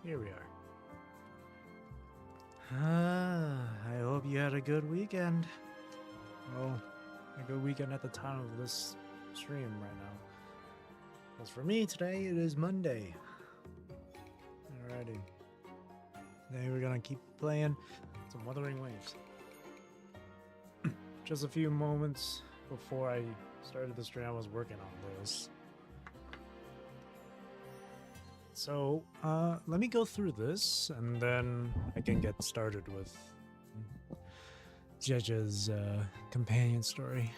Here we are. I hope you had a good weekend. Well, a good weekend at the time of this stream right now. As for me, today it is Monday. Alrighty. Today we're gonna keep playing some Wuthering Waves. Just a few moments before I started the stream, I was working on this. So, let me go through this, and then I can get started with Zhezhi's companion story.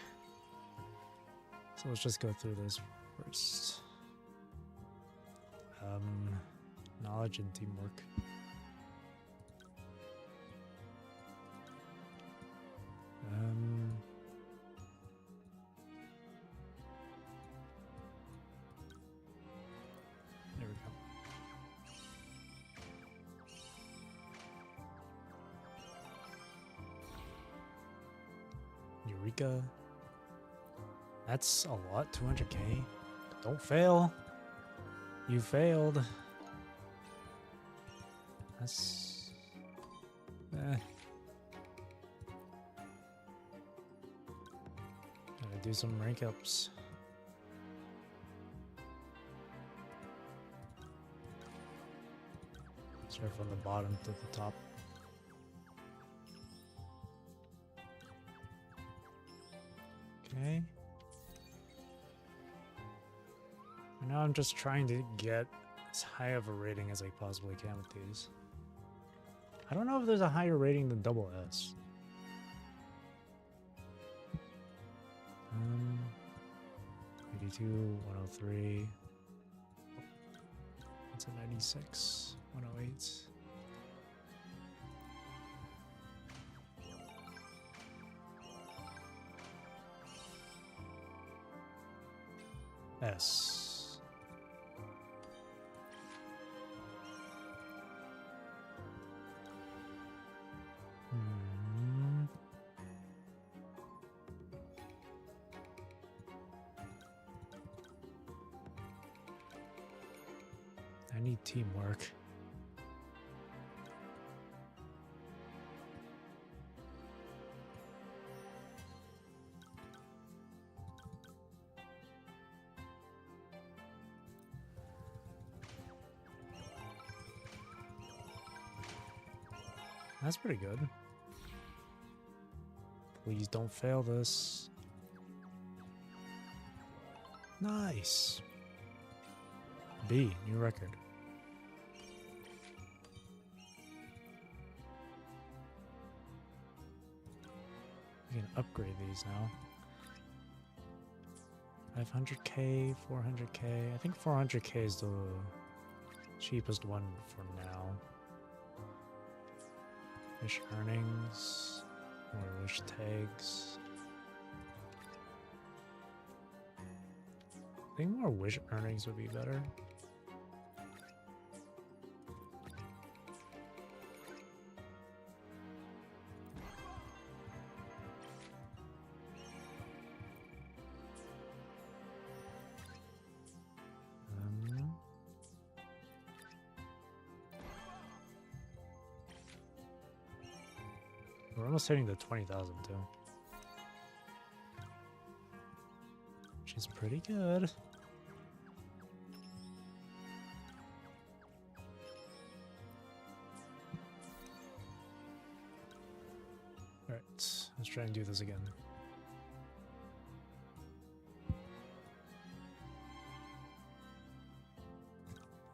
So let's just go through this first. Knowledge and teamwork. There we go. Eureka. That's a lot, 200k. Don't fail. You failed. That's... Gotta do some rank ups. Start from the bottom to the top. Okay. Now I'm just trying to get as high of a rating as I possibly can with these. I don't know if there's a higher rating than double S. 82, 103. It's a 96, 108. S. I need teamwork. That's pretty good. Please don't fail this. Nice. B, new record. You can upgrade these now. 500k, 400k. I think 400k is the cheapest one for now. Wish earnings, more wish tags. I think more wish earnings would be better. We're almost hitting the 20,000 too. Which is pretty good. Alright, let's try and do this again.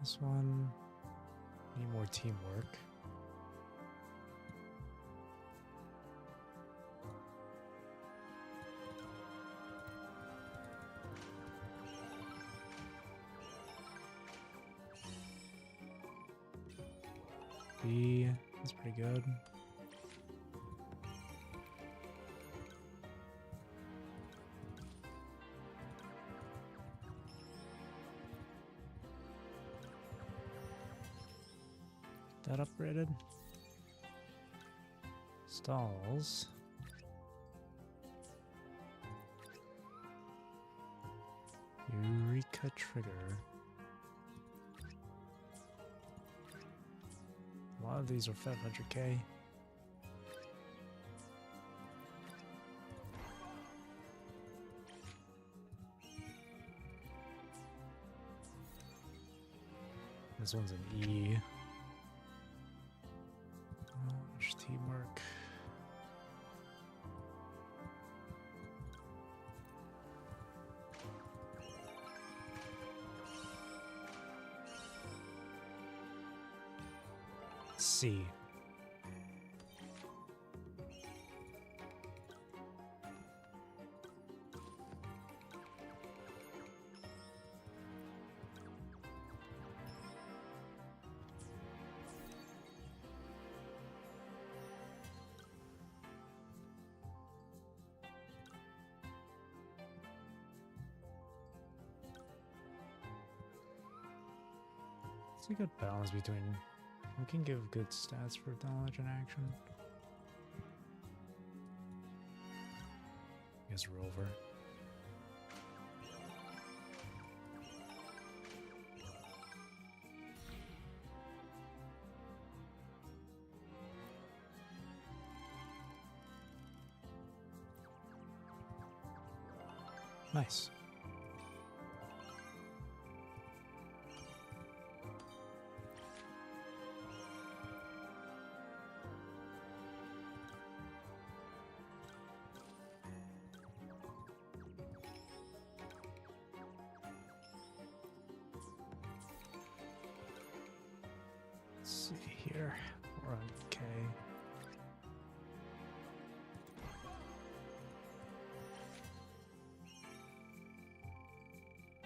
This one, need more teamwork. B, that's pretty good. That upgraded. Stalls. Eureka trigger. A lot of these are 500k. This one's an E. There's teamwork. C. It's a good balance between. We can give good stats for knowledge and action. I guess Rover. Nice. Let's see here. We're on K.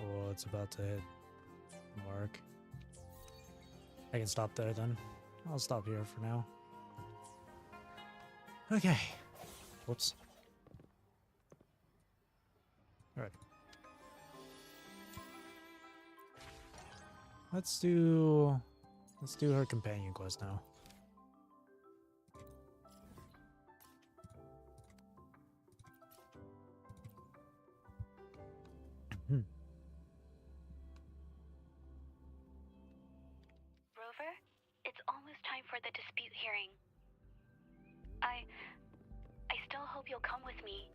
Oh, it's about to hit mark. I can stop there then. I'll stop here for now. Okay. Whoops. Alright. Let's do her companion quest now. Rover, it's almost time for the dispute hearing. I still hope you'll come with me.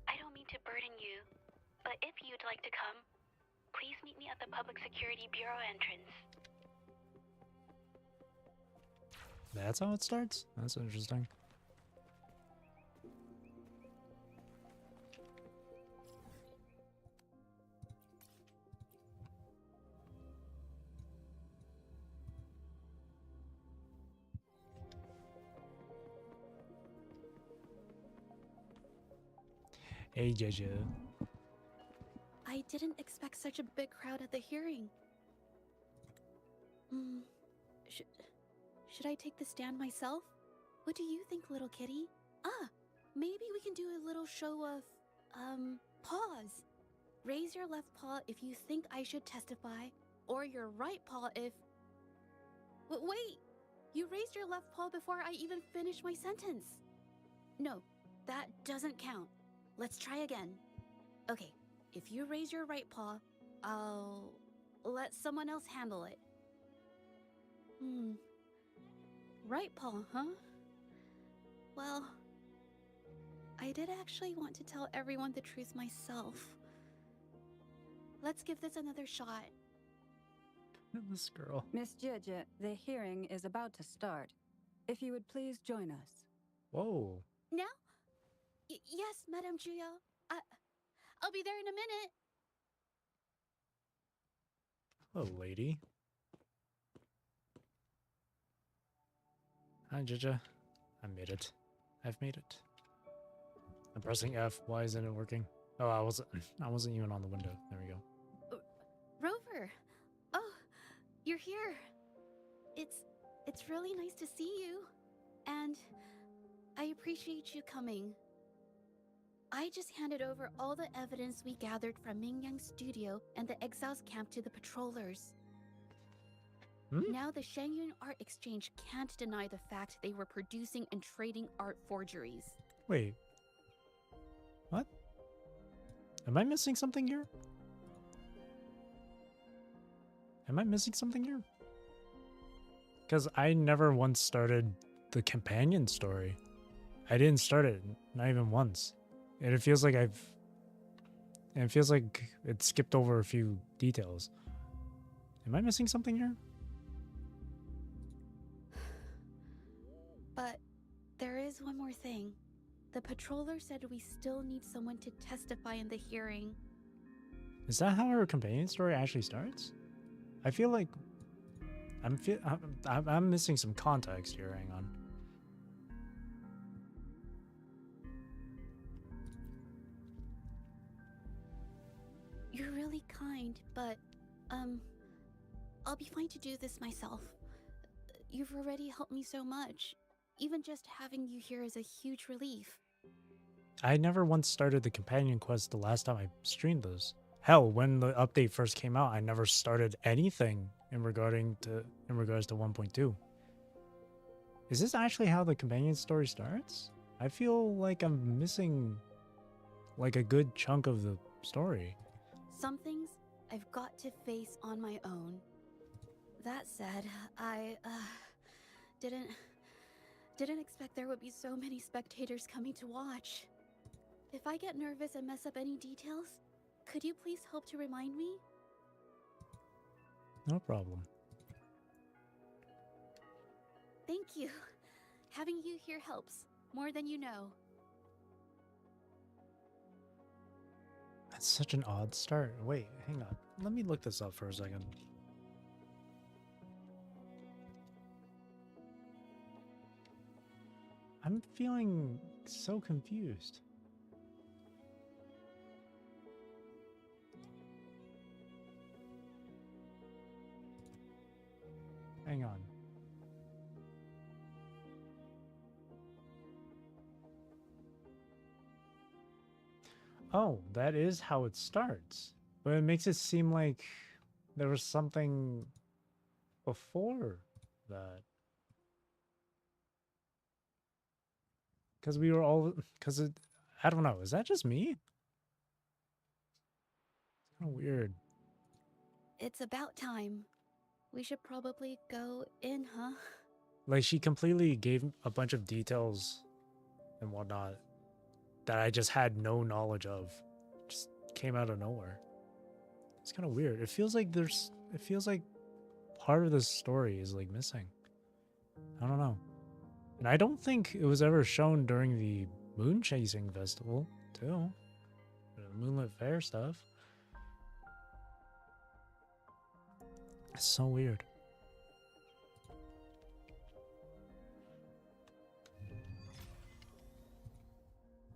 I don't mean to burden you, but if you'd like to come, please meet me at the Public Security Bureau entrance. That's how it starts? That's interesting. Hey, Zhezhi. I didn't expect such a big crowd at the hearing. Should I take the stand myself? What do you think, little kitty? Maybe we can do a little show of, paws. Raise your left paw if you think I should testify, or your right paw if... Wait! You raised your left paw before I even finished my sentence. No, that doesn't count. Let's try again. Okay, if you raise your right paw, I'll let someone else handle it. Right paw, huh? Well, I did actually want to tell everyone the truth myself. Let's give this another shot. This girl. Miss Zhezhi, the hearing is about to start. If you would please join us. Whoa. Now? Yes, Madame Juyo. I'll be there in a minute. Hello, lady. Hi, Zhezhi. I made it. I've made it. I'm pressing F. Why isn't it working? Oh, I wasn't even on the window. There we go. Rover. Oh, you're here. It's really nice to see you. And I appreciate you coming. I just handed over all the evidence we gathered from Mingyang's studio and the exiles camp to the patrollers. Now the Shangyun Art Exchange can't deny the fact they were producing and trading art forgeries. Wait. What? Am I missing something here? Am I missing something here? Because I never once started the companion story. I didn't start it, not even once. And it feels like it skipped over a few details. Am I missing something here? But there is one more thing. The patroller said we still need someone to testify in the hearing. Is that how her companion story actually starts? I feel like I'm missing some context here. Hang on. You're really kind, but, I'll be fine to do this myself. You've already helped me so much. Even just having you here is a huge relief. I never once started the companion quest the last time I streamed this. Hell, when the update first came out, I never started anything in regards to 1.2. Is this actually how the companion story starts? I feel like I'm missing like a good chunk of the story. Some things I've got to face on my own. That said, I didn't expect there would be so many spectators coming to watch. If I get nervous and mess up any details, could you please help to remind me? No problem. Thank you. Having you here helps, more than you know. That's such an odd start. Wait, hang on. Let me look this up for a second. I'm feeling so confused. Hang on. Oh, that is how it starts. But it makes it seem like there was something before that. Because we were all... Because it... I don't know. Is that just me? It's kind of weird. It's about time. We should probably go in, huh? Like, she completely gave a bunch of details and whatnot that I just had no knowledge of. Just came out of nowhere. It's kind of weird. It feels like part of this story is like missing. I don't know. And I don't think it was ever shown during the moon chasing festival, too. The Moonlit Fair stuff. It's so weird.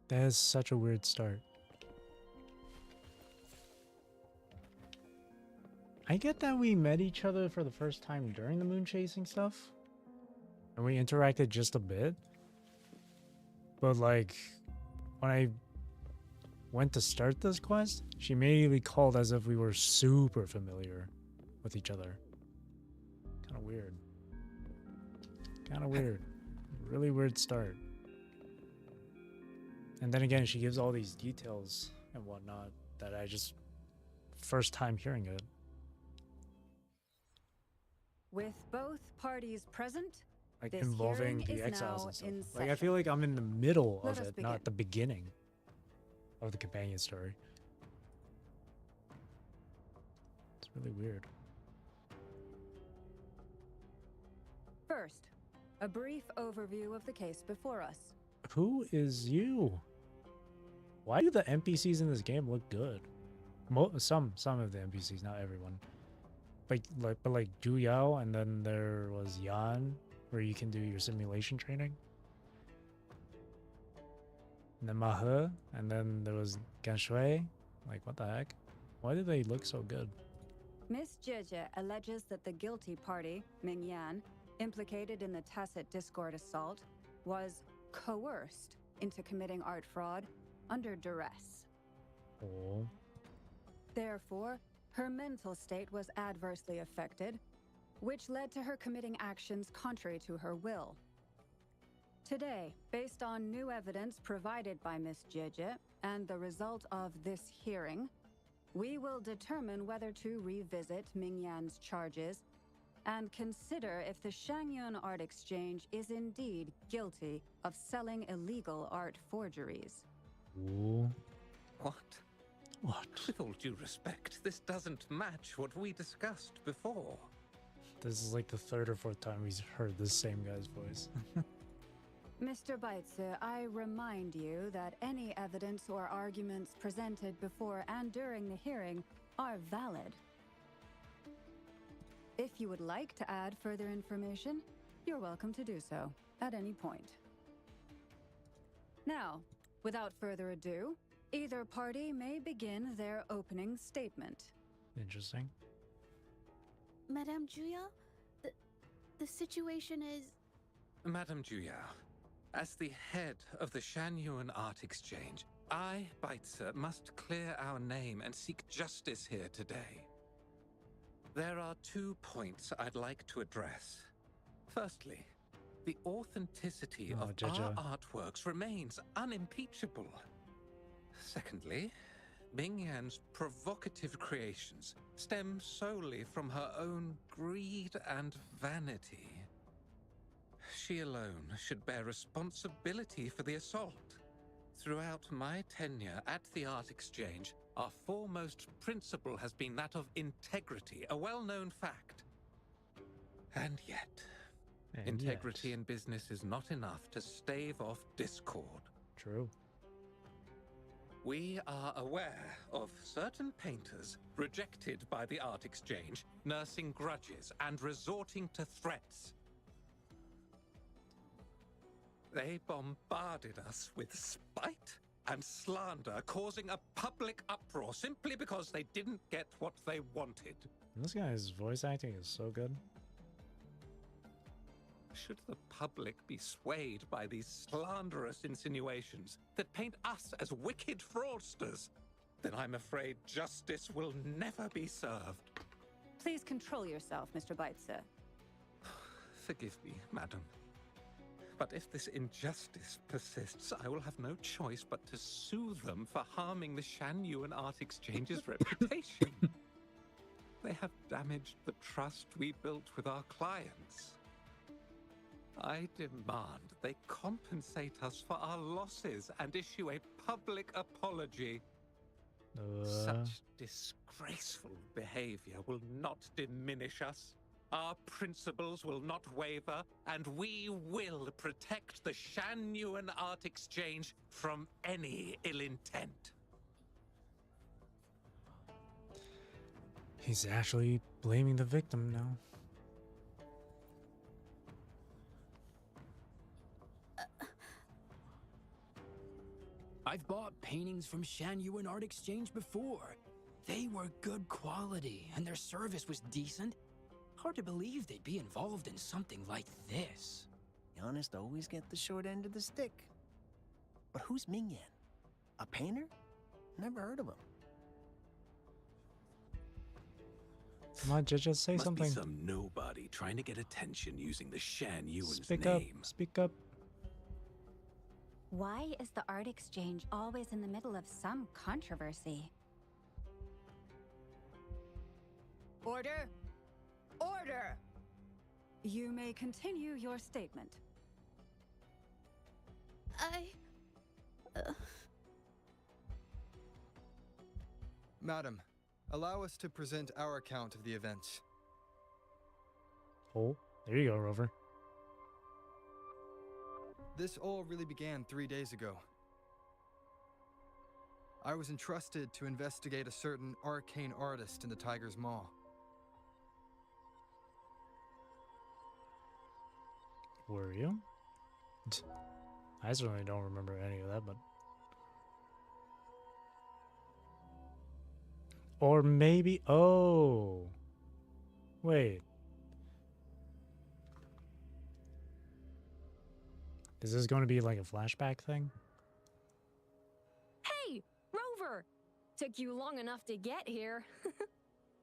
That is such a weird start. I get that we met each other for the first time during the moon chasing stuff. And we interacted just a bit. But like, when I went to start this quest, she immediately called as if we were super familiar with each other. Kind of weird. Kind of weird. Really weird start. And then again, she gives all these details and whatnot that I just... First time hearing it. With both parties present, Like this involving hearing the is exiles now and stuff. in Like I session. feel like I'm in the middle Let of us it, begin. not the beginning of the companion story. It's really weird. First, a brief overview of the case before us. Who is you? Why do the NPCs in this game look good? Some of the NPCs, not everyone. But like Ju Yao, and then there was Yan, where you can do your simulation training. And then Ma He, and then there was Gan Shui. Like, what the heck? Why do they look so good? Miss Zhezhi alleges that the guilty party, Ming Yan, implicated in the tacit discord assault, was coerced into committing art fraud under duress. Oh. Therefore, her mental state was adversely affected, which led to her committing actions contrary to her will. Today, based on new evidence provided by Miss Zhezhi and the result of this hearing, we will determine whether to revisit Ming Yan's charges and consider if the Shangyun Art Exchange is indeed guilty of selling illegal art forgeries. Ooh. What? What? With all due respect, this doesn't match what we discussed before. This is like the third or fourth time he's heard the same guy's voice. Mr. Baitze, I remind you that any evidence or arguments presented before and during the hearing are valid. If you would like to add further information, you're welcome to do so at any point. Now, without further ado, either party may begin their opening statement. Interesting. Madame Juya, the situation is... Madame Juya, as the head of the Shanyuan Art Exchange, I, Baitze, must clear our name and seek justice here today. There are 2 points I'd like to address. Firstly, the authenticity of Zhezhi. our artworks remains unimpeachable. Secondly, Mingyan's provocative creations stem solely from her own greed and vanity. She alone should bear responsibility for the assault. Throughout my tenure at the Art Exchange, our foremost principle has been that of integrity, a well-known fact. And yet, integrity in business is not enough to stave off discord. True. We are aware of certain painters rejected by the Art Exchange, nursing grudges and resorting to threats. They bombarded us with spite and slander, causing a public uproar simply because they didn't get what they wanted. This guy's voice acting is so good. Should the public be swayed by these slanderous insinuations that paint us as wicked fraudsters, then I'm afraid justice will never be served. Please control yourself, Mr. Baitze. Forgive me, madam. But if this injustice persists, I will have no choice but to sue them for harming the Shanyuan Art Exchange's reputation. They have damaged the trust we built with our clients. I demand they compensate us for our losses and issue a public apology. Such disgraceful behavior will not diminish us. Our principles will not waver, and we will protect the Shanyuan Art Exchange from any ill intent. He's actually blaming the victim now. I've bought paintings from Shanyuan Art Exchange before. They were good quality, and their service was decent. Hard to believe they'd be involved in something like this. The honest always get the short end of the stick. But who's Mingyan? A painter? Never heard of him. Come on, just say Must something. be some nobody trying to get attention using the Shanyuan's Speak name. up. Speak up. Why is the Art Exchange always in the middle of some controversy? Order! Order! You may continue your statement. Madam, allow us to present our account of the events. Oh, there you go, Rover. This all really began 3 days ago. I was entrusted to investigate a certain arcane artist in the Tiger's Maw. Were you? I certainly don't remember any of that, but... Or maybe... Oh! Wait. Is this going to be like a flashback thing? Hey, Rover! Took you long enough to get here.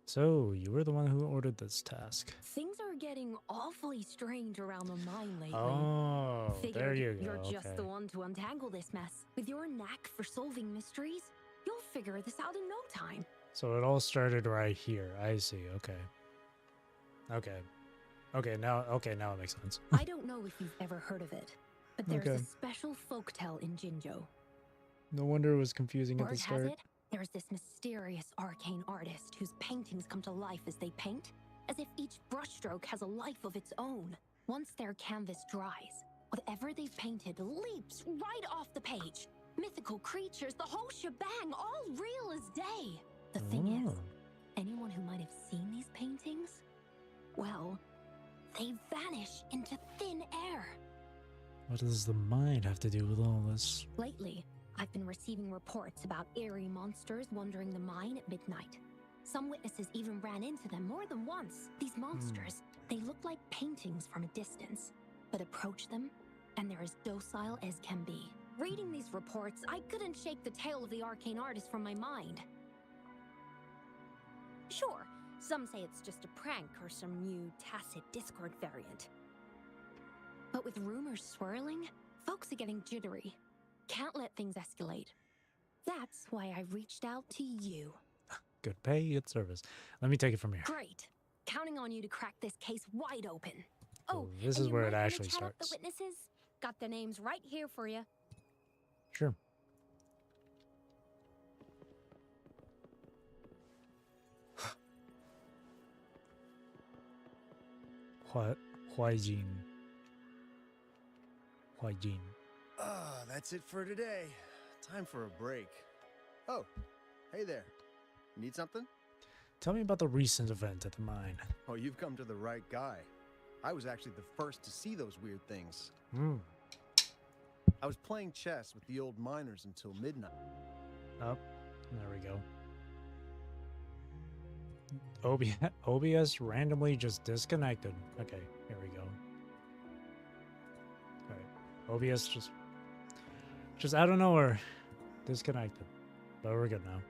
So, you were the one who ordered this task. Things are getting awfully strange around the mine lately. Oh, there Figured you go. You're just okay. the one to untangle this mess. With your knack for solving mysteries, you'll figure this out in no time. So it all started right here. I see. Okay. Okay. Okay, now it makes sense. I don't know if you've ever heard of it, but there's Okay. a special folktale in Jinzhou. No wonder it was confusing at the Word start. has it, there's this mysterious arcane artist whose paintings come to life as they paint, as if each brushstroke has a life of its own. Once their canvas dries, whatever they've painted leaps right off the page. Mythical creatures, the whole shebang, all real as day. The thing is, anyone who might have seen these paintings, well, they vanish into thin air. What does the mind have to do with all this? Lately, I've been receiving reports about eerie monsters wandering the mine at midnight. Some witnesses even ran into them more than once. These monsters, they look like paintings from a distance, but approach them, and they're as docile as can be. Reading these reports, I couldn't shake the tale of the arcane artist from my mind. Sure, some say it's just a prank or some new tacit Discord variant. But with rumors swirling, folks are getting jittery. Can't let things escalate. That's why I reached out to you. Good pay, good service. Let me take it from here. Great. Counting on you to crack this case wide open. So this and is you where might it wanna actually chat up starts. The witnesses? Got their names right here for you. Sure. Huaijin. Huaijin. Ah, that's it for today. Time for a break. Oh, hey there. Need something? Tell me about the recent event at the mine. Oh, you've come to the right guy. I was actually the first to see those weird things. I was playing chess with the old miners until midnight. Oh, there we go. OBS randomly just disconnected. Okay, here we go. Alright. OBS just out of nowhere disconnected. But we're good now.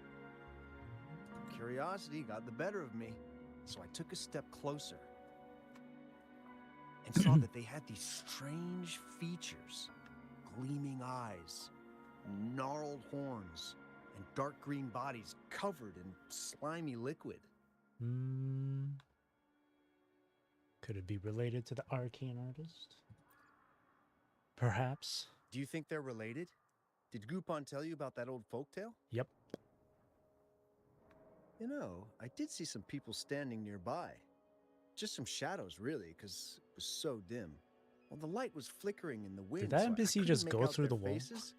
Curiosity got the better of me, so I took a step closer and saw that they had these strange features. Gleaming eyes, gnarled horns, and dark green bodies covered in slimy liquid. Could it be related to the arcane artist? Perhaps. Do you think they're related? Did Gupon tell you about that old folktale? Yep. You know, I did see some people standing nearby. Just some shadows, really, because it was so dim. Well, the light was flickering in the wind. Did that so I NPC couldn't just make go out through their the wall? faces,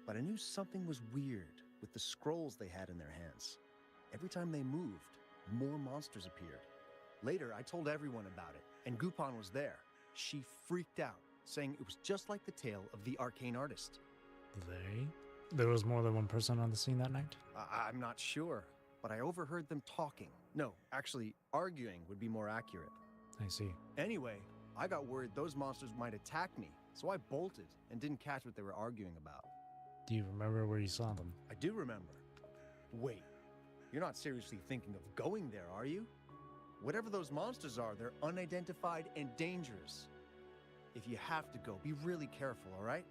but I knew something was weird with the scrolls they had in their hands. Every time they moved, more monsters appeared. Later, I told everyone about it, and Gupon was there. She freaked out, saying it was just like the tale of the arcane artist. There was more than one person on the scene that night? I'm not sure, but I overheard them talking. No, actually, arguing would be more accurate. I see. Anyway, I got worried those monsters might attack me, so I bolted and didn't catch what they were arguing about. Do you remember where you saw them? I do remember. Wait, you're not seriously thinking of going there, are you? Whatever those monsters are, they're unidentified and dangerous. If you have to go, be really careful, all right?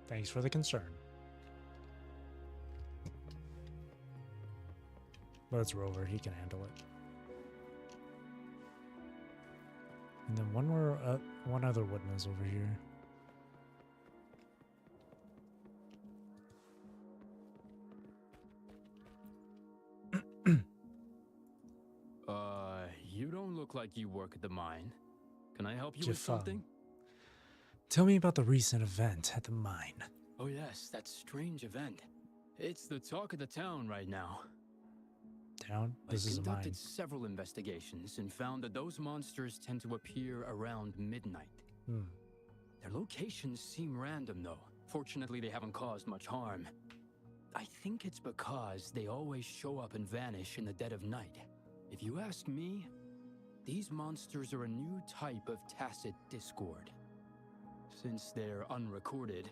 Thanks for the concern. But it's Rover, he can handle it. And then one other witness over here. You don't look like you work at the mine. Can I help you with Zeraphym. something? Tell me about the recent event at the mine. Oh yes, that strange event. It's the talk of the town right now. Town? This is a I mine. conducted several investigations and found that those monsters tend to appear around midnight. Their locations seem random though. Fortunately, they haven't caused much harm. I think it's because they always show up and vanish in the dead of night. If you ask me, these monsters are a new type of tacit discord. Since they're unrecorded,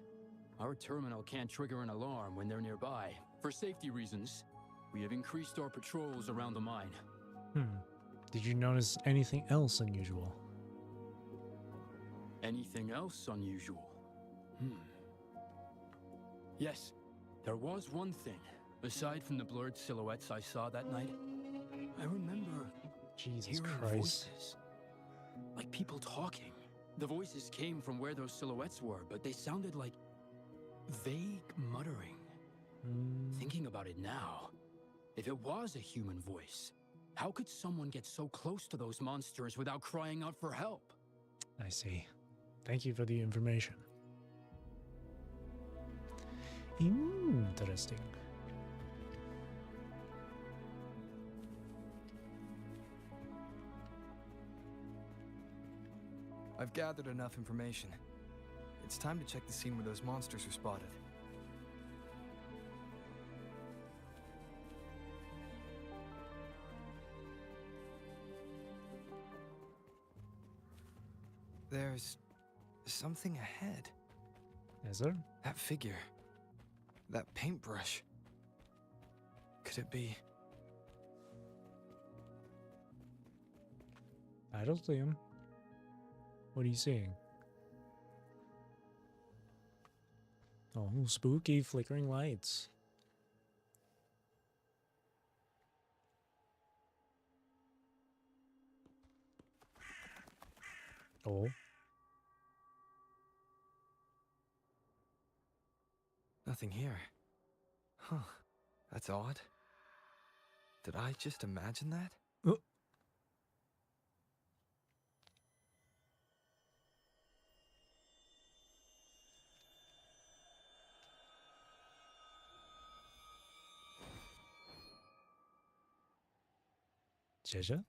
our terminal can't trigger an alarm when they're nearby. For safety reasons, we have increased our patrols around the mine. Did you notice anything else unusual? Anything else unusual? Yes, there was one thing. Aside from the blurred silhouettes I saw that night, I remember Jesus hearing Christ. voices. Like people talking. The voices came from where those silhouettes were, but they sounded like vague muttering. Thinking about it now, if it was a human voice, how could someone get so close to those monsters without crying out for help? I see. Thank you for the information. Interesting. I've gathered enough information. It's time to check the scene where those monsters were spotted. There's something ahead. Is there? That figure. That paintbrush. Could it be? I don't see him. What are you seeing? Oh, spooky flickering lights. Oh. Nothing here. Huh. That's odd. Did I just imagine that? Zhezhi?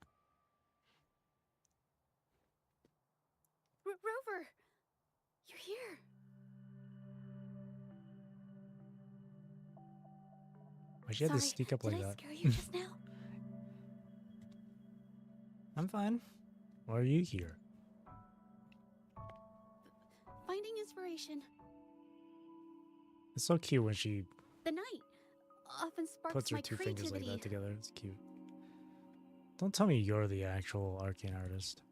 Rover! You're here! Why'd you have to sneak up like did I that? scare you just now? I'm fine. Why are you here? Finding inspiration. It's so cute when she The night often sparks puts her my two creativity. fingers like that together. It's cute. Don't tell me you're the actual arcane artist.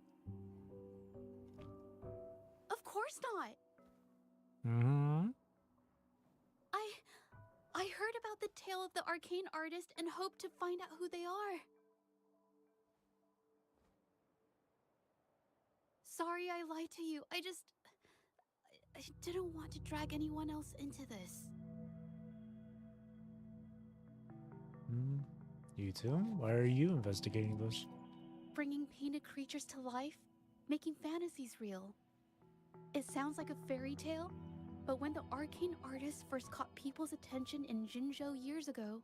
Of course not. Mm-hmm. I heard about the tale of the arcane artist and hope to find out who they are. Sorry I lied to you. I didn't want to drag anyone else into this. You too? Why are you investigating this? Bringing painted creatures to life, making fantasies real. It sounds like a fairy tale, but when the arcane artist first caught people's attention in Jinzhou years ago,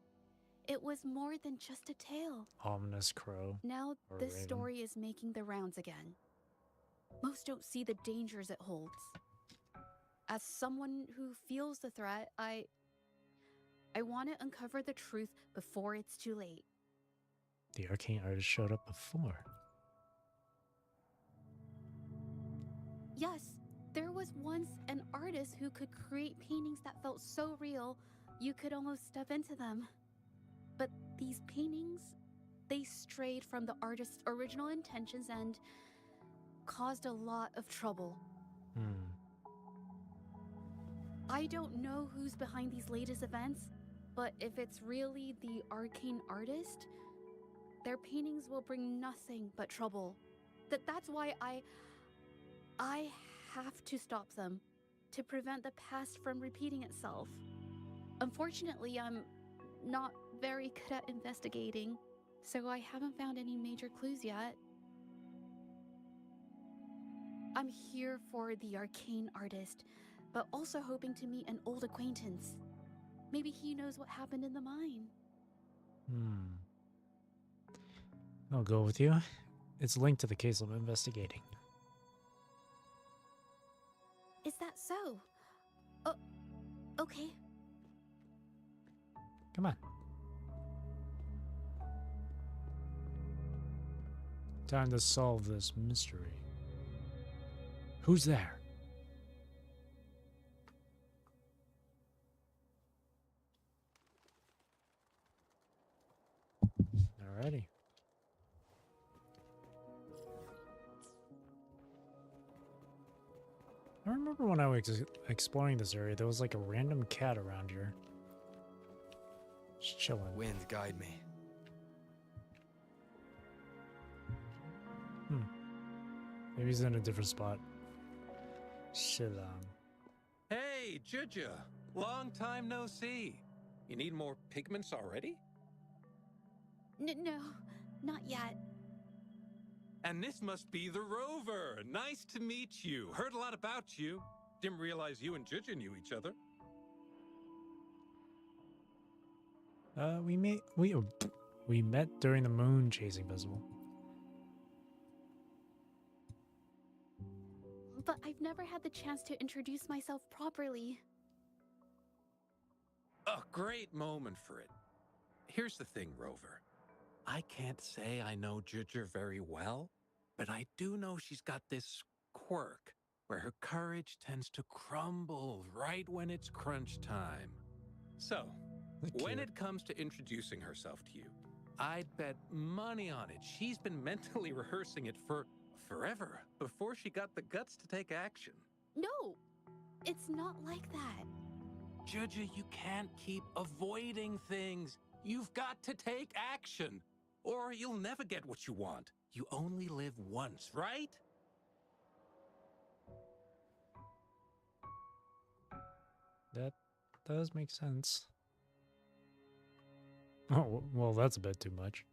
it was more than just a tale. Ominous crow. Now Or this raven. story is making the rounds again. Most don't see the dangers it holds. As someone who feels the threat, I want to uncover the truth before it's too late. The arcane artist showed up before. Yes, there was once an artist who could create paintings that felt so real, you could almost step into them. But these paintings, they strayed from the artist's original intentions and caused a lot of trouble. I don't know who's behind these latest events, but if it's really the arcane artist, their paintings will bring nothing but trouble. That's why I have to stop them, to prevent the past from repeating itself. Unfortunately, I'm not very good at investigating, so I haven't found any major clues yet. I'm here for the arcane artist, but also hoping to meet an old acquaintance. Maybe he knows what happened in the mine. I'll go with you. It's linked to the case I'm investigating. Is that so? Okay. Come on. Time to solve this mystery. Who's there? Alrighty. I remember when I was exploring this area, there was like a random cat around here. Just chilling. Wind, guide me. Maybe he's in a different spot. Shilang. Hey, Zhezhi! Long time no see. You need more pigments already? No, not yet. And this must be the Rover. Nice to meet you. Heard a lot about you. Didn't realize you and Zhezhi knew each other. We met during the moon chasing festival. But I've never had the chance to introduce myself properly. A great moment for it. Here's the thing, Rover. I can't say I know Zhezhi very well, but I do know she's got this quirk where her courage tends to crumble right when it's crunch time. So, when it comes to introducing herself to you, I'd bet money on it she's been mentally rehearsing it for forever before she got the guts to take action. No, it's not like that. Zhezhi, you can't keep avoiding things. You've got to take action, or you'll never get what you want. You only live once, right? That does make sense. Oh, well, that's a bit too much.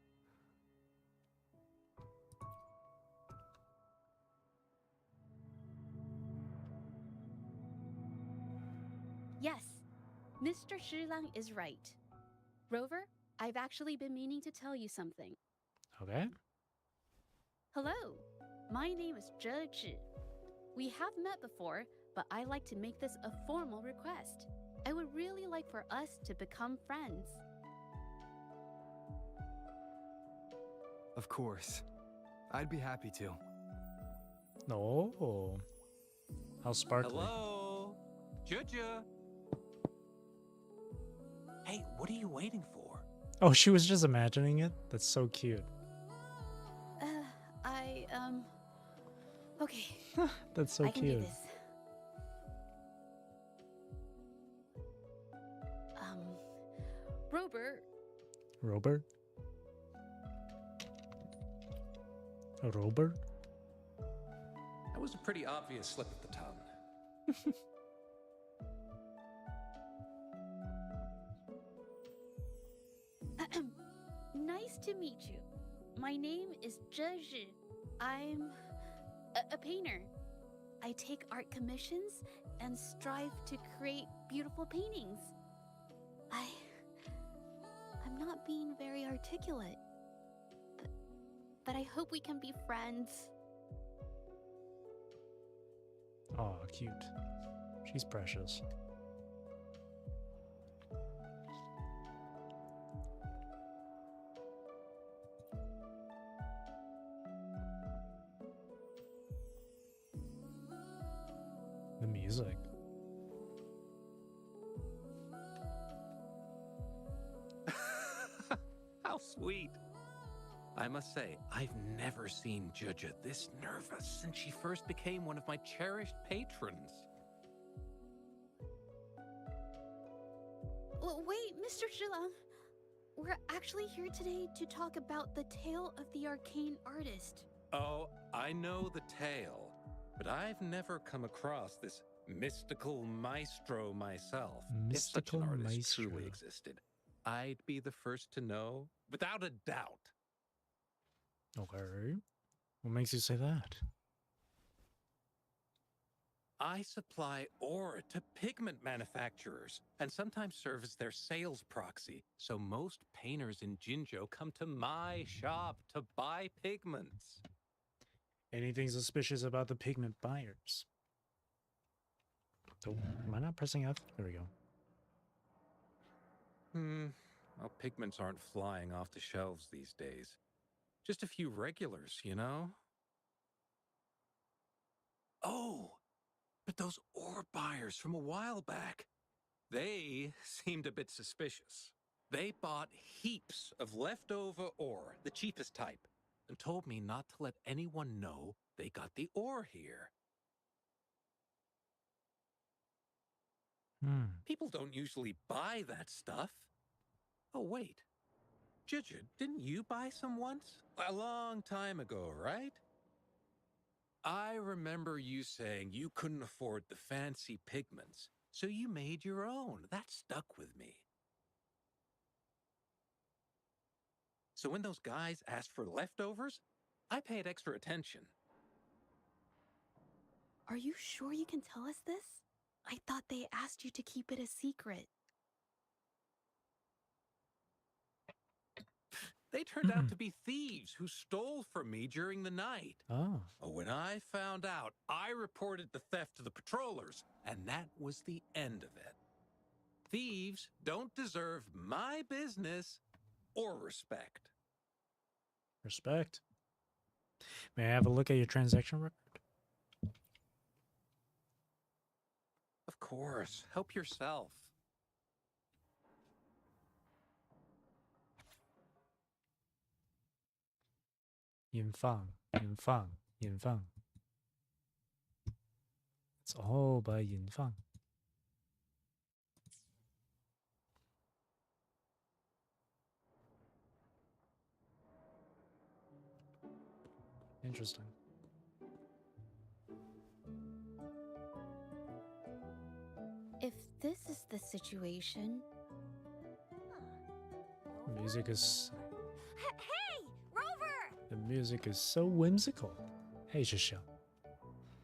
Yes, Mr. Shilang is right. Rover, I've actually been meaning to tell you something. Okay. Hello, my name is Zhezhi. We have met before, but I like to make this a formal request. I would really like for us to become friends. Of course. I'd be happy to. Oh. How sparkly. Hello? Zhezhi? Hey, what are you waiting for? Oh, she was just imagining it? That's so cute. Okay. That's so I can do cute. this. Robert. Robert? Robert? That was a pretty obvious slip of the tongue. Nice to meet you. My name is Zhezhi. I'm a painter. I take art commissions and strive to create beautiful paintings. I'm not being very articulate, but I hope we can be friends. Oh, cute. She's precious. The music. How sweet. I must say, I've never seen Zhezhi this nervous since she first became one of my cherished patrons. Wait, Mr. Shilang. We're actually here today to talk about the tale of the arcane artist. Oh, I know the tale, but I've never come across this mystical maestro myself. If such an Mystical artist truly maestro. existed, I'd be the first to know, without a doubt. Okay. What makes you say that? I supply ore to pigment manufacturers and sometimes serve as their sales proxy, so most painters in Jinzhou come to my shop to buy pigments. Anything suspicious about the pigment buyers? Oh, am I not pressing F? There we go. Well, pigments aren't flying off the shelves these days. Just a few regulars, you know? Oh, but those ore buyers from a while back, they seemed a bit suspicious. They bought heaps of leftover ore, the cheapest type, and told me not to let anyone know they got the ore here. People don't usually buy that stuff. Oh, wait. Zhezhi, didn't you buy some once? A long time ago, right? I remember you saying you couldn't afford the fancy pigments, so you made your own. That stuck with me. So when those guys asked for leftovers, I paid extra attention. Are you sure you can tell us this? I thought they asked you to keep it a secret. They turned out to be thieves who stole from me during the night. Oh. When I found out, I reported the theft to the patrollers, and that was the end of it. Thieves don't deserve my business or respect. Respect. May I have a look at your transaction record? Of course, help yourself. Yinfang, Yinfang, Yinfang. It's all by Yinfang. Interesting. If this is the situation... Music is... Hey, Rover! The music is so whimsical. Hey, Zhezhi.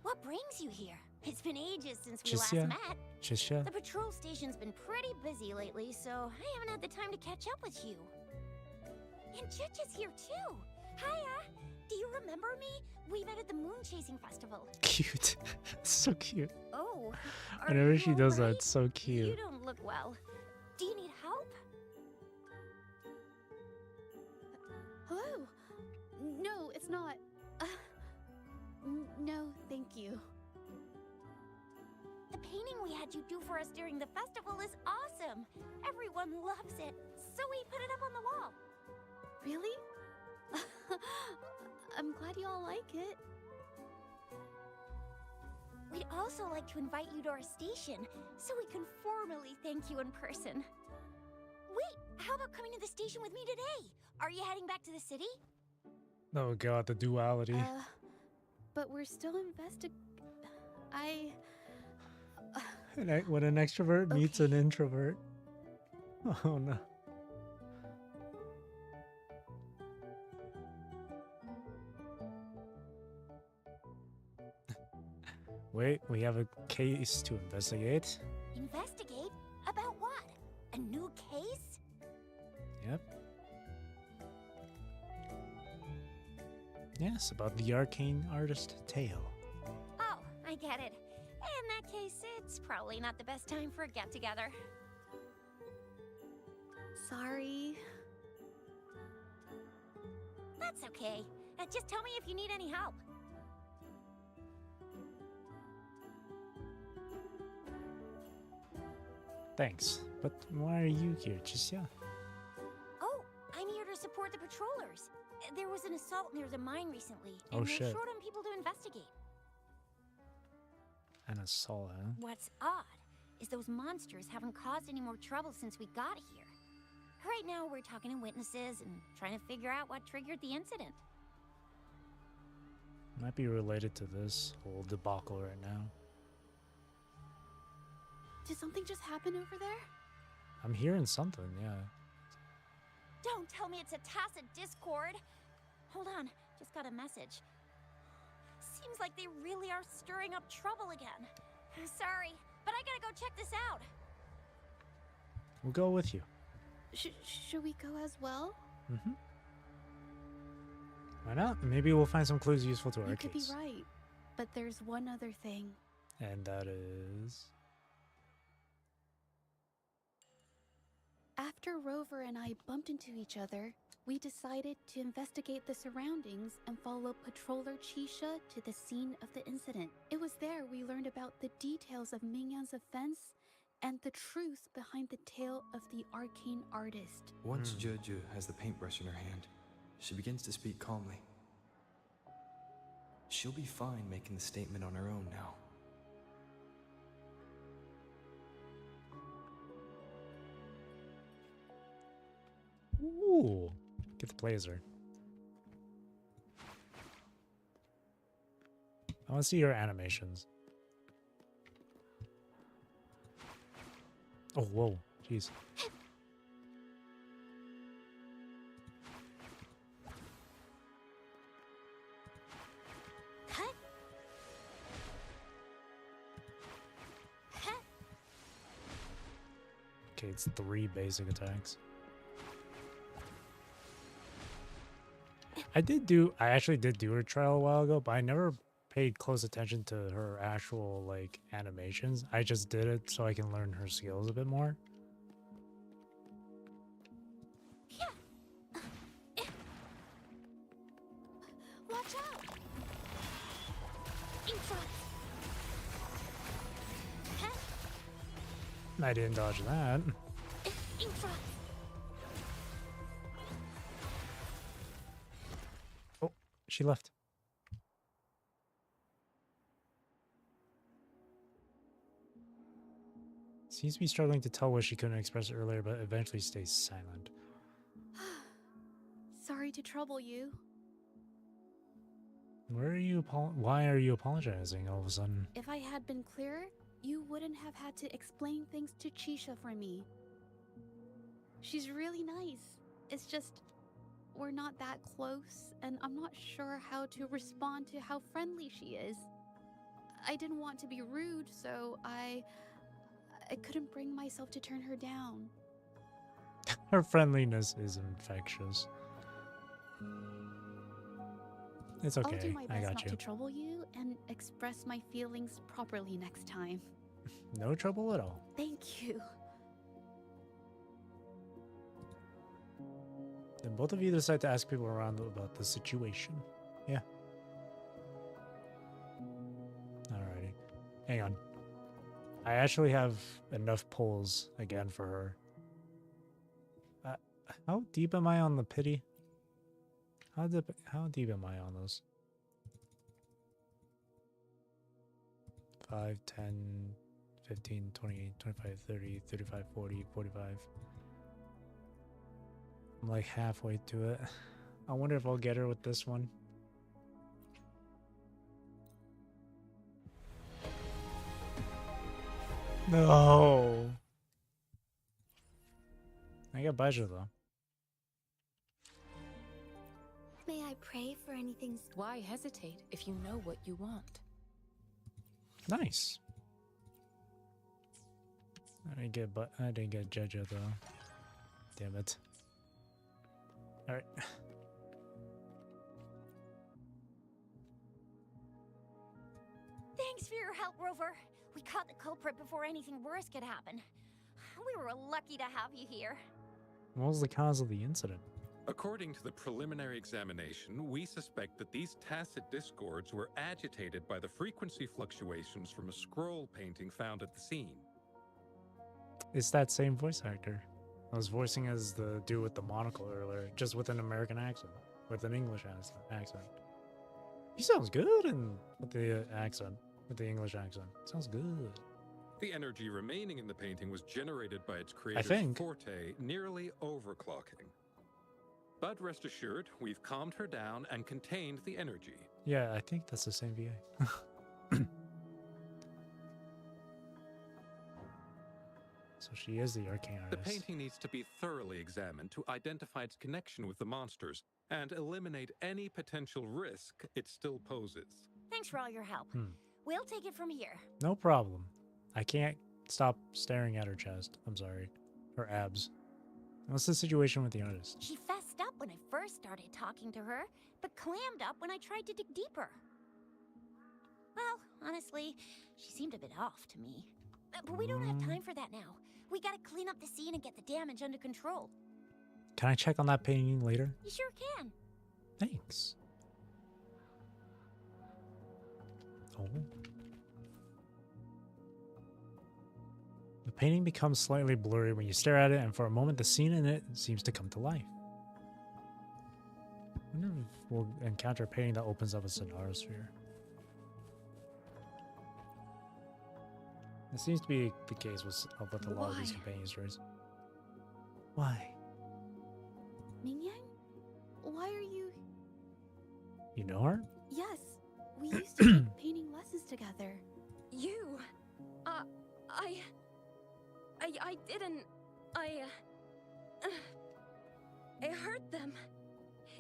What brings you here? It's been ages since we last Zhezhi? met. Zhezhi? The patrol station's been pretty busy lately, so I haven't had the time to catch up with you. And Zhezhi's here too. Hiya! Do you remember me? We met at the moon chasing festival. Cute. So cute. Oh, Whenever she does that, alright? it's so cute. You don't look well. Do you need help? Hello? No, it's not. No, thank you. The painting we had you do for us during the festival is awesome. Everyone loves it, so we put it up on the wall. Really? I'm glad you all like it. We'd also like to invite you to our station, so we can formally thank you in person. Wait, how about coming to the station with me today? Are you heading back to the city? Oh god, the duality. But we're still When an extrovert meets an introvert. Oh no. Wait, we have a case to investigate. Investigate? About what? A new case? Yep. Yes, about the arcane artist tale. Oh, I get it. In that case, it's probably not the best time for a get-together. Sorry. That's okay. Just tell me if you need any help. Thanks. But why are you here, Zhezhi? Oh, I'm here to support the patrollers. There was an assault near the mine recently, Oh, and they're shit. short on people to investigate. An assault, huh? What's odd is those monsters haven't caused any more trouble since we got here. Right now, we're talking to witnesses and trying to figure out what triggered the incident. Might be related to this whole debacle right now. Did something just happen over there? I'm hearing something, yeah. Don't tell me it's a tacit discord. Hold on, just got a message. Seems like they really are stirring up trouble again. Sorry, but I gotta go check this out. We'll go with you. Should we go as well? Mm-hmm. Why not? Maybe we'll find some clues useful to our You case. could be right, but there's one other thing. And that is... After Rover and I bumped into each other, we decided to investigate the surroundings and follow Patroller Chisha to the scene of the incident. It was there we learned about the details of Mingyan's offense and the truth behind the tale of the arcane artist. Once Zhezhi has the paintbrush in her hand, she begins to speak calmly. She'll be fine making the statement on her own now. Ooh, get the blazer. I want to see your animations. Oh, whoa. Jeez. Okay, it's 3 basic attacks. I actually did do her trial a while ago, but I never paid close attention to her actual, like, animations. I just did it so I can learn her skills a bit more. Watch out! In front. I didn't dodge that. In front. Oh, she left. Seems to be struggling to tell what she couldn't express earlier, but eventually stays silent. Sorry to trouble you. Why are you apologizing all of a sudden? If I had been clearer, you wouldn't have had to explain things to Chisha for me. She's really nice. It's just, we're not that close, and I'm not sure how to respond to how friendly she is. I didn't want to be rude, so I couldn't bring myself to turn her down. Her friendliness is infectious. It's okay. I'll do my I best got not you. to trouble you and express my feelings properly next time. No trouble at all. Thank you. Then both of you decide to ask people around about the situation. Yeah. Alrighty. Hang on. I actually have enough pulls again for her. How deep am I on the pity? How deep am I on those? 5, 10, 15, 20, 25, 30, 35, 40, 45. I'm like halfway to it. I wonder if I'll get her with this one. No. I got budget though. May I pray for anything? Why hesitate if you know what you want? Nice. I didn't get Zhezhi though. Damn it. Alright. Thanks for your help, Rover. We caught the culprit before anything worse could happen. We were lucky to have you here. What was the cause of the incident? According to the preliminary examination, we suspect that these tacit discords were agitated by the frequency fluctuations from a scroll painting found at the scene. It's that same voice actor. I was voicing as the dude with the monocle earlier, just with an American accent, with an English accent. He sounds good with the accent, with the English accent. Sounds good. The energy remaining in the painting was generated by its creator's forte, nearly overclocking. But rest assured, we've calmed her down and contained the energy. Yeah, I think that's the same VA. So she is the arcane artist. The painting needs to be thoroughly examined to identify its connection with the monsters and eliminate any potential risk it still poses. Thanks for all your help. We'll take it from here. No problem. I can't stop staring at her chest. I'm sorry. Her abs. What's the situation with the artist? She fessed up when I first started talking to her, but clammed up when I tried to dig deeper. Well, honestly, she seemed a bit off to me. But we don't have time for that now. We gotta clean up the scene and get the damage under control. Can I check on that painting later? You sure can. Thanks. Oh. The painting becomes slightly blurry when you stare at it, and for a moment the scene in it seems to come to life. I wonder if we'll encounter a painting that opens up a scenario sphere. It seems to be the case with a lot of these companion stories. Why? Mingyang? Why are you... You know her? Yes. We used to take painting lessons together. You? I didn't. I hurt them.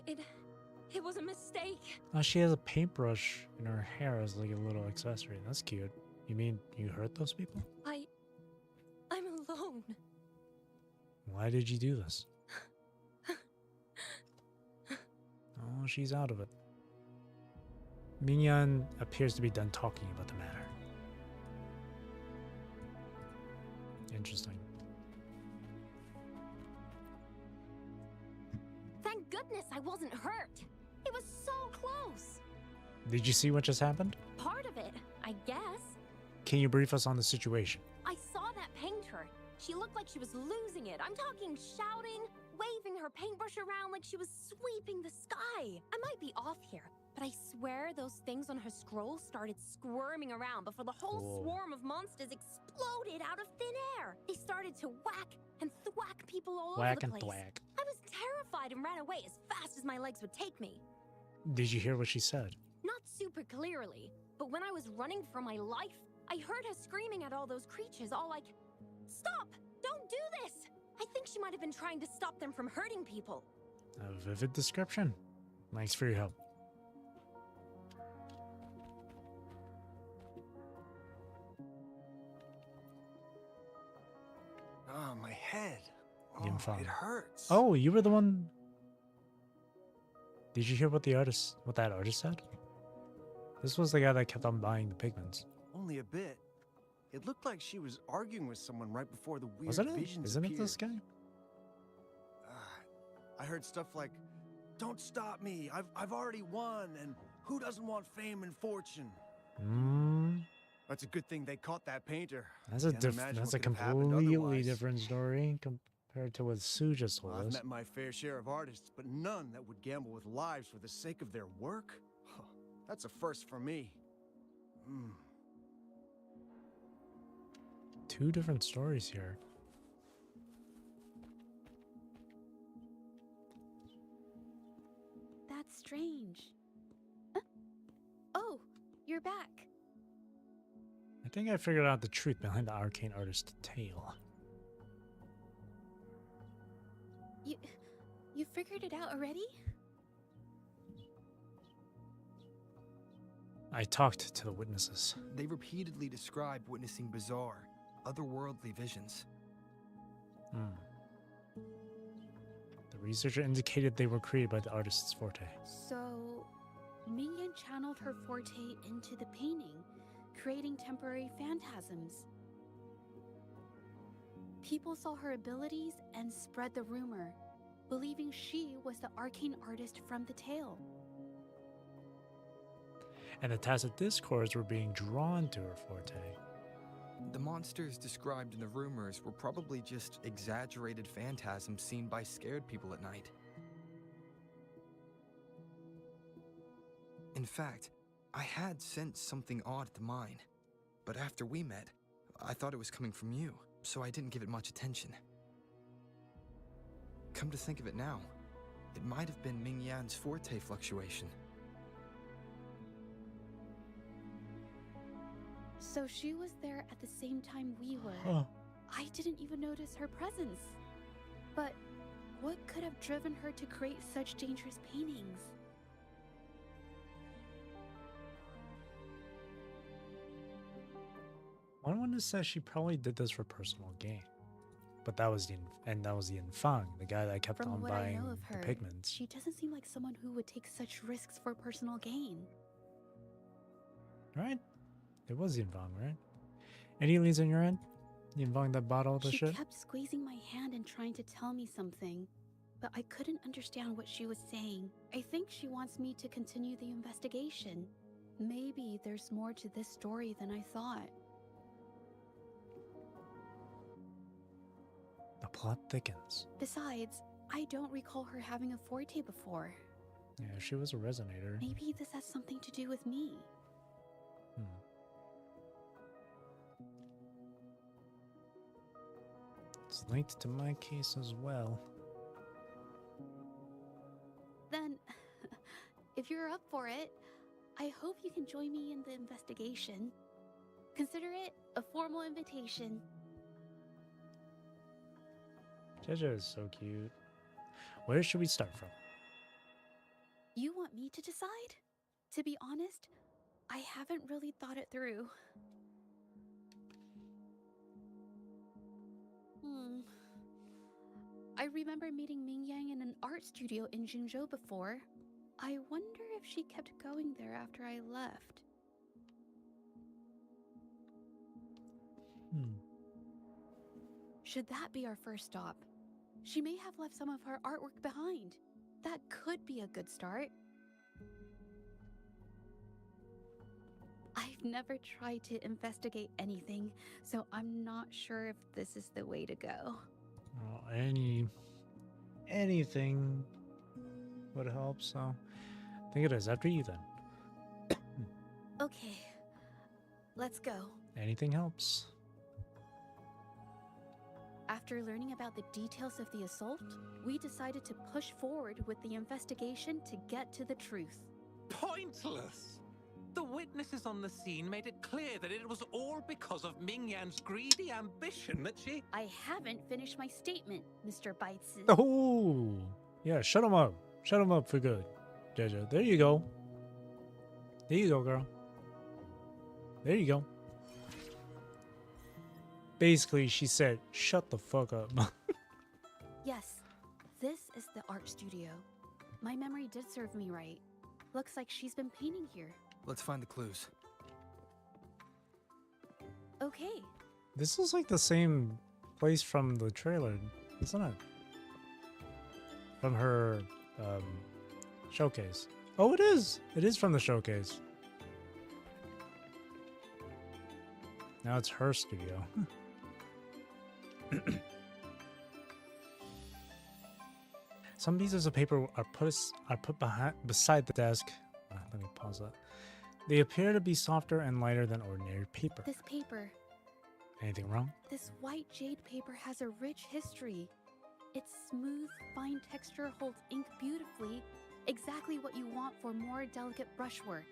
It was a mistake. Oh, she has a paintbrush in her hair as like a little accessory. That's cute. You mean you hurt those people? I'm alone. Why did you do this? Oh, she's out of it. Mingyan appears to be done talking about the matter. Interesting. Thank goodness I wasn't hurt. It was so close. Did you see what just happened? Part of it, I guess. Can you brief us on the situation? I saw that painter. She looked like she was losing it. I'm talking shouting, waving her paintbrush around like she was sweeping the sky. I might be off here, but I swear those things on her scroll started squirming around before the whole swarm of monsters exploded out of thin air. They started to whack and thwack people all over the place. Thwack. I was terrified and ran away as fast as my legs would take me. Did you hear what she said? Not super clearly, but when I was running for my life, I heard her screaming at all those creatures, all like, "Stop! Don't do this!" I think she might have been trying to stop them from hurting people. A vivid description. Thanks for your help. Oh, my head. Oh, Yimfang. it hurts. Oh, you were the one. Did you hear what that artist said? This was the guy that kept on buying the pigments. Only a bit. It looked like she was arguing with someone right before the weird Wasn't it? visions Isn't appeared. it this guy? I heard stuff like, "Don't stop me. I've already won, and who doesn't want fame and fortune?" That's a good thing they caught that painter. That's a Can't imagine that's what a could have happened completely otherwise. different story compared to what Sue just told Well, I've us. met my fair share of artists, but none that would gamble with lives for the sake of their work. Huh, that's a first for me. Two different stories here. That's strange. Huh? Oh, you're back. I think I figured out the truth behind the arcane artist's tale. You figured it out already? I talked to the witnesses. They repeatedly describe witnessing bizarre, otherworldly visions. The researcher indicated they were created by the artist's forte. So, Mingyan channeled her forte into the painting, creating temporary phantasms. People saw her abilities and spread the rumor, believing she was the arcane artist from the tale. And the tacit discourse were being drawn to her forte. The monsters described in the rumors were probably just exaggerated phantasms seen by scared people at night. In fact, I had sensed something odd at the mine, but after we met, I thought it was coming from you, so I didn't give it much attention. Come to think of it now, it might have been Mingyan's forte fluctuation. So she was there at the same time we were. Huh. I didn't even notice her presence. But what could have driven her to create such dangerous paintings? One witness says she probably did this for personal gain. But that was the Yinfang, the guy that kept From on what I buying know of the her, pigments. she doesn't seem like someone who would take such risks for personal gain. Right? It was Yinfang, right? Any leads on your end? Yinfang that bought all the She shit? kept squeezing my hand and trying to tell me something, but I couldn't understand what she was saying. I think she wants me to continue the investigation. Maybe there's more to this story than I thought. The plot thickens. Besides, I don't recall her having a forte before. Yeah, she was a resonator. Maybe this has something to do with me. It's linked to my case as well. Then, if you're up for it, I hope you can join me in the investigation. Consider it a formal invitation. Zhezhi is so cute. Where should we start from? You want me to decide? To be honest, I haven't really thought it through. I remember meeting Ming Yang in an art studio in Jinzhou before. I wonder if she kept going there after I left. Should that be our first stop? She may have left some of her artwork behind. That could be a good start. I've never tried to investigate anything, so I'm not sure if this is the way to go. Well, anything would help, so I think it is. After you, then. Okay, let's go. Anything helps. After learning about the details of the assault, we decided to push forward with the investigation to get to the truth. Pointless! The witnesses on the scene made it clear that it was all because of Ming Yan's greedy ambition that she... I haven't finished my statement, Mr. Baitsu. Oh, yeah, shut him up. Shut him up for good. Zhezhi, there you go. There you go, girl. There you go. Basically, she said, shut the fuck up. Yes, this is the art studio. My memory did serve me right. Looks like she's been painting here. Let's find the clues. Okay. This is like the same place from the trailer, isn't it? From her showcase. Oh, it is. It is from the showcase. Now it's her studio. Some pieces of paper are put beside the desk. Let me pause that. They appear to be softer and lighter than ordinary paper. This paper. Anything wrong? This white jade paper has a rich history. Its smooth, fine texture holds ink beautifully, exactly what you want for more delicate brushwork.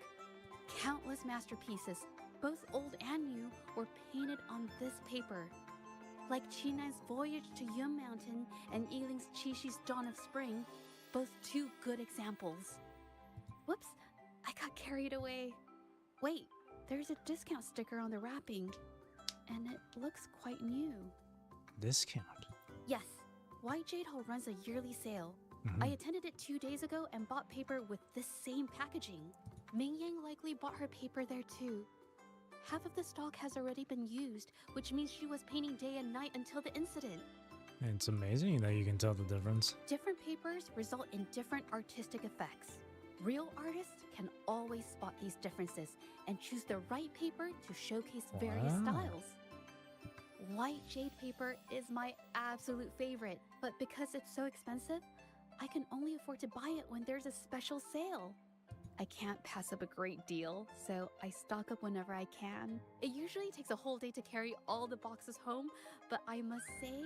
Countless masterpieces, both old and new, were painted on this paper. Like Qinan's Voyage to Yun Mountain and Yiling's Qixu's Dawn of Spring, both two good examples. Whoops, I got carried away. Wait, there's a discount sticker on the wrapping, and it looks quite new. Discount? Yes, White Jade Hall runs a yearly sale. I attended it 2 days ago and bought paper with this same packaging. Ming Yang likely bought her paper there too. Half of the stock has already been used, which means she was painting day and night until the incident. It's amazing that you can tell the difference. Different papers result in different artistic effects. Real artists can always spot these differences and choose the right paper to showcase various styles. White jade paper is my absolute favorite, but because it's so expensive, I can only afford to buy it when there's a special sale. I can't pass up a great deal, so I stock up whenever I can. It usually takes a whole day to carry all the boxes home, but I must say,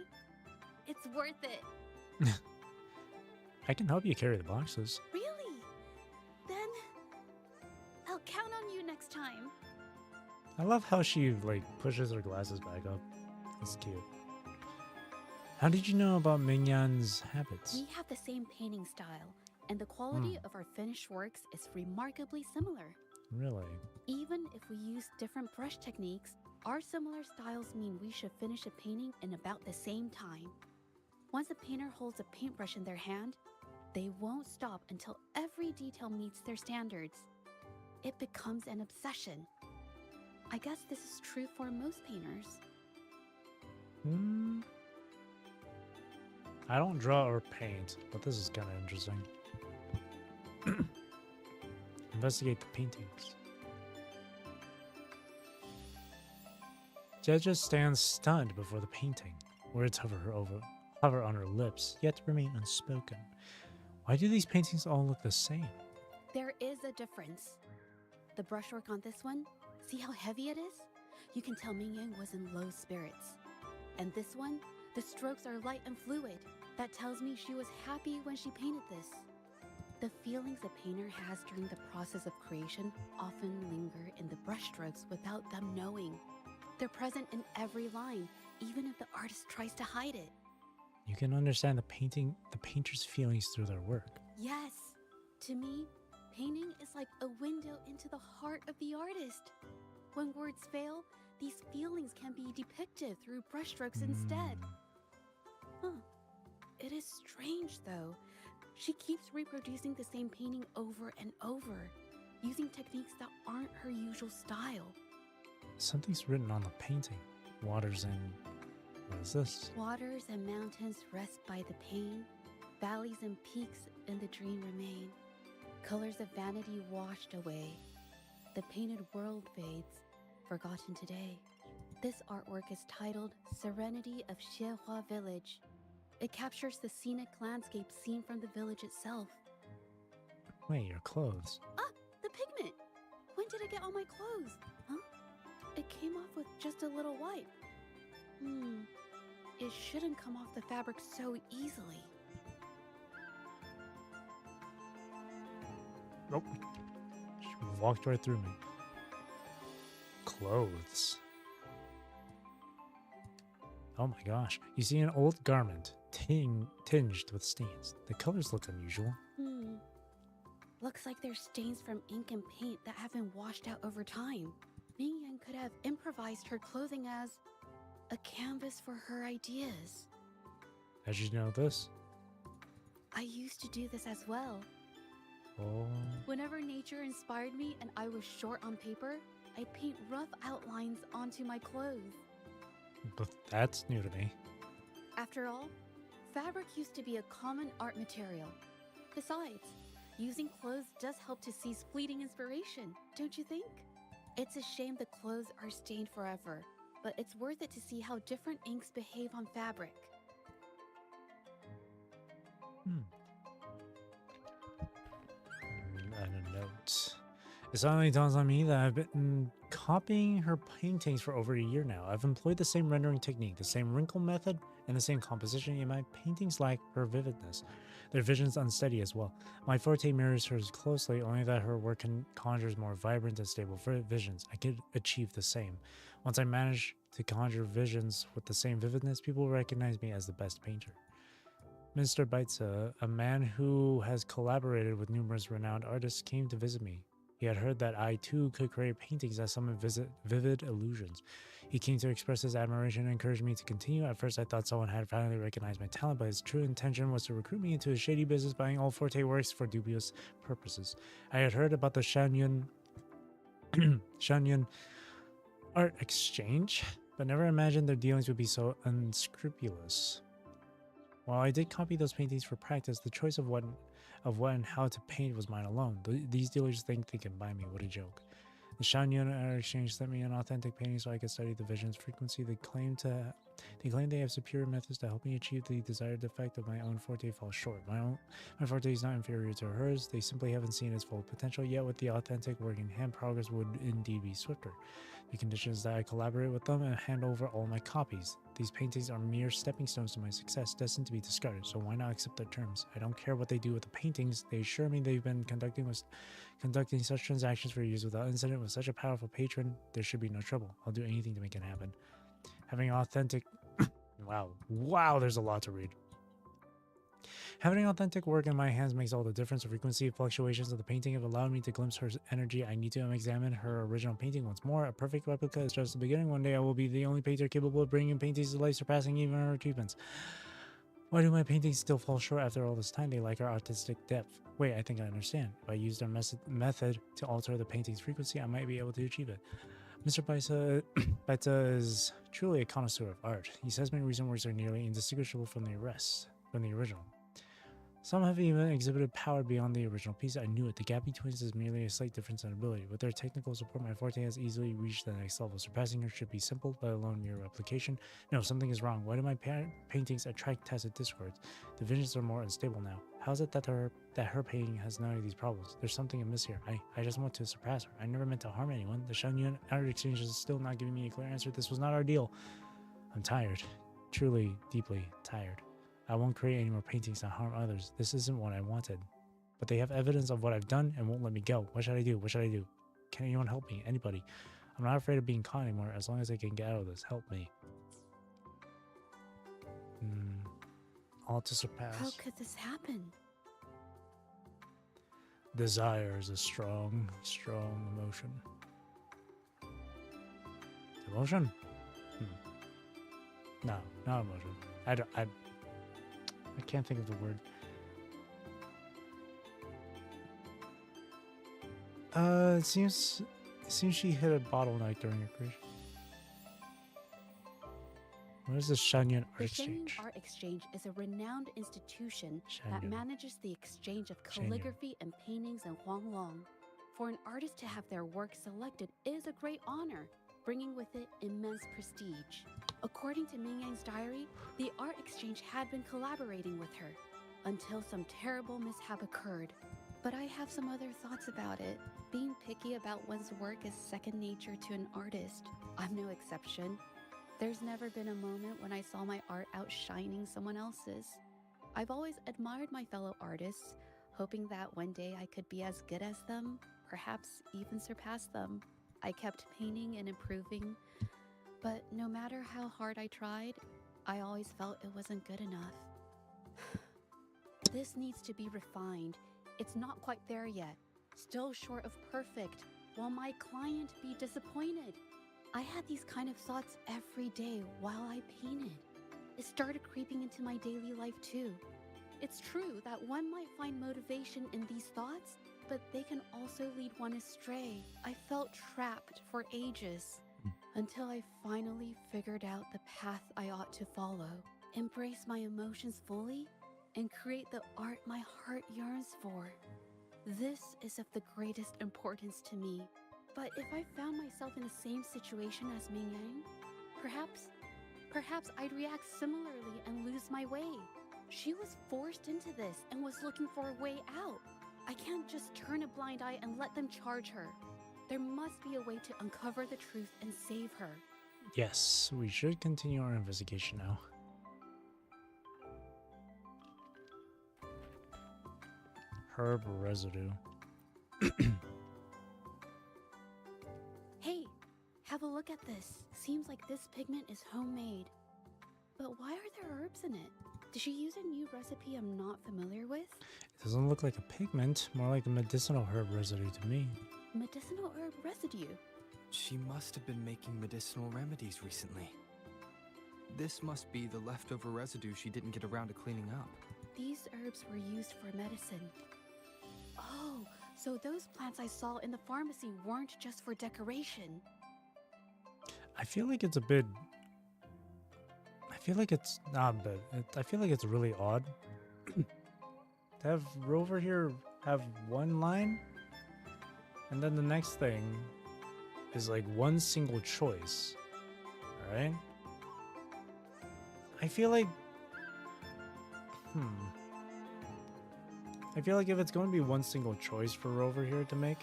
it's worth it. I can help you carry the boxes. Really? Then I'll count on you next time. I love how she like pushes her glasses back up. It's cute. How did you know about Ming Yan's habits? We have the same painting style, and the quality of our finished works is remarkably similar. Really? Even if we use different brush techniques, our similar styles mean we should finish a painting in about the same time. Once a painter holds a paintbrush in their hand, they won't stop until every detail meets their standards. It becomes an obsession. I guess this is true for most painters. I don't draw or paint, but this is kind of interesting. Investigate the paintings. Zhezhi stands stunned before the painting. Words hover on her lips, yet remain unspoken. Why do these paintings all look the same? There is a difference. The brushwork on this one, see how heavy it is? You can tell Ming Yang was in low spirits. And this one, the strokes are light and fluid. That tells me she was happy when she painted this. The feelings a painter has during the process of creation often linger in the brushstrokes without them knowing. They're present in every line, even if the artist tries to hide it. You can understand the painter's feelings through their work. Yes, to me, painting is like a window into the heart of the artist. When words fail, these feelings can be depicted through brushstrokes instead. It is strange, though. She keeps reproducing the same painting over and over, using techniques that aren't her usual style. Something's written on the painting. Waters and... what is this? Waters and mountains rest by the pain. Valleys and peaks in the dream remain. Colors of vanity washed away. The painted world fades, forgotten today. This artwork is titled Serenity of Xiehua Village. It captures the scenic landscape seen from the village itself. Wait, your clothes. Ah, the pigment! When did it get on my clothes? Huh? It came off with just a little wipe. It shouldn't come off the fabric so easily. Nope. She walked right through me. Clothes. Oh my gosh. You see an old garment tinged with stains. The colors look unusual. Looks like there's stains from ink and paint that have been washed out over time. Mingyan could have improvised her clothing as a canvas for her ideas. How'd you know this? I used to do this as well. Oh. Whenever nature inspired me and I was short on paper, I'd paint rough outlines onto my clothes. But that's new to me. After all, fabric used to be a common art material. Besides, using clothes does help to seize fleeting inspiration, don't you think? It's a shame the clothes are stained forever, but it's worth it to see how different inks behave on fabric. And a note. It suddenly dawns on me that I've been copying her paintings for over a year now. I've employed the same rendering technique, the same wrinkle method, and the same composition, yet my paintings lack her vividness. Their vision's unsteady as well. My forte mirrors hers closely, only that her work conjures more vibrant and stable visions. I could achieve the same. Once I manage to conjure visions with the same vividness, people will recognize me as the best painter. Mr. Baitsa, a man who has collaborated with numerous renowned artists, came to visit me. He had heard that I too could create paintings that summon vivid illusions. He came to express his admiration and encouraged me to continue. At first I thought someone had finally recognized my talent, but his true intention was to recruit me into his shady business, buying all Forte works for dubious purposes. I had heard about the Shanyun art exchange, but never imagined their dealings would be so unscrupulous. While I did copy those paintings for practice, the choice of what and how to paint was mine alone. These dealers think they can buy me. What a joke. The Shanyun Art Exchange sent me an authentic painting so I could study the vision's frequency. They claim they have superior methods to help me achieve the desired effect of my own forte falls short. My forte is not inferior to hers. They simply haven't seen its full potential yet. With the authentic work in hand, progress would indeed be swifter. The condition is that I collaborate with them and hand over all my copies. These paintings are mere stepping stones to my success, destined to be discarded, so why not accept their terms? I don't care what they do with the paintings. They assure me they've been conducting such transactions for years without incident. With such a powerful patron, there should be no trouble. I'll do anything to make it happen. Having authentic... Wow, there's a lot to read. Having authentic work in my hands makes all the difference. The frequency of fluctuations of the painting have allowed me to glimpse her energy. I need to examine her original painting once more. A perfect replica is just the beginning. One day I will be the only painter capable of bringing paintings to life, surpassing even her achievements. Why do my paintings still fall short after all this time? They lack our artistic depth. Wait, I think I understand. If I used our method to alter the painting's frequency, I might be able to achieve it. Mr. Baita is truly a connoisseur of art. He says my recent works are nearly indistinguishable from the original. Some have even exhibited power beyond the original piece. I knew it. The gap between us is merely a slight difference in ability. With their technical support, my forte has easily reached the next level. Surpassing her should be simple, let alone mere replication. No, something is wrong. Why do my paintings attract tacit discords? The visions are more unstable now. How is it that her painting has none of these problems? There's something amiss here. I just want to surpass her. I never meant to harm anyone. The Shanyun Art Exchange is still not giving me a clear answer. This was not our deal. I'm tired. Truly, deeply tired. I won't create any more paintings that harm others. This isn't what I wanted. but they have evidence of what I've done and won't let me go. What should I do? What should I do? Can anyone help me? Anybody? I'm not afraid of being caught anymore as long as I can get out of this. Help me. All to surpass. How could this happen? Desire is a strong, strong emotion. Emotion? No, not emotion. I can't think of the word. It seems she hit a bottleneck during her career. What is the Shanyan Art The Exchange? Shanyan Art Exchange is a renowned institution that Shanyan. manages the exchange of Shanyan. calligraphy and paintings in Huanglong. For an artist to have their work selected is a great honor, bringing with it immense prestige. According to Ming Yang's diary, the art exchange had been collaborating with her until some terrible mishap occurred. But I have some other thoughts about it. Being picky about one's work is second nature to an artist. I'm no exception. There's never been a moment when I saw my art outshining someone else's. I've always admired my fellow artists, hoping that one day I could be as good as them, perhaps even surpass them. I kept painting and improving, but no matter how hard I tried, I always felt it wasn't good enough. This needs to be refined. It's not quite there yet. Still short of perfect. Will my client be disappointed? I had these kind of thoughts every day while I painted. It started creeping into my daily life too. It's true that one might find motivation in these thoughts, but they can also lead one astray. I felt trapped for ages until I finally figured out the path I ought to follow. Embrace my emotions fully and create the art my heart yearns for. This is of the greatest importance to me. But if I found myself in the same situation as Ming Yang, perhaps I'd react similarly and lose my way. She was forced into this and was looking for a way out. I can't just turn a blind eye and let them charge her. There must be a way to uncover the truth and save her. Yes, we should continue our investigation now. Herb residue. Hey, have a look at this. Seems like this pigment is homemade. But why are there herbs in it? Did she use a new recipe I'm not familiar with? It doesn't look like a pigment, more like a medicinal herb residue to me. Medicinal herb residue? She must have been making medicinal remedies recently. This must be the leftover residue she didn't get around to cleaning up. These herbs were used for medicine. Oh, so those plants I saw in the pharmacy weren't just for decoration. I feel like it's a bit... I feel like it's not bad. I feel like it's really odd to have Rover here have one line, and then the next thing is like one single choice. Alright? I feel like... I feel like if it's going to be one single choice for Rover here to make,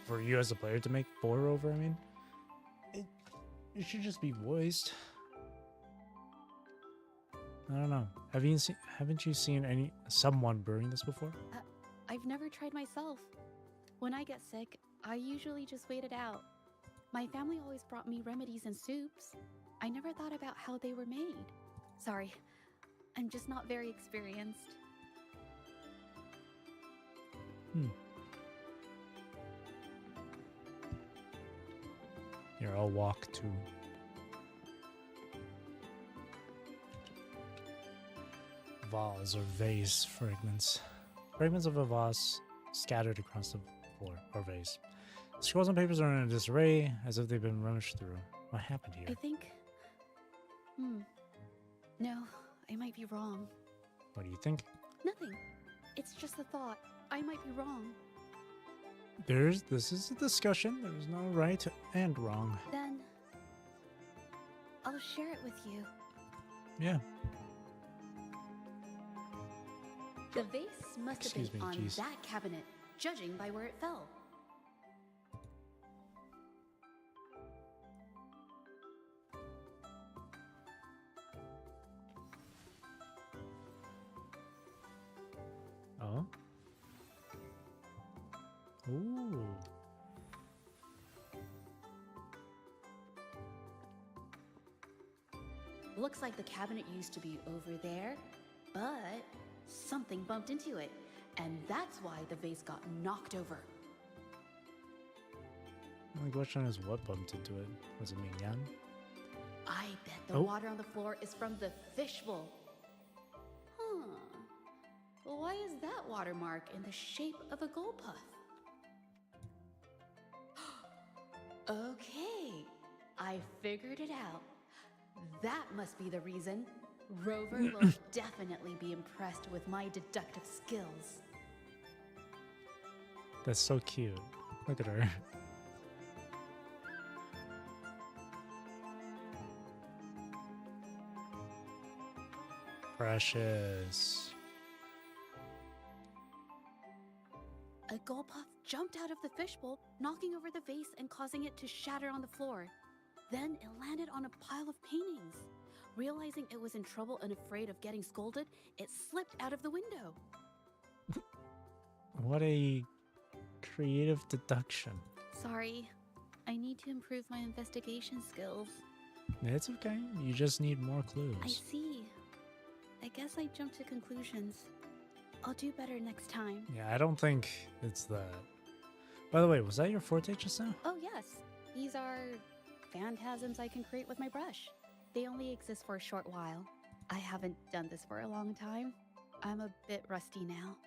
for you as a player to make for Rover, I mean, it should just be voiced. I don't know. Haven't you seen someone brewing this before? I've never tried myself. When I get sick, I usually just wait it out. My family always brought me remedies and soups. I never thought about how they were made. Sorry, I'm just not very experienced. Here, I'll walk to... vase or vase fragments. Fragments of a vase scattered across the floor, or vase. Scrolls and papers are in a disarray, as if they've been rummaged through. What happened here? I think... No, I might be wrong. What do you think? Nothing. It's just a thought. I might be wrong. This is a discussion. There's no right and wrong. Then... I'll share it with you. Yeah. The vase must have been on jeez. that cabinet, judging by where it fell. Oh? Ooh. Looks like the cabinet used to be over there, but something bumped into it, and that's why the vase got knocked over. The question is, what bumped into it? Was it Ming-Yan? I bet the water on the floor is from the fishbowl. Huh. Why is that watermark in the shape of a gold puff? Okay, I figured it out. That must be the reason. Rover will definitely be impressed with my deductive skills. That's so cute. Look at her. Precious. A gold puff jumped out of the fishbowl, knocking over the vase and causing it to shatter on the floor. Then it landed on a pile of paintings. Realizing it was in trouble and afraid of getting scolded, it slipped out of the window. What a creative deduction. Sorry, I need to improve my investigation skills. It's okay. You just need more clues. I see. I guess I jumped to conclusions. I'll do better next time. Yeah, I don't think it's that. By the way, was that your forte just now? Oh yes, these are phantasms I can create with my brush. They only exist for a short while. I haven't done this for a long time. I'm a bit rusty now.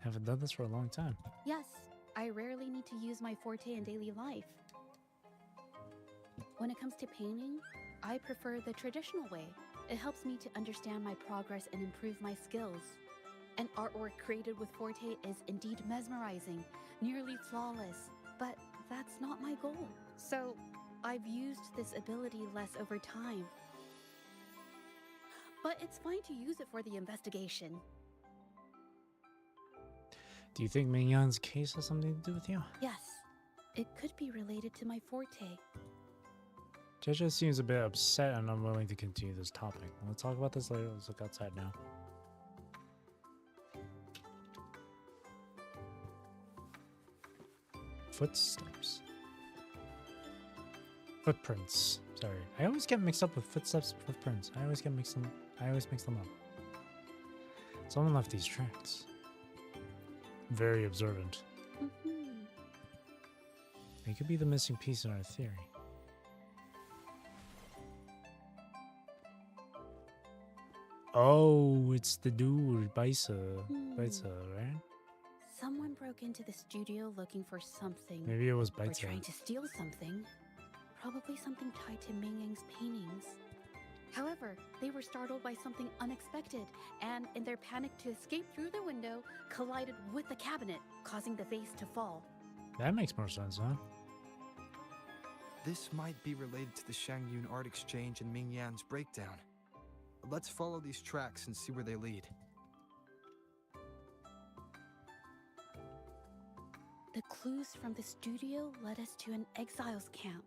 Haven't done this for a long time. Yes, I rarely need to use my forte in daily life. When it comes to painting, I prefer the traditional way. It helps me to understand my progress and improve my skills. An artwork created with forte is indeed mesmerizing, nearly flawless, but that's not my goal. So, I've used this ability less over time. But it's fine to use it for the investigation. Do you think Ming-Yan's case has something to do with you? Yes, it could be related to my forte. Zhezhi seems a bit upset and unwilling to continue this topic. We'll talk about this later. Let's look outside now. Footsteps. Footprints. Sorry. I always get mixed up with footsteps and footprints. I always mix them up. Someone left these tracks. Very observant. It could be the missing piece in our theory. Oh, it's the dude, Baisa, right? Someone broke into the studio looking for something. Maybe it was Or Baisa. trying to steal something. Probably something tied to Ming Yang's paintings. However, they were startled by something unexpected, and in their panic to escape through the window, collided with the cabinet, causing the vase to fall. That makes more sense, huh? This might be related to the Shangyun art exchange and Ming Yan's breakdown. Let's follow these tracks and see where they lead. The clues from the studio led us to an exiles camp.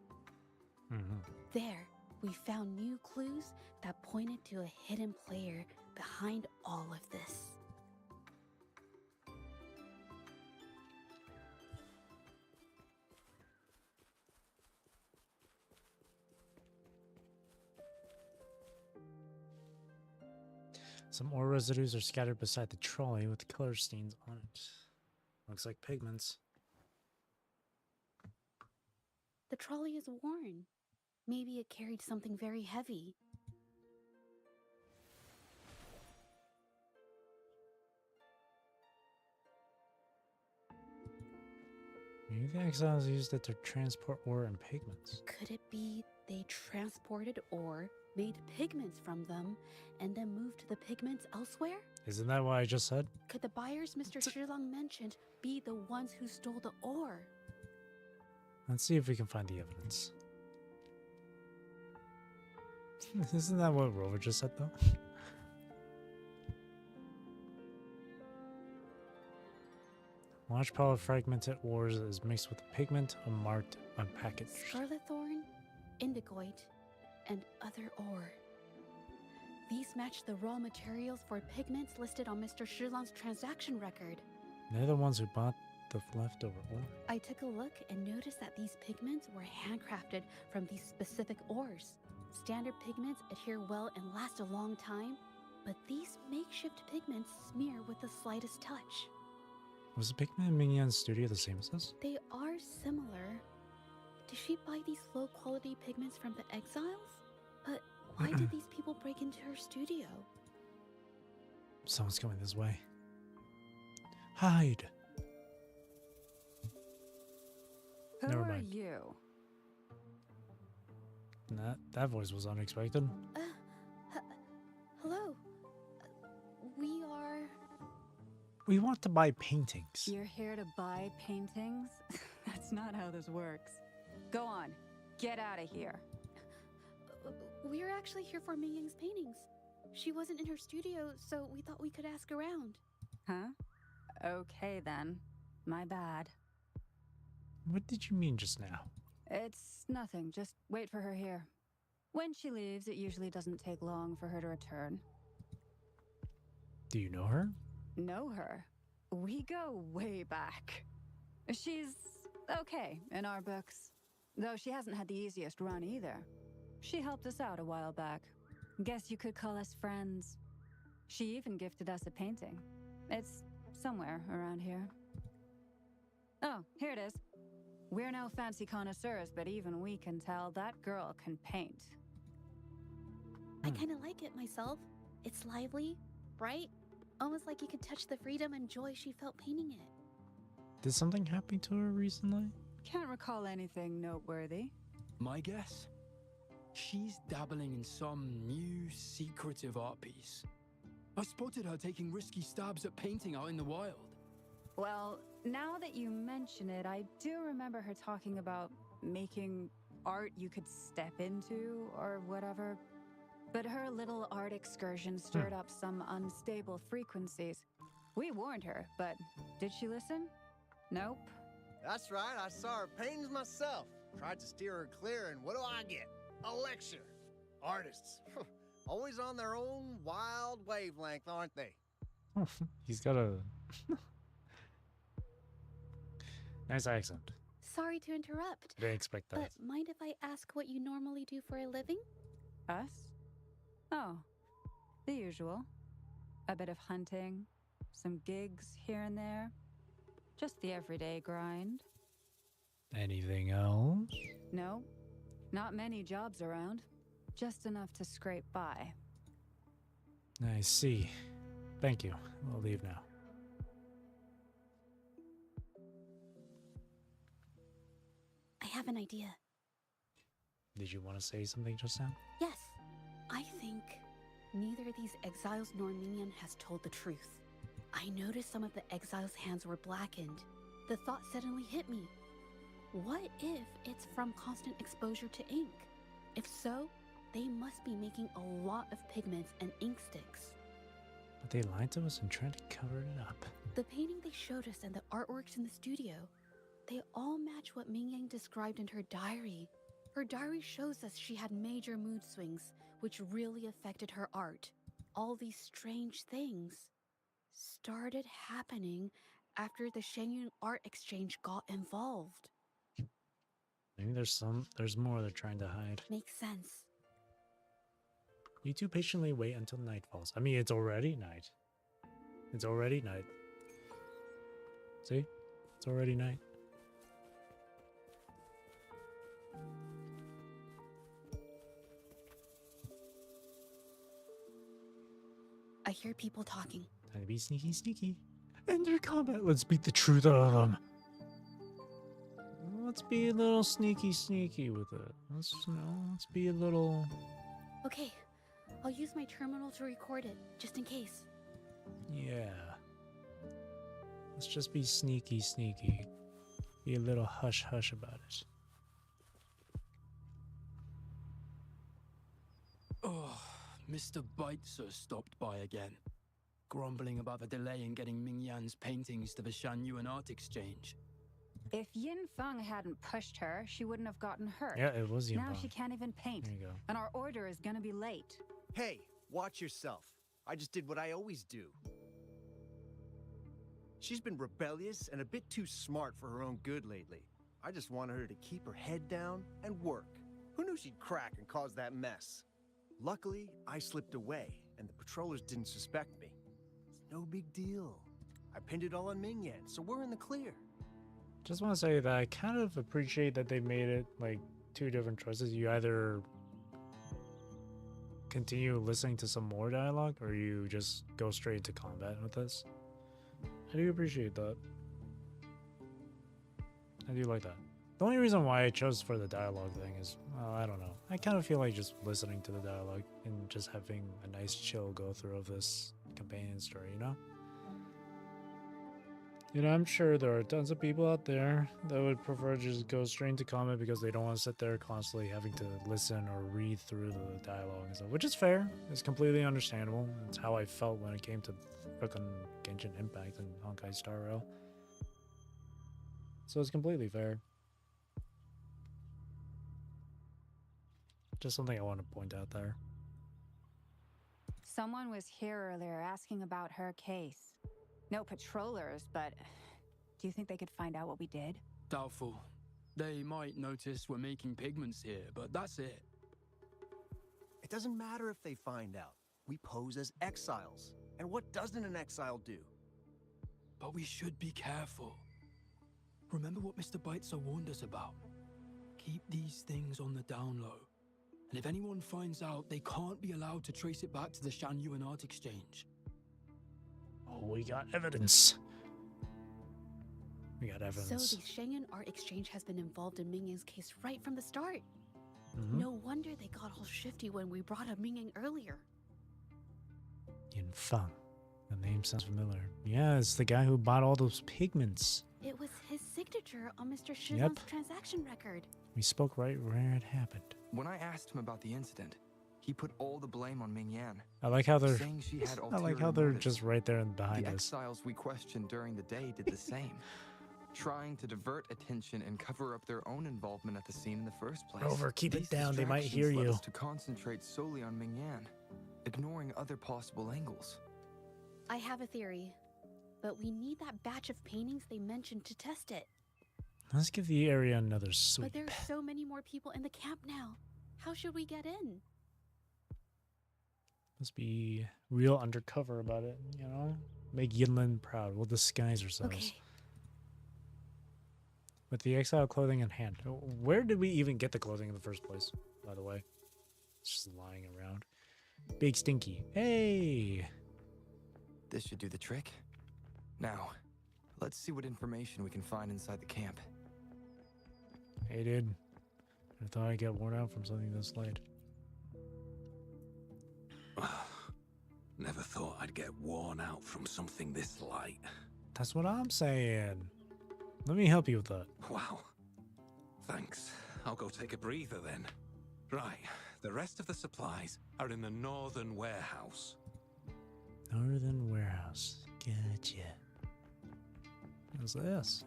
There, we found new clues that pointed to a hidden player behind all of this. Some ore residues are scattered beside the trolley with color stains on it. Looks like pigments. The trolley is worn. Maybe it carried something very heavy. Maybe the exiles used it to transport ore and pigments. Could it be they transported ore, made pigments from them, and then moved the pigments elsewhere? Isn't that what I just said? Could the buyers Mr. Shilang mentioned be the ones who stole the ore? Let's see if we can find the evidence. Isn't that what Rover just said, though? Large pile of fragmented ores is mixed with pigment, unmarked, unpackaged. Scarlet thorn, indigoite, and other ore. These match the raw materials for pigments listed on Mr. Shilang's transaction record. They're the ones who bought the leftover ore. I took a look and noticed that these pigments were handcrafted from these specific ores. Standard pigments adhere well and last a long time, but these makeshift pigments smear with the slightest touch. Was the pigment in Mingyun's studio the same as this? They are similar. Did she buy these low-quality pigments from the exiles? But why did these people break into her studio? Someone's coming this way. Hide! Who Never are mind. you? That voice was unexpected. Hello. We are... We want to buy paintings. You're here to buy paintings? That's not how this works. Go on. Get out of here. We're actually here for Mingyang's paintings. She wasn't in her studio, so we thought we could ask around. Huh? Okay then. My bad. What did you mean just now? It's nothing. Just wait for her here. When she leaves, it usually doesn't take long for her to return. Do you know her? Know her? We go way back. She's okay in our books. Though she hasn't had the easiest run either. She helped us out a while back. Guess you could call us friends. She even gifted us a painting. It's somewhere around here. Oh, here it is. We're no fancy connoisseurs, but even we can tell that girl can paint. I kind of like it myself. It's lively, bright, almost like you could touch the freedom and joy she felt painting it. Did something happen to her recently? Can't recall anything noteworthy. My guess? She's dabbling in some new secretive art piece. I spotted her taking risky stabs at painting out in the wild. Well, now that you mention it, I do remember her talking about making art you could step into or whatever. But her little art excursion stirred up some unstable frequencies. We warned her, but did she listen? Nope. That's right, I saw her paintings myself. Tried to steer her clear, and what do I get? A lecture. Artists. Always on their own wild wavelength, aren't they? He's got a nice accent. Sorry to interrupt, I didn't expect that. but mind if I ask what you normally do for a living? Us? Oh, the usual. A bit of hunting, some gigs here and there. Just the everyday grind. Anything else? No, not many jobs around. Just enough to scrape by. I see. Thank you. We'll leave now. I have an idea. Did you want to say something just now? Yes, I think neither these exiles nor Minion has told the truth. I noticed some of the exiles' hands were blackened. The thought suddenly hit me. What if it's from constant exposure to ink? If so, they must be making a lot of pigments and ink sticks. But they lied to us and tried to cover it up. The painting they showed us and the artworks in the studio, they all match what Mingyang described in her diary. Her diary shows us she had major mood swings, which really affected her art. All these strange things started happening after the Shenyun art exchange got involved. Maybe there's more they're trying to hide. Makes sense. You two patiently wait until night falls. I mean, it's already night. It's already night. See? It's already night. I hear people talking. Time to be sneaky, sneaky. Enter combat. Let's beat the truth out of them. Let's be a little sneaky, sneaky with it. Let's be a little. Okay, I'll use my terminal to record it, just in case. Yeah. Let's just be sneaky, sneaky. Be a little hush, hush about it. Oh, Mr. Beitzer stopped by again, grumbling about the delay in getting Mingyan's paintings to the Shanyuan Art Exchange. If Yin Feng hadn't pushed her, she wouldn't have gotten hurt. Yeah, it was Yin Now Feng. she can't even paint. There you go. And our order is gonna be late. Hey, watch yourself. I just did what I always do. She's been rebellious and a bit too smart for her own good lately. I just wanted her to keep her head down and work. Who knew she'd crack and cause that mess? Luckily, I slipped away, and the patrollers didn't suspect me. It's no big deal. I pinned it all on Mingyan, so we're in the clear. Just want to say that I kind of appreciate that they made it like two different choices. You either continue listening to some more dialogue, or you just go straight into combat with this. I do appreciate that. I do like that. The only reason why I chose for the dialogue thing is, well, I don't know. I kind of feel like just listening to the dialogue and just having a nice chill go through of this companion story, you know? You know, I'm sure there are tons of people out there that would prefer to just go straight into combat because they don't want to sit there constantly having to listen or read through the dialogue and stuff, which is fair. It's completely understandable. It's how I felt when it came to fucking Genshin Impact and Honkai Star Rail. So it's completely fair. Just something I want to point out there. Someone was here earlier asking about her case. No patrollers, but do you think they could find out what we did? Doubtful. They might notice we're making pigments here, but that's it. It doesn't matter if they find out. We pose as exiles. And what doesn't an exile do? But we should be careful. Remember what Mr. Beitzer warned us about. Keep these things on the down low. And if anyone finds out, they can't be allowed to trace it back to the Shan-Yuan Art Exchange. Oh, we got evidence. We got So evidence. the Shangyuan Art Exchange has been involved in Mingyan's case right from the start. No wonder they got all shifty when we brought up Mingyan earlier. Yinfang. The name sounds familiar. Yeah, it's the guy who bought all those pigments. It was his signature on Mr. Shizon's Yep. transaction record. We spoke right where it happened. When I asked him about the incident, he put all the blame on Mingyan, I like how they're saying she had I like how ulterior they're motives. just right there and behind The us. exiles we questioned during the day did the same, trying to divert attention and cover up their own involvement at the scene in the first place. Rover, keep it These down. They might hear distractions led you. us to concentrate solely on Mingyan, ignoring other possible angles. I have a theory, but we need that batch of paintings they mentioned to test it. Let's give the area another But sweep. there's so many more people in the camp now. How should we get in? Let's be real undercover about it, you know? Make Yinlin proud. We'll disguise ourselves. Okay. With the exile clothing in hand. Where did we even get the clothing in the first place, by the way? It's just lying around. Big Stinky. Hey! This should do the trick. Now, let's see what information we can find inside the camp. Hey, dude. I thought I'd get worn out from something this light. Never thought I'd get worn out from something this light. That's what I'm saying. Let me help you with that. Wow. Thanks. I'll go take a breather then. Right. The rest of the supplies are in the northern warehouse. Northern warehouse. Gotcha. What's this?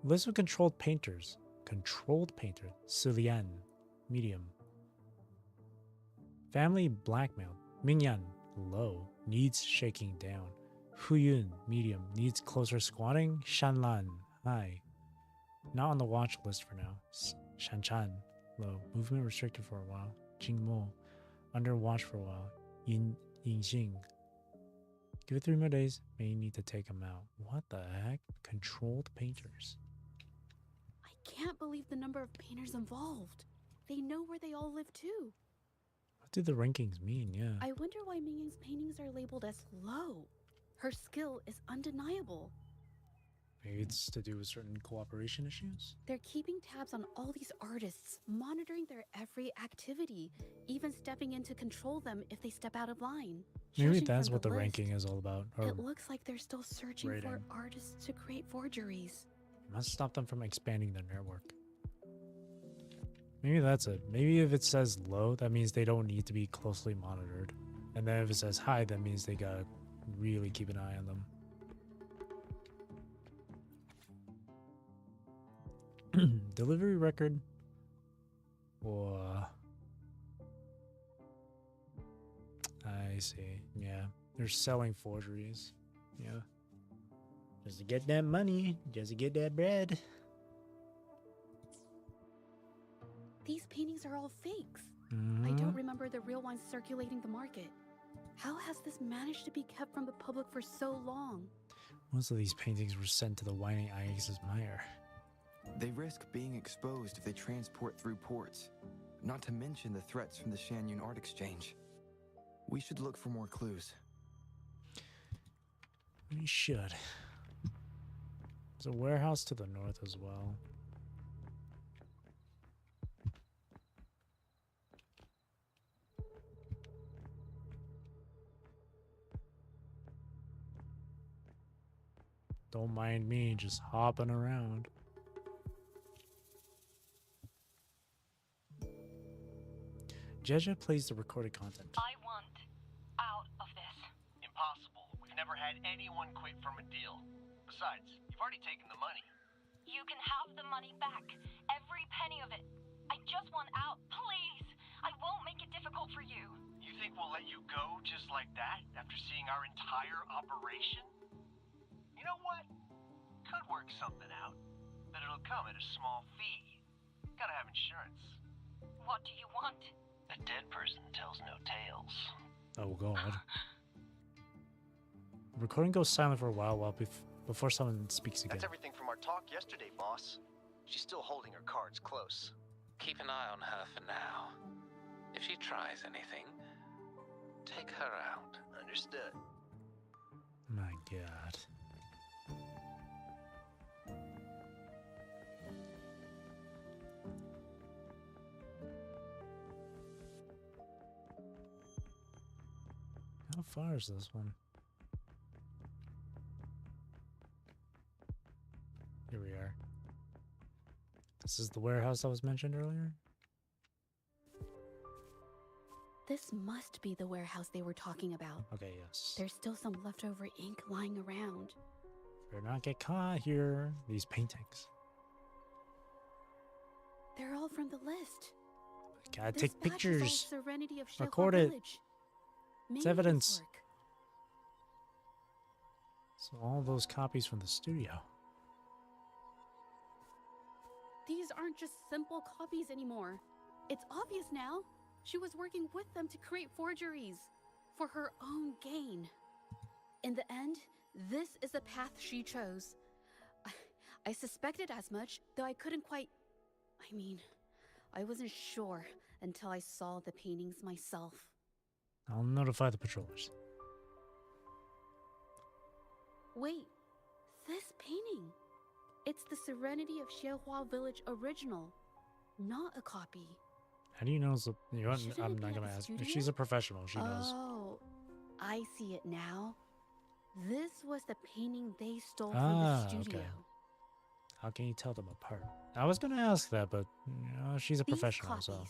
List of controlled painters. Controlled painter. Silian. Medium. Family blackmail. Mingyan. Low. Needs shaking down. Huyun. Medium. Needs closer squatting. Shanlan. High. Not on the watch list for now. Shanchan. Low. Movement restricted for a while. Jingmo. Under watch for a while. Yinxing. Give it 3 more days. May need to take them out. What the heck? Controlled painters. I can't believe the number of painters involved. They know where they all live too. What do the rankings mean? Yeah. I wonder why Mingyan's paintings are labeled as low. Her skill is undeniable. Maybe it's to do with certain cooperation issues? They're keeping tabs on all these artists, monitoring their every activity, even stepping in to control them if they step out of line. Maybe Judging that's from what the list, ranking is all about. Or It looks like they're still searching for rating. artists to create forgeries. must stop them from expanding their network. Maybe that's it. Maybe if it says low, that means they don't need to be closely monitored. And then if it says high, that means they gotta really keep an eye on them. Delivery record. Whoa. I see. Yeah. They're selling forgeries. Yeah. Just to get that money, just to get that bread. These paintings are all fakes. I Mm-hmm. don't remember the real ones circulating the market. How has this managed to be kept from the public for so long? Most of these paintings were sent to the Whining Iex's mire. They risk being exposed if they transport through ports, not to mention the threats from the Shanyun Art Exchange. We should look for more clues. We should. There's a warehouse to the north as well. Don't mind me just hopping around. Zhezhi plays the recorded content. I want out of this. Impossible. We've never had anyone quit from a deal. Besides, you've already taken the money. You can have the money back. Every penny of it. I just want out. Please. I won't make it difficult for you. You think we'll let you go just like that after seeing our entire operation? You know what? Could work something out. But it'll come at a small fee. Gotta have insurance. What do you want? A dead person tells no tales. Oh god. The recording goes silent for a while before someone speaks again. That's everything from our talk yesterday, boss. She's still holding her cards close. Keep an eye on her for now. If she tries anything, take her out. Understood. My god. How far is this one? Here we are. This is the warehouse that was mentioned earlier? This must be the warehouse they were talking about. Okay, yes. There's still some leftover ink lying around. Better not get caught here. These paintings. They're all from the list. Gotta This take badge is all pictures. Serenity of Shehua Record it. Village. It's Maybe evidence. this work. So all those copies from the studio. These aren't just simple copies anymore. It's obvious now. She was working with them to create forgeries for her own gain. In the end, this is the path she chose. I suspected as much, though I couldn't quite... I wasn't sure until I saw the paintings myself. I'll notify the patrollers. Wait, this painting. It's the Serenity of Shehua Village original, not a copy. How do you know? You know what? Shouldn't I'm it be not at gonna the ask. If studio? she's a professional, she knows. Oh, I see it now. This was the painting they stole Ah, from the studio. okay. How can you tell them apart? I was gonna ask that, but she's a These professional, copies, so.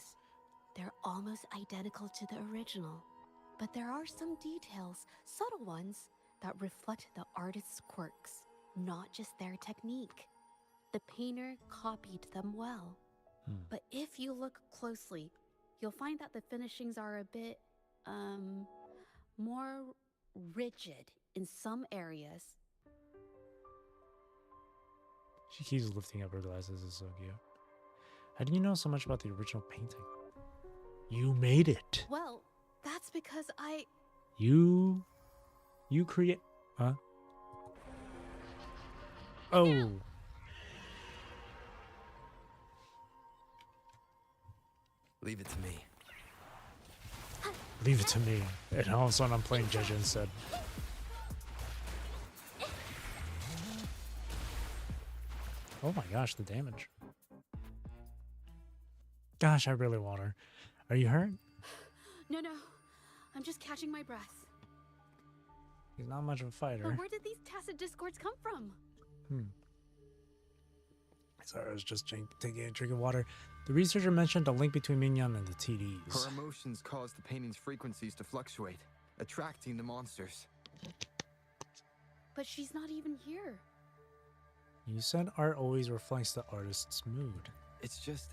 they're almost identical to the original, but there are some details, subtle ones, that reflect the artist's quirks, not just their technique. The painter copied them well. But if you look closely, you'll find that the finishings are a bit, more rigid in some areas. She keeps lifting up her glasses. It's so cute. How do you know so much about the original painting? You made it. Well, that's because You create. Huh? Oh. Leave it to me. Leave it to me. And all of a sudden I'm playing Zhezhi instead. Oh my gosh, the damage. Gosh, I really want her. Are you hurt? No, I'm just catching my breath. He's not much of a fighter. But where did these tacit discords come from? Sorry, I was just taking a drink of water. The researcher mentioned a link between Mignon and the TDs. Her emotions cause the painting's frequencies to fluctuate, attracting the monsters. But she's not even here. You said art always reflects the artist's mood. It's just...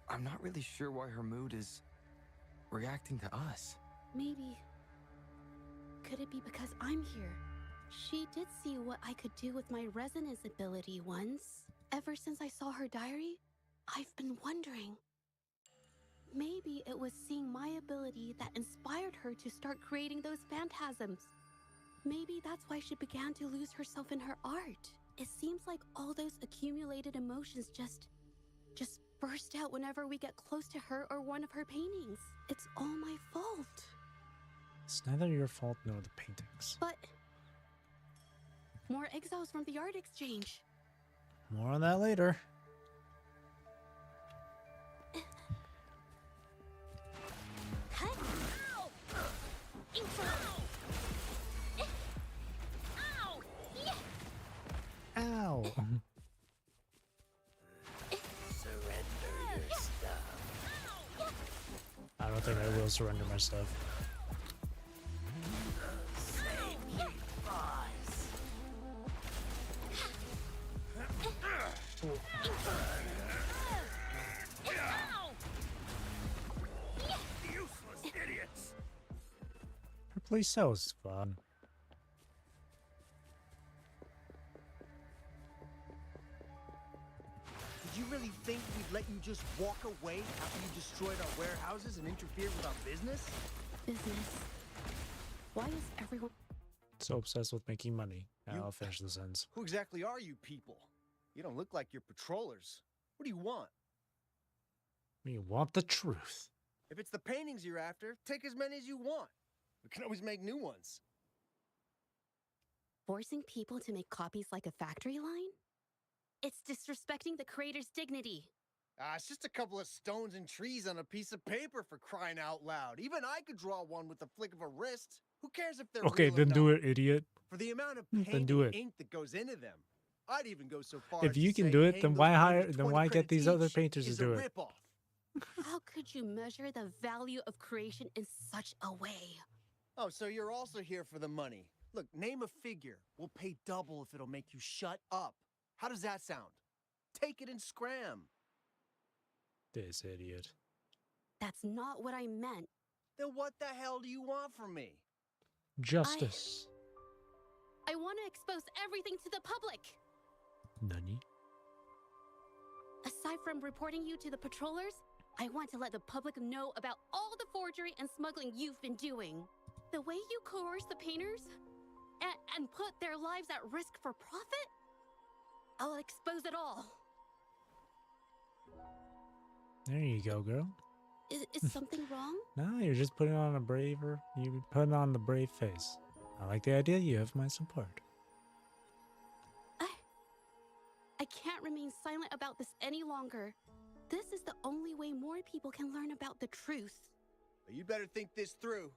I'm not really sure why her mood is reacting to us. Maybe. Could it be because I'm here? She did see what I could do with my resonance ability once. Ever since I saw her diary, I've been wondering. Maybe it was seeing my ability that inspired her to start creating those phantasms. Maybe that's why she began to lose herself in her art. It seems like all those accumulated emotions just burst out whenever we get close to her or one of her paintings. It's all my fault. It's neither your fault nor the paintings. But more exiles from the art exchange. More on that later. Ow! Ow! Yeah! Ow! Surrender your stuff. I don't think I will surrender my stuff. Save me, boss. Useless idiots. Her playstyle is fun. Did you really think we'd let you just walk away after you destroyed our warehouses and interfered with our business? Business. Why is everyone So obsessed with making money. I'll finish the sentence. Who exactly are you people? You don't look like you're patrollers. What do you want? We want the truth. If it's the paintings you're after, take as many as you want. We can always make new ones. forcing people to make copies like a factory line? It's disrespecting the creator's dignity. It's just a couple of stones and trees on a piece of paper, for crying out loud. Even I could draw one with the flick of a wrist. Who cares if they're Okay, real or then do not? it, idiot. For the amount of Then paint do and it. ink that goes into them, I'd even go so far If as you to can say do it, paying then those why painters hire? Then 20 why get these credits other each painters to is do a it? rip-off. How could you measure the value of creation in such a way? Oh, so you're also here for the money. Look, name a figure. We'll pay double if it'll make you shut up. How does that sound? Take it and scram. This idiot. That's not what I meant. Then what the hell do you want from me? Justice. I want to expose everything to the public. Nani? Aside from reporting you to the patrollers, I want to let the public know about all the forgery and smuggling you've been doing. The way you coerce the painters and put their lives at risk for profit? I'll expose it all. There you go, girl. Is something wrong? No, you're just putting on a braver. You're putting on the brave face. I like the idea. You have my support. I can't remain silent about this any longer. This is the only way more people can learn about the truth. But you better think this through.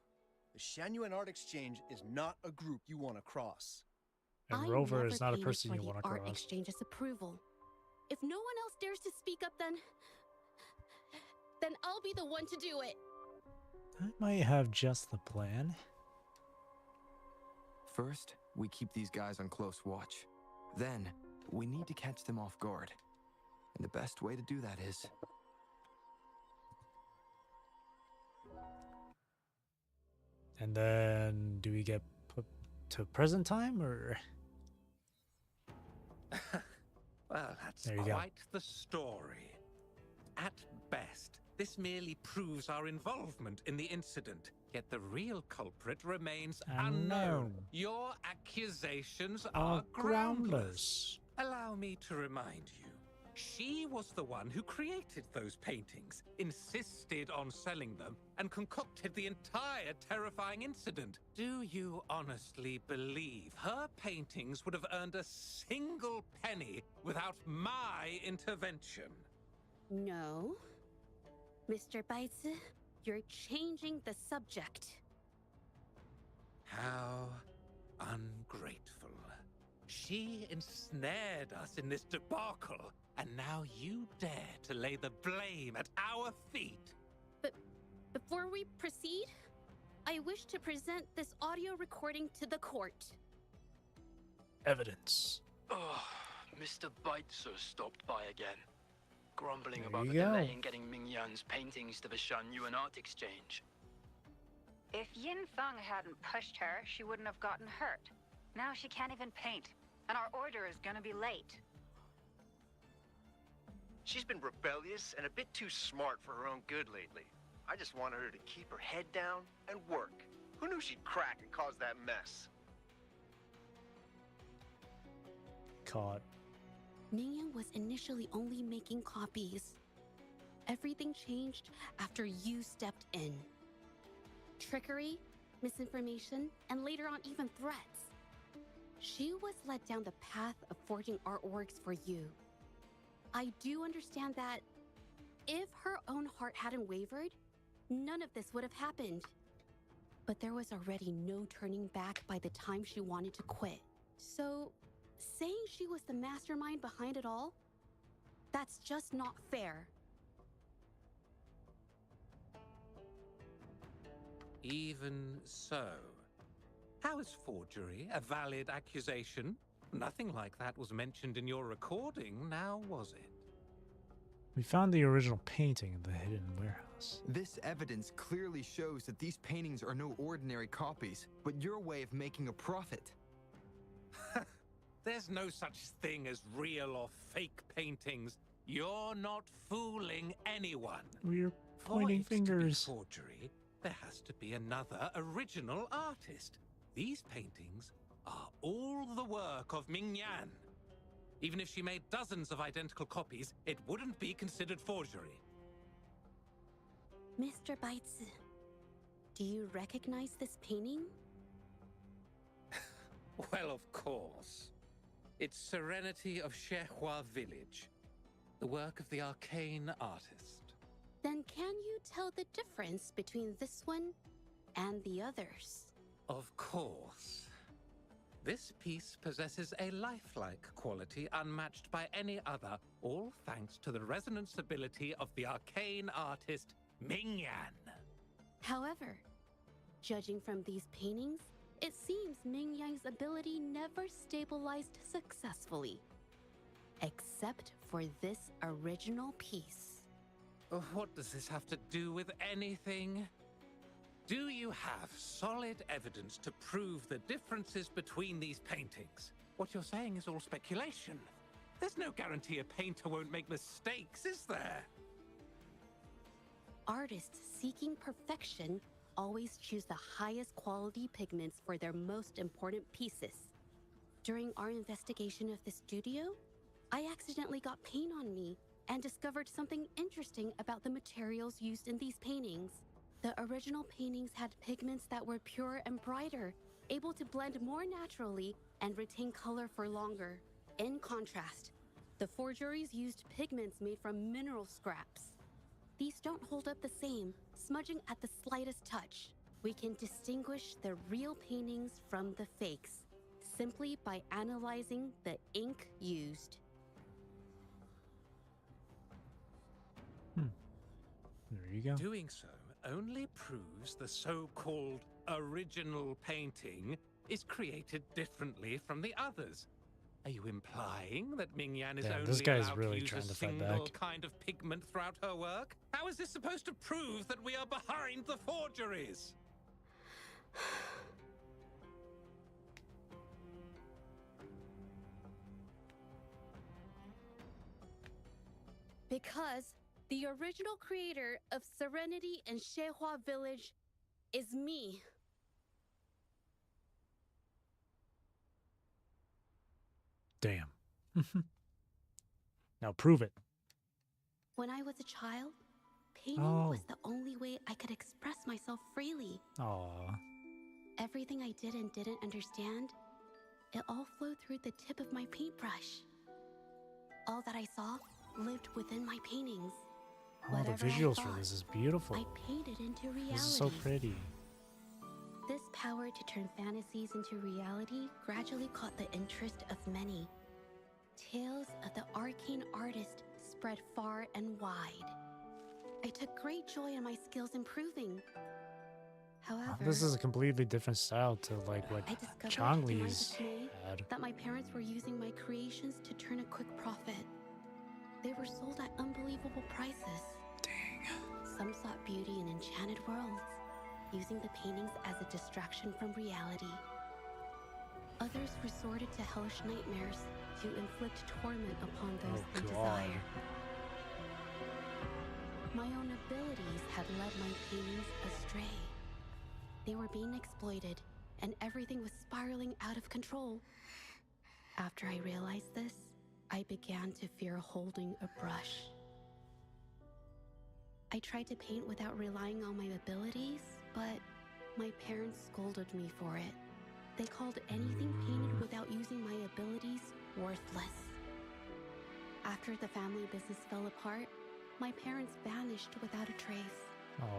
The Shanyuan Art Exchange is not a group you want to cross. And I Rover never is not a painted person for you the want to Art cross. Exchange's approval. If no one else dares to speak up, then I'll be the one to do it. I might have just the plan. First, we keep these guys on close watch. Then, we need to catch them off guard. And the best way to do that is... And then, do we get put to present time, or? Well, that's There you go. quite the story. At best, this merely proves our involvement in the incident, yet the real culprit remains unknown. Your accusations are groundless. Allow me to remind you, she was the one who created those paintings, insisted on selling them, and concocted the entire terrifying incident. Do you honestly believe her paintings would have earned a single penny without my intervention? No. Mr. Baitsu, you're changing the subject. How ungrateful. She ensnared us in this debacle, and now you dare to lay the blame at our feet. But before we proceed, I wish to present this audio recording to the court. Evidence. Oh, Mr. Baitsu stopped by again, grumbling There about you the go. delay in getting Ming Yan's paintings to the Shanyuan Art Exchange. If Yin Feng hadn't pushed her, she wouldn't have gotten hurt. Now she can't even paint, and our order is gonna be late. She's been rebellious and a bit too smart for her own good lately. I just wanted her to keep her head down and work. Who knew she'd crack and cause that mess? Caught. Mingyan was initially only making copies. Everything changed after you stepped in. Trickery, misinformation, and later on even threats. She was led down the path of forging artworks for you. I do understand that if her own heart hadn't wavered, none of this would have happened. But there was already no turning back by the time she wanted to quit. So, saying she was the mastermind behind it all, that's just not fair. Even so, how is forgery a valid accusation? Nothing like that was mentioned in your recording, now was it? We found the original painting in the hidden warehouse. This evidence clearly shows that these paintings are no ordinary copies, but your way of making a profit. There's no such thing as real or fake paintings. You're not fooling anyone. We're pointing For it to be fingers. forgery, there has to be another original artist. These paintings are all the work of Mingyan. Even if she made dozens of identical copies, it wouldn't be considered forgery. Mr. Baitsu, do you recognize this painting? Well, of course. It's Serenity of Zhezhi Village, the work of the arcane artist. Then can you tell the difference between this one and the others? Of course. This piece possesses a lifelike quality unmatched by any other, all thanks to the resonance ability of the arcane artist Mingyan. However, judging from these paintings, it seems Mingyan's ability never stabilized successfully. Except for this original piece. What does this have to do with anything? Do you have solid evidence to prove the differences between these paintings? What you're saying is all speculation. There's no guarantee a painter won't make mistakes, is there? Artists seeking perfection always choose the highest quality pigments for their most important pieces. During our investigation of the studio, I accidentally got paint on me and discovered something interesting about the materials used in these paintings. The original paintings had pigments that were pure and brighter, able to blend more naturally and retain color for longer. In contrast, the forgeries used pigments made from mineral scraps. These don't hold up the same, smudging at the slightest touch. We can distinguish the real paintings from the fakes, simply by analyzing the ink used. There you go. Doing so only proves the so-called original painting is created differently from the others. Are you implying that Mingyan is Damn, only this guy's allowed really to use trying a to fight single back. kind of pigment throughout her work? How is this supposed to prove that we are behind the forgeries? Because the original creator of Serenity and Zhezhi Village is me. Damn. Now prove it. When I was a child, painting was the only way I could express myself freely. Aw. Everything I did and didn't understand, it all flowed through the tip of my paintbrush. All that I saw lived within my paintings. Oh, the Whatever I visuals for thought, this is beautiful. I painted into reality. This is so pretty. This power to turn fantasies into reality gradually caught the interest of many. Tales of the arcane artist spread far and wide. I took great joy in my skills improving. However, This is a completely different style to like what I discovered Changli's today had. that my parents were using my creations to turn a quick profit. They were sold at unbelievable prices. Dang. Some sought beauty in enchanted worlds, using the paintings as a distraction from reality. Others resorted to hellish nightmares to inflict torment upon those Oh, they God. desire. My own abilities had led my paintings astray. They were being exploited, and everything was spiraling out of control. After I realized this, I began to fear holding a brush. I tried to paint without relying on my abilities, but my parents scolded me for it. They called anything painted without using my abilities worthless. After the family business fell apart, my parents vanished without a trace.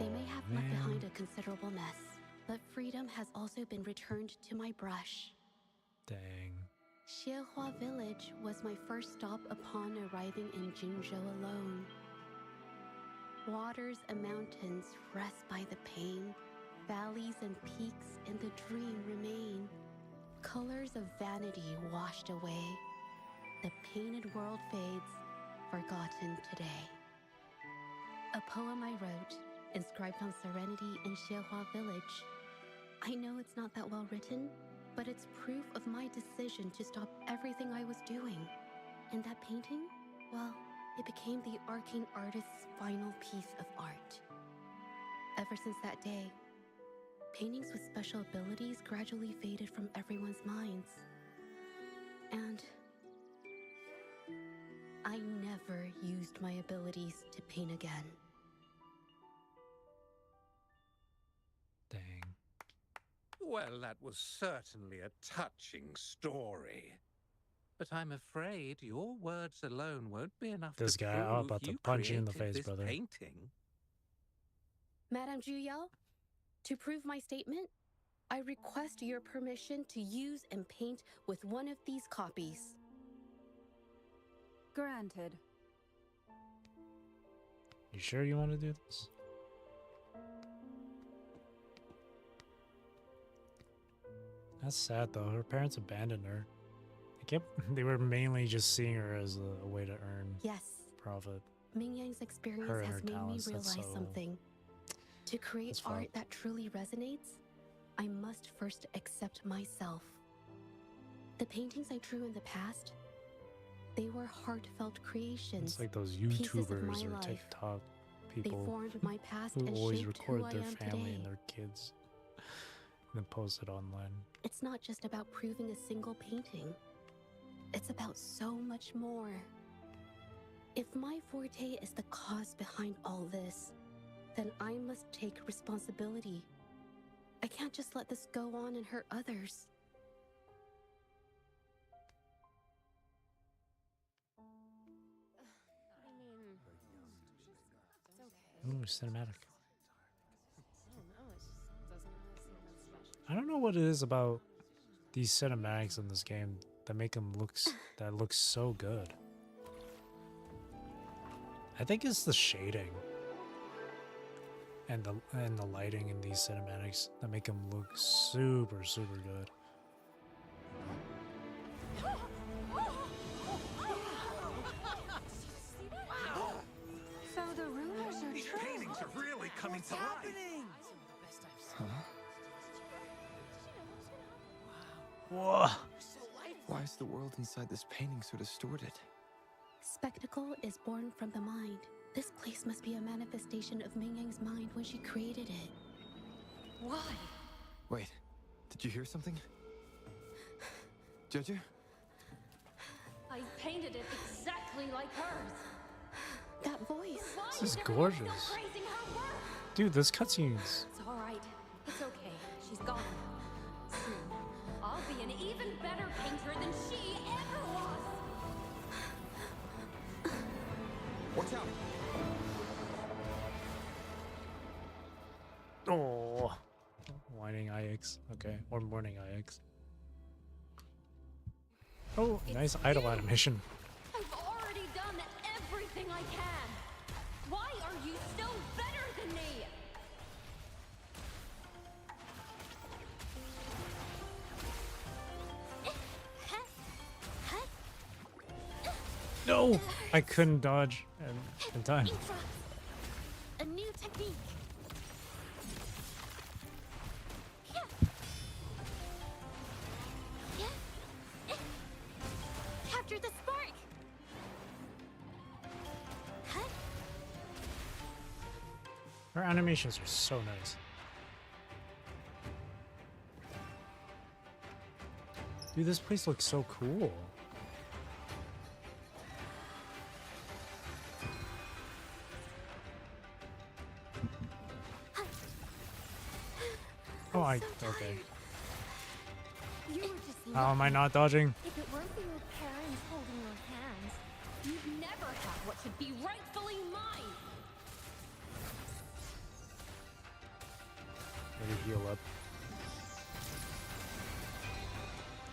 They may have left behind a considerable mess, but freedom has also been returned to my brush. Dang. Xiehua Village was my first stop upon arriving in Jinzhou alone. Waters and mountains rest by the pain. Valleys and peaks in the dream remain. Colors of vanity washed away. The painted world fades, forgotten today. A poem I wrote, inscribed on serenity in Xiehua Village. I know it's not that well written, but it's proof of my decision to stop everything I was doing. And that painting, well, it became the arcane artist's final piece of art. Ever since that day, paintings with special abilities gradually faded from everyone's minds. And I never used my abilities to paint again. Dang. Well, that was certainly a touching story. But I'm afraid your words alone won't be enough This to guy, prove I'm about to you punch you in the created face, this brother. painting. Madame Zhu, to prove my statement, I request your permission to use and paint with one of these copies. Granted. You sure you want to do this? That's sad though. Her parents abandoned her. They were mainly just seeing her as a way to earn Yes. profit. Mingyang's experience Her and has her made talents, me that's realize so- something. To create that's art fucked. that truly resonates, I must first accept myself. The paintings I drew in the past, they were heartfent creations. It's like those pieces of my YouTubers or life. TikTok They people formed my past who and always shaped who record I their am family today. and their kids and then post it online. It's not just about proving a single painting. It's about so much more. If my forte is the cause behind all this, then I must take responsibility. I can't just let this go on and hurt others. Ooh, cinematic. I don't know what it is about these cinematics in this game that make them look so good. I think it's the shading and the lighting in these cinematics that make them look super good. So the rumors are These true. paintings are really coming to life. Huh? Whoa! Why is the world inside this painting so distorted? Spectacle is born from the mind. This place must be a manifestation of Mingyang's mind when she created it. Why? Wait, did you hear something? Zhezhi? I painted it exactly like hers. That voice. This is gorgeous. Dude, this cutscene's It's all right. It's okay. She's gone. Soon, I'll be an even better painter than she ever was. Watch out! oh, whining IX. Okay, or morning IX. Oh, nice idle animation. I've already done everything I can. Why are you still better than me? No, I couldn't dodge in time. Infra. A new technique. Yeah. Yeah. Her animations are so nice. Dude, this place looks so cool. Oh, okay. You were just How am I lucky. not dodging? If it weren't for your parents holding your hands, you'd never have what should be rightfully mine. Maybe heal up.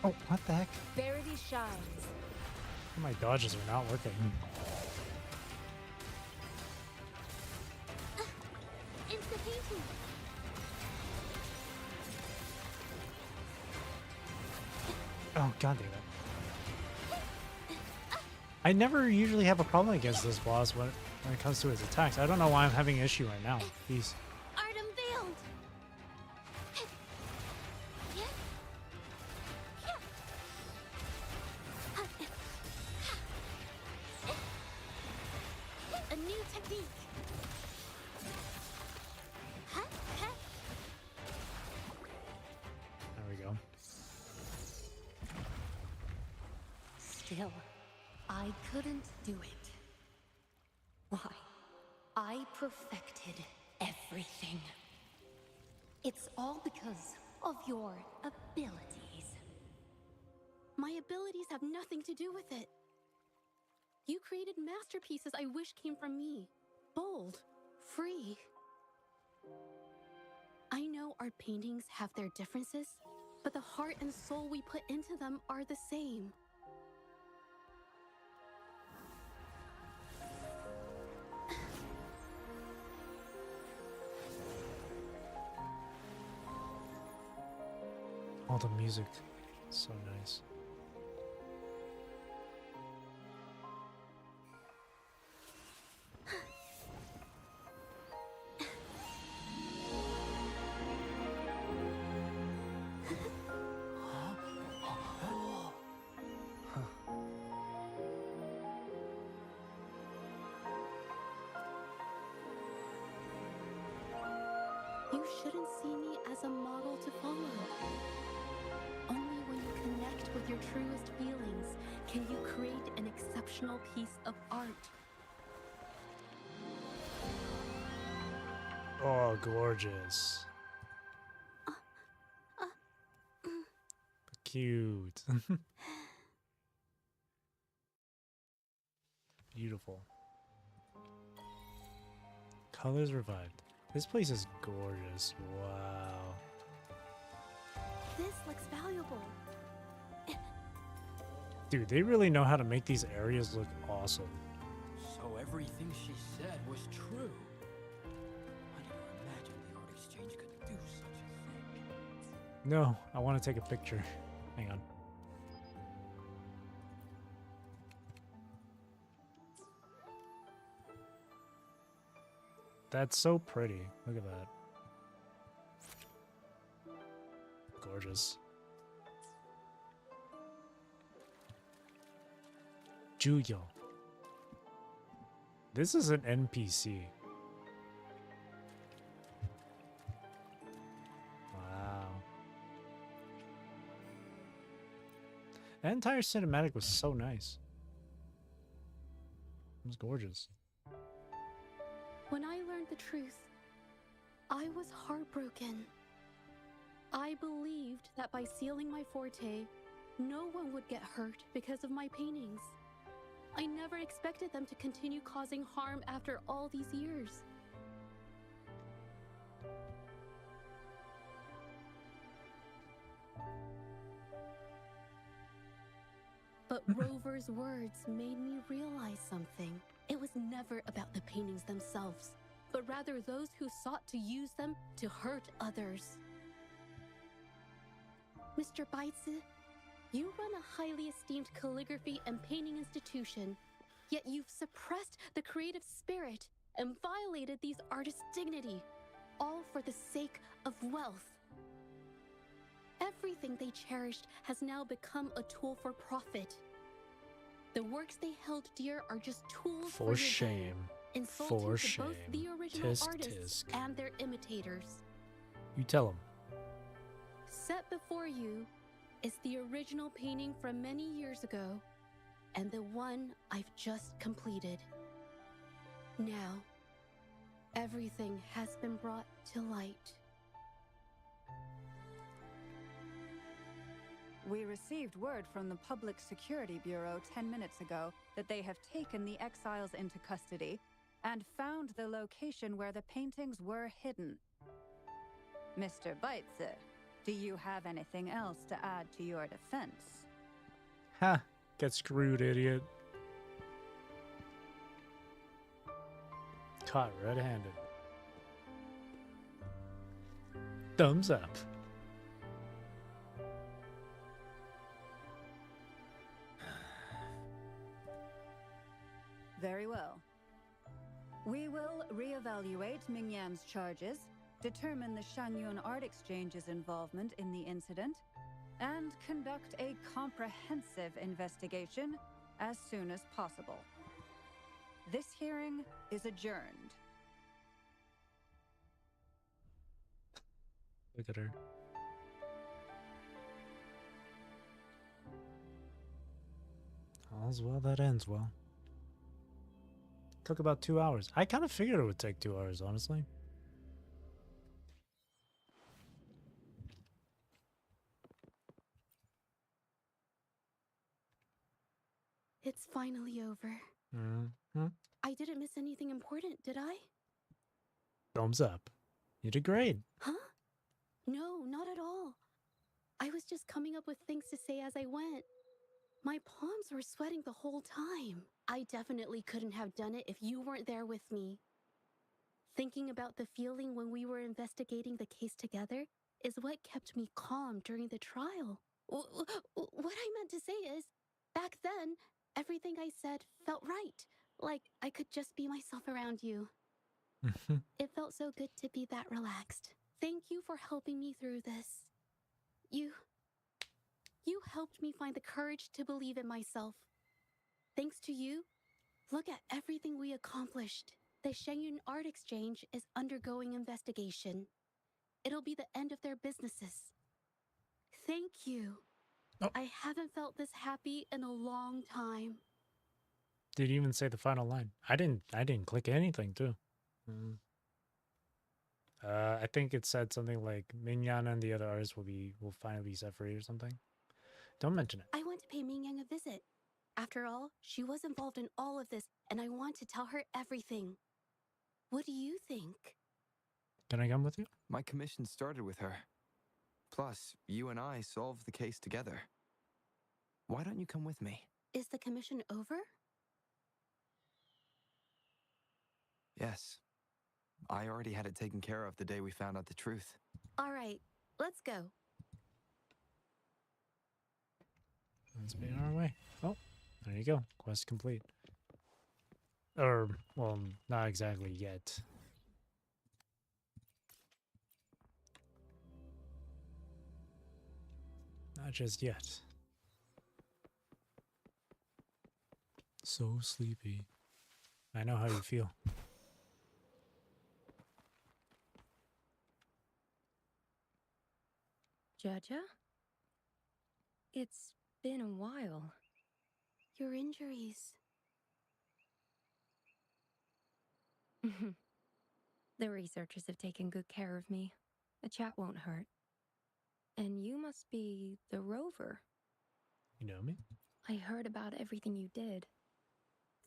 Oh, what the heck? Verity shines. My dodges are not working. It's the painting. Oh, god damn it. I never usually have a problem against this boss when it comes to his attacks. I don't know why I'm having an issue right now. He's... Art unveiled. A new technique. There we go. Still, I couldn't do it. Why? I perfected everything. It's all because of your abilities. My abilities have nothing to do with it. You created masterpieces I wish came from me. Bold, free. I know art paintings have their differences, but the heart and soul we put into them are the same. All the music. So nice. You shouldn't see me as a model to follow. Only when you connect with your truest feelings can you create an exceptional piece of art. Oh, gorgeous. Cute. Beautiful. Colors revived. This place is gorgeous. Wow. This looks valuable. Dude, they really know how to make these areas look awesome. So everything she said was true. I never imagined the art exchange could do such a thing. No, I want to take a picture. Hang on. That's so pretty. Look at that. Gorgeous. Juyo. This is an NPC. Wow. That entire cinematic was so nice. It was gorgeous. When I learned the truth, I was heartbroken. I believed that by sealing my forte, no one would get hurt because of my paintings. I never expected them to continue causing harm after all these years. But Rover's words made me realize something. It was never about the paintings themselves, but rather those who sought to use them to hurt others. Mr. Baitsu, you run a highly esteemed calligraphy and painting institution, yet you've suppressed the creative spirit and violated these artists' dignity, all for the sake of wealth. Everything they cherished has now become a tool for profit. The works they held dear are just tools For your shame. gain, insulting For to both the shame. original Tisk artists tisk. and their imitators. You tell him. Set before you is the original painting from many years ago, and the one I've just completed. Now, everything has been brought to light. We received word from the Public Security Bureau 10 minutes ago that they have taken the exiles into custody and found the location where the paintings were hidden. Mr. Beitze, do you have anything else to add to your defense? Ha! Get screwed, idiot. Caught red-handed. Thumbs up. Very well. We will reevaluate Mingyan's charges, determine the Shanyun Art Exchange's involvement in the incident, and conduct a comprehensive investigation as soon as possible. This hearing is adjourned. Look at her. All's well that ends well. Took about 2 hours. I kind of figured it would take 2 hours, honestly. It's finally over. Mm-hmm. I didn't miss anything important, did I? Thumbs up. You did great. Huh? No, not at all. I was just coming up with things to say as I went. My palms were sweating the whole time. I definitely couldn't have done it if you weren't there with me. Thinking about the feeling when we were investigating the case together is what kept me calm during the trial. What I meant to say is, back then, everything I said felt right. Like I could just be myself around you. It felt so good to be that relaxed. Thank you for helping me through this. You helped me find the courage to believe in myself. Thanks to you, look at everything we accomplished. The Shenyun Art Exchange is undergoing investigation. It'll be the end of their businesses. Thank you. Oh. I haven't felt this happy in a long time. Did you even say the final line? I didn't click anything too. I think it said something like Mingyan and the other artists will finally be set free or something. Don't mention it. I want to pay Mingyang a visit. After all, she was involved in all of this, and I want to tell her everything. What do you think? Can I come with you? My commission started with her. Plus, you and I solved the case together. Why don't you come with me? Is the commission over? Yes. I already had it taken care of the day we found out the truth. All right, let's go. Let's be on our way. Oh, there you go. Quest complete. Or, well, not exactly yet. Not just yet. So sleepy. I know how you feel. Zhezhi? It's been a while. Your injuries. The researchers have taken good care of me. A chat won't hurt. And you must be the rover. You know me? I heard about everything you did.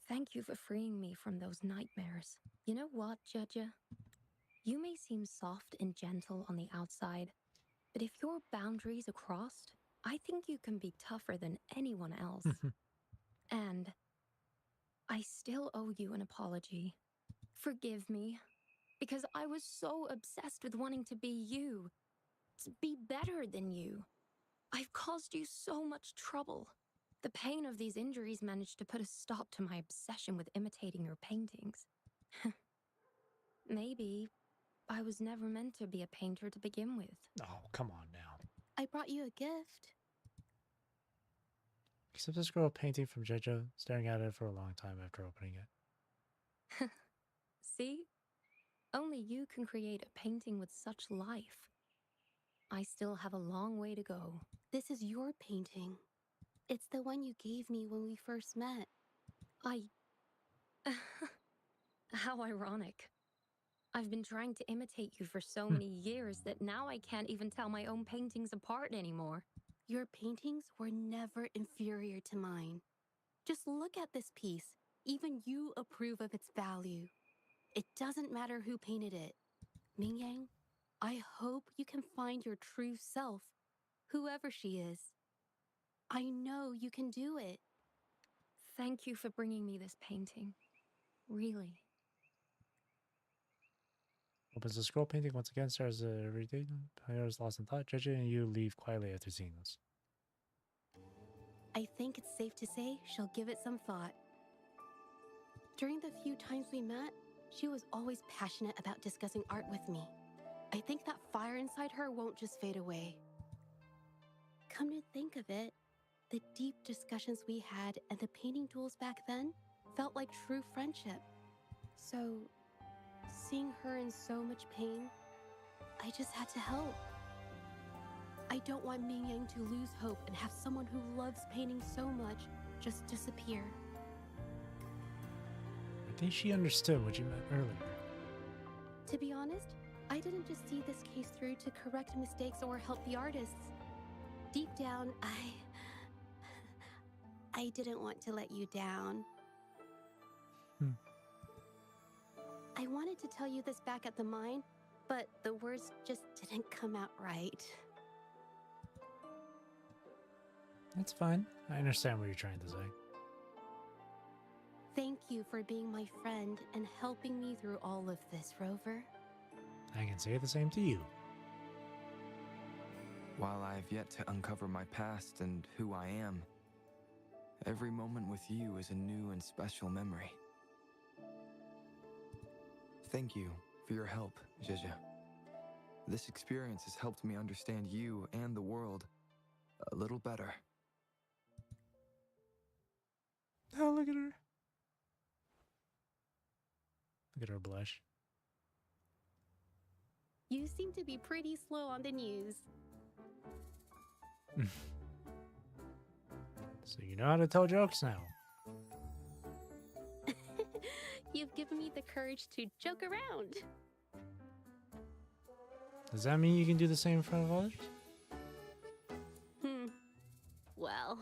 Thank you for freeing me from those nightmares. You know what, Zhezhi? You may seem soft and gentle on the outside, but if your boundaries are crossed, I think you can be tougher than anyone else. And I still owe you an apology. Forgive me, because I was so obsessed with wanting to be you, to be better than you. I've caused you so much trouble. The pain of these injuries managed to put a stop to my obsession with imitating your paintings. Maybe I was never meant to be a painter to begin with. Oh, come on now. I brought you a gift. Except this girl painting from Zhezhi, staring at it for a long time after opening it. See? Only you can create a painting with such life. I still have a long way to go. This is your painting. It's the one you gave me when we first met. How ironic. I've been trying to imitate you for so many years that now I can't even tell my own paintings apart anymore. Your paintings were never inferior to mine. Just look at this piece. Even you approve of its value. It doesn't matter who painted it. Mingyang, I hope you can find your true self, whoever she is. I know you can do it. Thank you for bringing me this painting. Really. Opens the scroll painting once again, stares at everything. Pyre is lost in thought. Zhezhi and you leave quietly after seeing this. I think it's safe to say she'll give it some thought. During the few times we met, she was always passionate about discussing art with me. I think that fire inside her won't just fade away. Come to think of it, the deep discussions we had and the painting duels back then felt like true friendship. So, seeing her in so much pain, I just had to help. I don't want Mingyang to lose hope and have someone who loves painting so much just disappear. I think she understood what you meant earlier. To be honest, I didn't just see this case through to correct mistakes or help the artists. Deep down, I didn't want to let you down. I wanted to tell you this back at the mine, but the words just didn't come out right. That's fine. I understand what you're trying to say. Thank you for being my friend and helping me through all of this, Rover. I can say the same to you. While I have yet to uncover my past and who I am, every moment with you is a new and special memory. Thank you for your help, Zhezhi. This experience has helped me understand you and the world a little better. Oh, look at her. Look at her blush. You seem to be pretty slow on the news. So you know how to tell jokes now. You've given me the courage to joke around. Does that mean you can do the same in front of others? Well.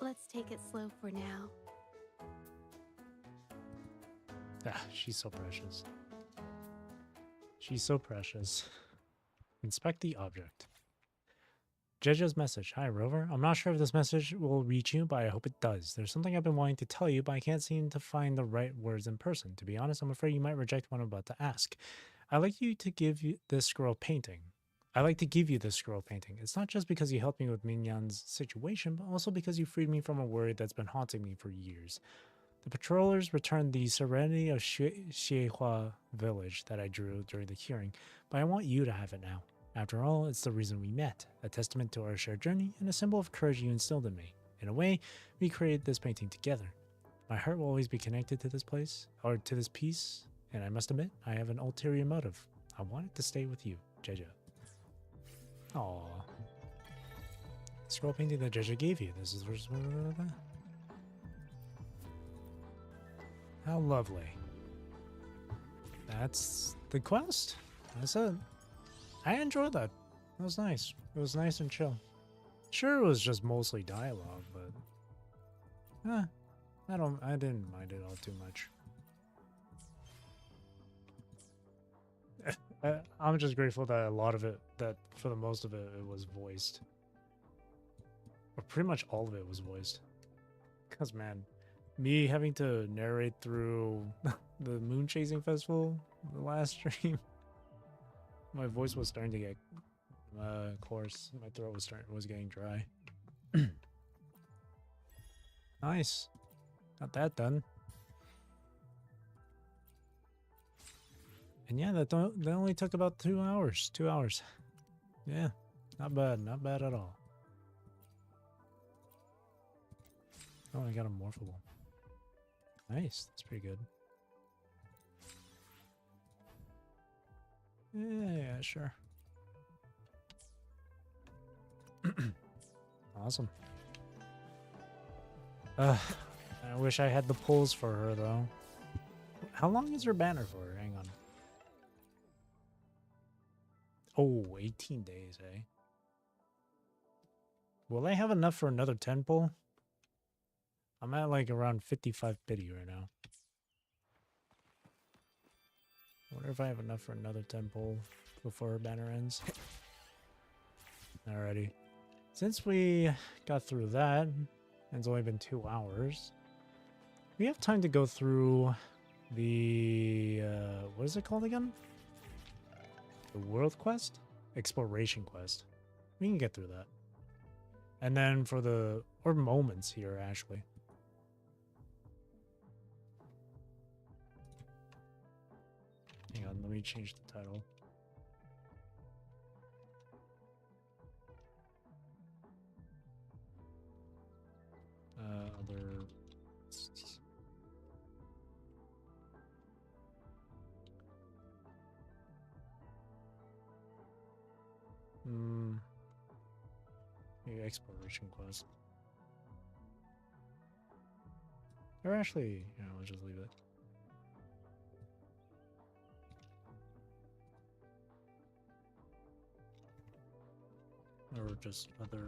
Let's take it slow for now. Ah, she's so precious. She's so precious. Inspect the object. Zhezhi's message. Hi, Rover. I'm not sure if this message will reach you, but I hope it does. There's something I've been wanting to tell you, but I can't seem to find the right words in person. To be honest, I'm afraid you might reject what I'm about to ask. I'd like to give you this scroll painting. It's not just because you helped me with Minyan's situation, but also because you freed me from a worry that's been haunting me for years. The patrollers returned the serenity of Xiehua village that I drew during the hearing, but I want you to have it now. After all, it's the reason we met, a testament to our shared journey and a symbol of courage you instilled in me. In a way, we created this painting together. My heart will always be connected to this place, or to this piece, and I must admit, I have an ulterior motive. I want it to stay with you, Zhezhi. Aww. Scroll painting that Zhezhi gave you. This is how lovely. That's the quest. That's it. I enjoyed that. That was nice. It was nice and chill. Sure, it was just mostly dialogue, but I didn't mind it all too much. I'm just grateful that a lot of it, that for the most of it, it was voiced. Or pretty much all of it was voiced. Because, man, me having to narrate through the Moon Chasing Festival, the last stream, my voice was starting to get coarse. My throat was getting dry. Nice. Got that done. And yeah, that only took about 2 hours. 2 hours. Yeah, not bad. Not bad at all. Oh, I got a morphable. Nice, that's pretty good. Yeah, sure. Awesome. I wish I had the pulls for her, though. How long is her banner for? Hang on. Oh, 18 days, eh? Will I have enough for another 10 pull? I'm at like around 55 pity right now. I wonder if I have enough for another 10 pull before her banner ends. Alrighty. Since we got through that, and it's only been 2 hours, we have time to go through the, what is it called again? The World Quest? Exploration Quest. We can get through that. And then for the, or moments here, actually. Hang on, let me change the title. Other... Maybe exploration quest. Or actually, you know, I'll just leave it. Or just other...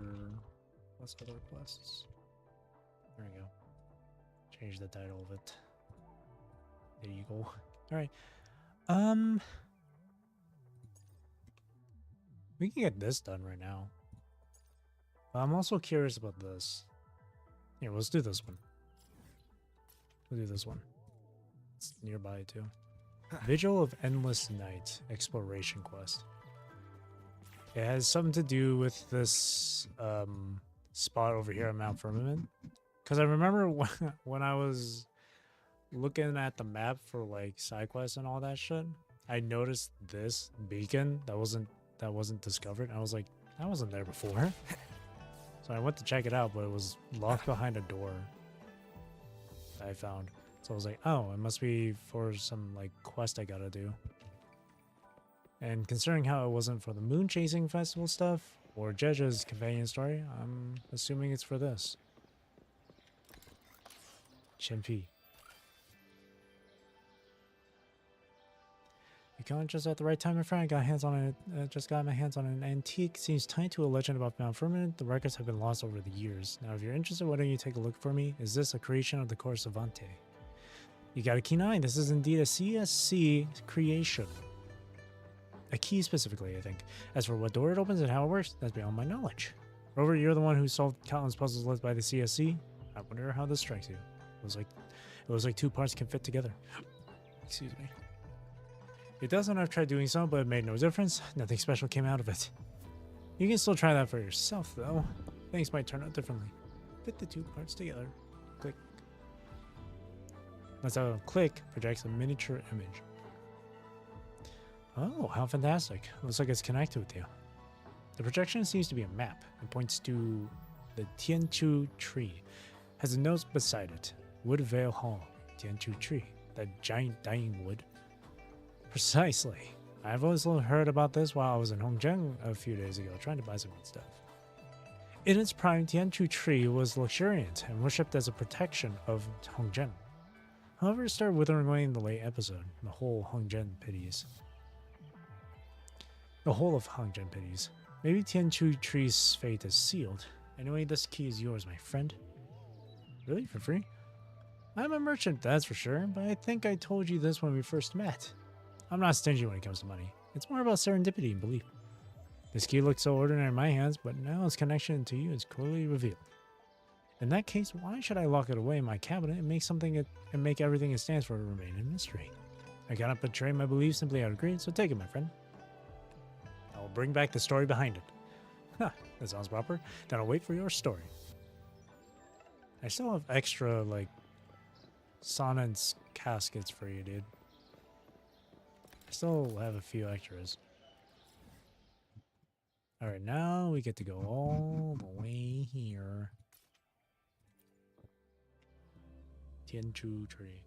What's other quests? There we go. Change the title of it. There you go. Alright. We can get this done right now. But I'm also curious about this. Yeah, let's do this one. We'll do this one. It's nearby too. Vigil of Endless Night Exploration Quest. It has something to do with this spot over here at Mount Firmament. Because I remember when I was looking at the map for like side quests and all that shit, I noticed this beacon that wasn't discovered. I was like, I wasn't there before. So I went to check it out, but it was locked behind a door that I found. So I was like, oh, it must be for some like quest I gotta do. And considering how it wasn't for the Moon Chasing Festival stuff or Zhezhi's companion story, I'm assuming it's for this. Chenpi. You got just at the right time, my friend. I got hands on it. Just got my hands on an antique. Seems tied to a legend about Mount Firmament. The records have been lost over the years. Now, if you're interested, why don't you take a look for me? Is this a creation of the Core Savante? You got a keen eye. This is indeed a CSC creation. A key specifically, I think. As for what door it opens and how it works, that's beyond my knowledge. Rover, you're the one who solved countless puzzles led by the CSC. I wonder how this strikes you. It was like 2 parts can fit together. Excuse me. It does when I've tried doing so, but it made no difference. Nothing special came out of it. You can still try that for yourself, though. Things might turn out differently. Fit the 2 parts together. Click. That's how a click projects a miniature image. Oh, how fantastic. Looks like it's connected with you. The projection seems to be a map. It points to the Tianchu tree. Has a note beside it. Woodvale Hall. Tianchu tree. That giant dying wood. Precisely. I've always heard about this while I was in Hongzheng a few days ago, trying to buy some good stuff. In its prime, Tianchu tree was luxuriant and worshipped as a protection of Hongzheng. However, it started withering away in the late episode. The whole of Hongzheng pities. Maybe Tianchu tree's fate is sealed. Anyway, this key is yours, my friend. Really? For free? I'm a merchant, that's for sure, but I think I told you this when we first met. I'm not stingy when it comes to money. It's more about serendipity and belief. This key looks so ordinary in my hands, but now its connection to you is clearly revealed. In that case, why should I lock it away in my cabinet and make everything it stands for remain a mystery? I cannot betray my beliefs simply out of greed, so take it, my friend. I will bring back the story behind it. Ha, that sounds proper. Then I'll wait for your story. I still have extra, like, Sonnet's caskets for you, dude. I still have a few extras. Alright, now we get to go all the way here. Tianchu tree.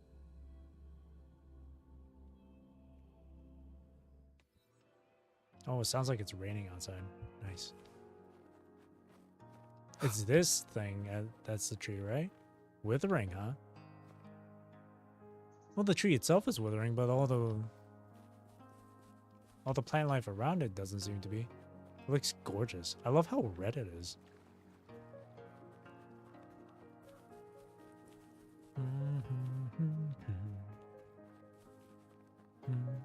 Oh, it sounds like it's raining outside. Nice. It's this thing. That's the tree, right? Withering, huh? Well, the tree itself is withering, but all the plant life around it doesn't seem to be. It looks gorgeous. I love how red it is.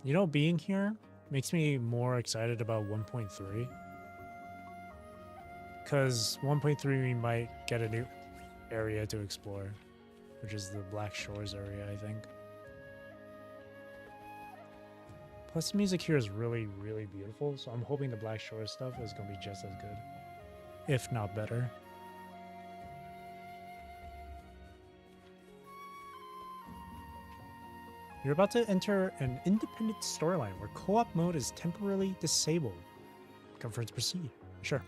You know, being here makes me more excited about 1.3. Because 1.3 we might get a new area to explore, which is the Black Shores area, I think. Plus, the music here is really, really beautiful, so I'm hoping the Black Shores stuff is going to be just as good, if not better. You're about to enter an independent storyline where co-op mode is temporarily disabled. Confirm to proceed. Sure.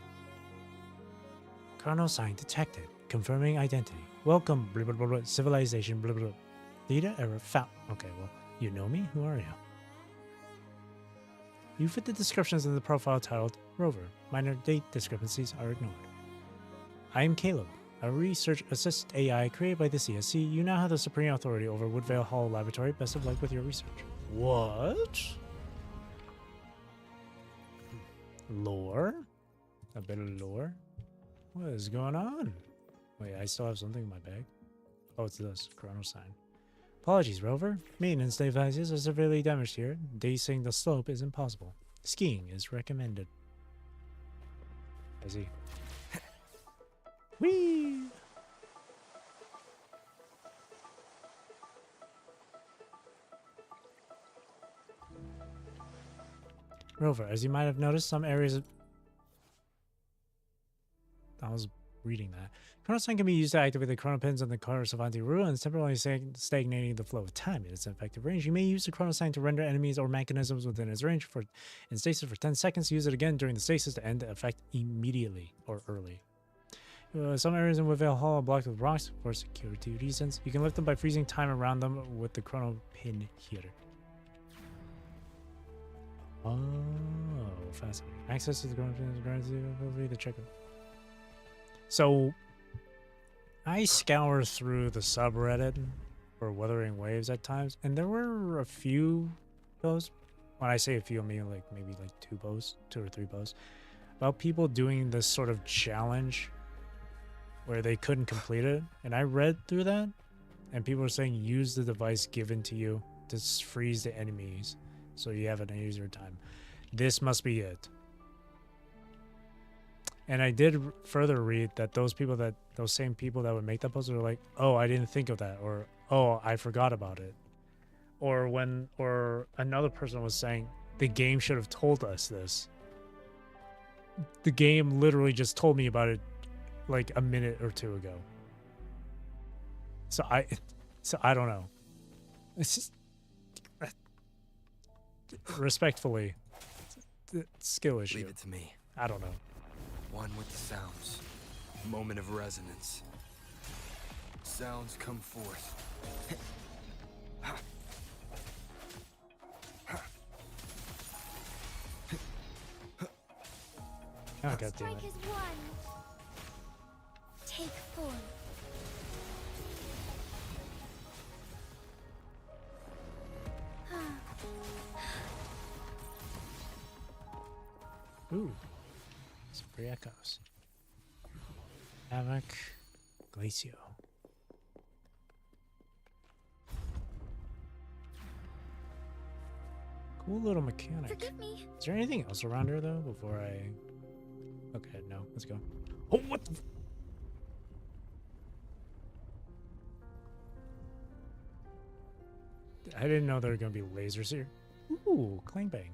Chrono sign detected. Confirming identity. Welcome, blah, blah, blah, blah, civilization, blah, blah, blah. Data error found. Okay, well, you know me? Who are you? You fit the descriptions in the profile titled Rover. Minor date discrepancies are ignored. I am Caleb, a research assist AI created by the CSC. You now have the supreme authority over Woodvale Hall Laboratory. Best of luck with your research. What? Lore? A bit of lore? What is going on? Wait, I still have something in my bag. Oh, it's this. Chrono sign. Apologies, Rover. Maintenance devices are severely damaged here. Dacing the slope is impossible. Skiing is recommended. I see. Whee! Rover, as you might have noticed, some areas... I was reading that. Chrono sign can be used to activate the chrono pins on the Car Savanti ruins, temporarily stagnating the flow of time in its effective range. You may use the chrono sign to render enemies or mechanisms within its range in stasis for 10 seconds. Use it again during the stasis to end the effect immediately or early. Some areas in Woodvale Hall are blocked with rocks for security reasons. You can lift them by freezing time around them with the chrono pin here. Oh, fascinating. Access to the chrono pin is granted to check it. So, I scour through the subreddit for Wuthering Waves at times, and there were a few posts. When I say a few, I mean like maybe like 2 or 3 posts about people doing this sort of challenge where they couldn't complete it. And I read through that, and people were saying use the device given to you to freeze the enemies so you have an easier time. This must be it. And I did further read that those same people that would make that post were like, oh, I didn't think of that, or oh, I forgot about it. Or another person was saying, the game should have told us this. The game literally just told me about it like a minute or 2 ago. So I don't know. It's just respectfully, skill issue. Leave it to me. I don't know. One with the sounds. Moment of resonance. Sounds come forth. Oh, God damn it. Strike is one. Take form. Ooh. Some free echoes. Havoc. Glacio. Cool little mechanic. Forgive me. Is there anything else around here though before I... Okay, no. Let's go. Oh, what the... I didn't know there were going to be lasers here. Ooh, clang bang.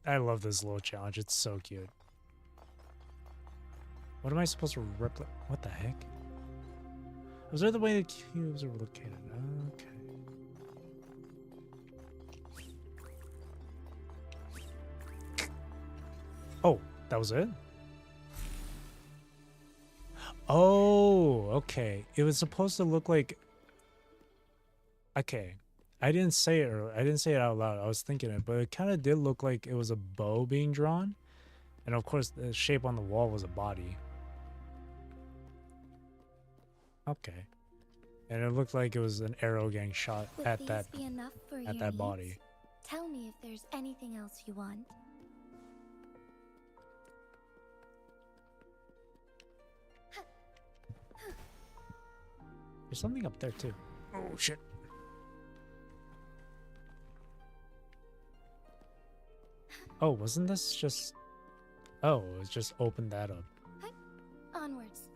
I love this little challenge. It's so cute. What am I supposed to replicate? What the heck? Observe the way the cubes are located. Okay. Oh, that was it? Oh, okay. It was supposed to look like. Okay, I didn't say it. I didn't say it out loud. I was thinking it, but it kind of did look like it was a bow being drawn, and of course, the shape on the wall was a body. Okay, and it looked like it was an arrow getting shot Would at these that be enough for your at that needs? body. Tell me if there's anything else you want. There's something up there too. Oh shit. Oh, wasn't this just... Oh, it was just opened that up. Onwards.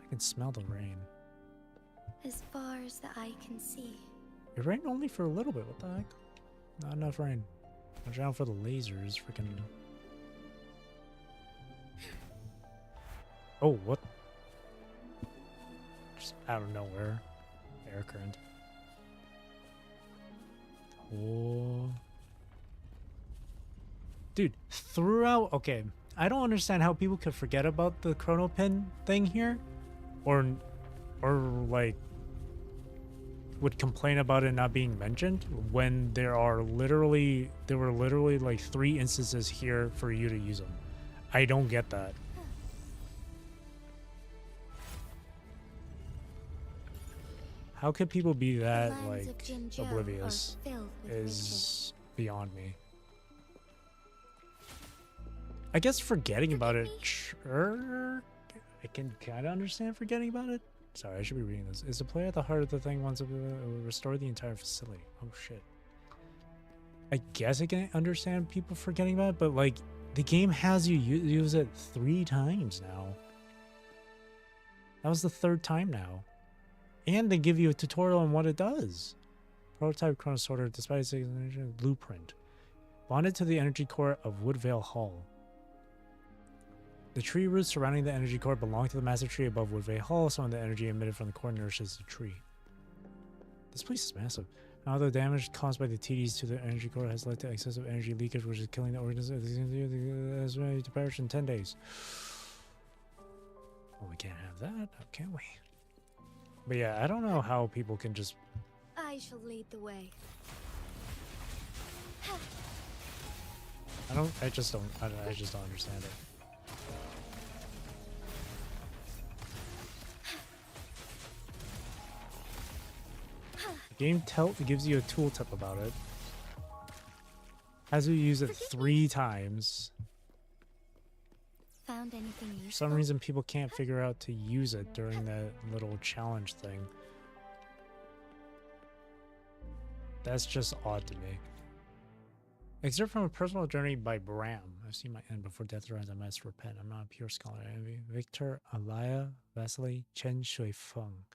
I can smell the rain. As far as the eye can see. It rained only for a little bit. What the heck? Not enough rain. Watch out for the lasers. Freaking... Oh, what? Just out of nowhere. Air current. Oh. Dude, throughout... Okay, I don't understand how people could forget about the chrono pin thing here. Or like... would complain about it not being mentioned when there were literally like 3 instances here for you to use them. I don't get that. How could people be that like oblivious is beyond me. I guess forgetting about it, sure. I can kind of understand forgetting about it. Sorry, I should be reading this. Is the player at the heart of the thing once it will restore the entire facility? Oh shit. I guess I can understand people forgetting about it, but like the game has you use it 3 times now. That was the 3rd time now. And they give you a tutorial on what it does. Prototype chrono sorter, despite its blueprint. Bonded to the energy core of Woodvale Hall. The tree roots surrounding the energy core belong to the master tree above Woodvale Hall, so when the energy emitted from the core nourishes the tree. This place is massive. Now the damage caused by the TDs to the energy core has led to excessive energy leakage, which is killing the organism as ready to perish in 10 days. Well, we can't have that, can we? But yeah, I don't know how people can just... I shall lead the way. I just don't understand it. The game gives you a tooltip about it. Has you use it 3 times. Found anything useful? For some reason, people can't figure out to use it during that little challenge thing. That's just odd to me. Excerpt from a personal journey by Bram. I've seen my end before death arrives. I must repent. I'm not a pure scholar. I envy Victor, Alaya, Vasily, Chen Shui Feng.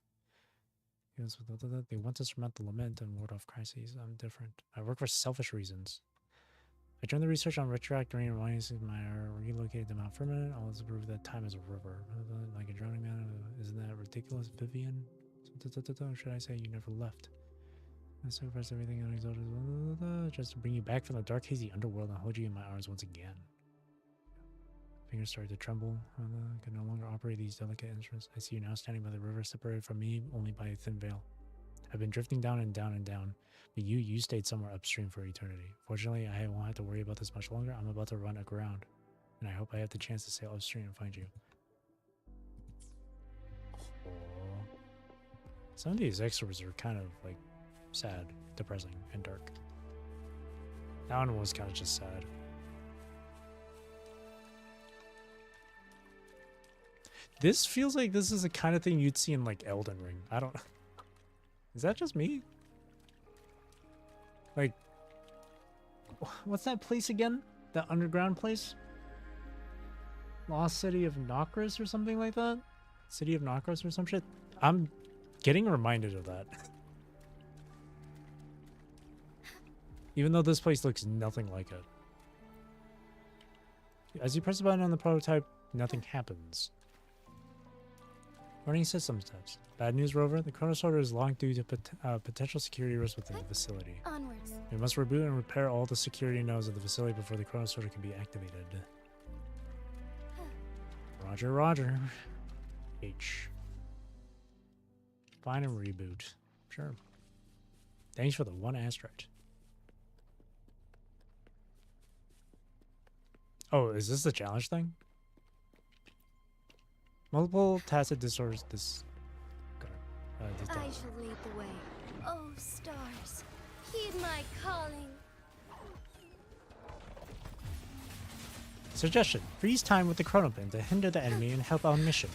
They want to surmount the lament and ward off crises. I'm different. I work for selfish reasons. I joined the research on retroactive rain reminding my relocated to Mount Firmament. All this prove that time is a river. Like a drowning man. Isn't that ridiculous, Vivian? Should I say you never left? I sacrificed everything and exalted just to bring you back from the dark, hazy underworld and hold you in my arms once again. Fingers started to tremble. I could no longer operate these delicate instruments. I see you now standing by the river, separated from me only by a thin veil. I've been drifting down and down and down, but you stayed somewhere upstream for eternity. Fortunately, I won't have to worry about this much longer. I'm about to run aground, and I hope I have the chance to sail upstream and find you. Oh. Some of these extras are kind of like sad, depressing, and dark. That one was kind of just sad. This feels like this is the kind of thing you'd see in like Elden Ring. I don't... Is that just me? Like... What's that place again? That underground place? Lost City of Nokris or something like that? City of Nokris or some shit? I'm getting reminded of that. Even though this place looks nothing like it. As you press the button on the prototype, nothing happens. Warning system steps. Bad news, Rover. The chrono sorter is locked due to potential security risks within the facility. Onwards. We must reboot and repair all the security nodes of the facility before the chrono sorter can be activated. Roger, Roger. H. Find and reboot. Sure. Thanks for the 1 asteroid. Oh, is this the challenge thing? Multiple tacit disorders. I shall lead the way. Oh, stars, heed my calling. Suggestion: freeze time with the chronopin to hinder the enemy and help our mission.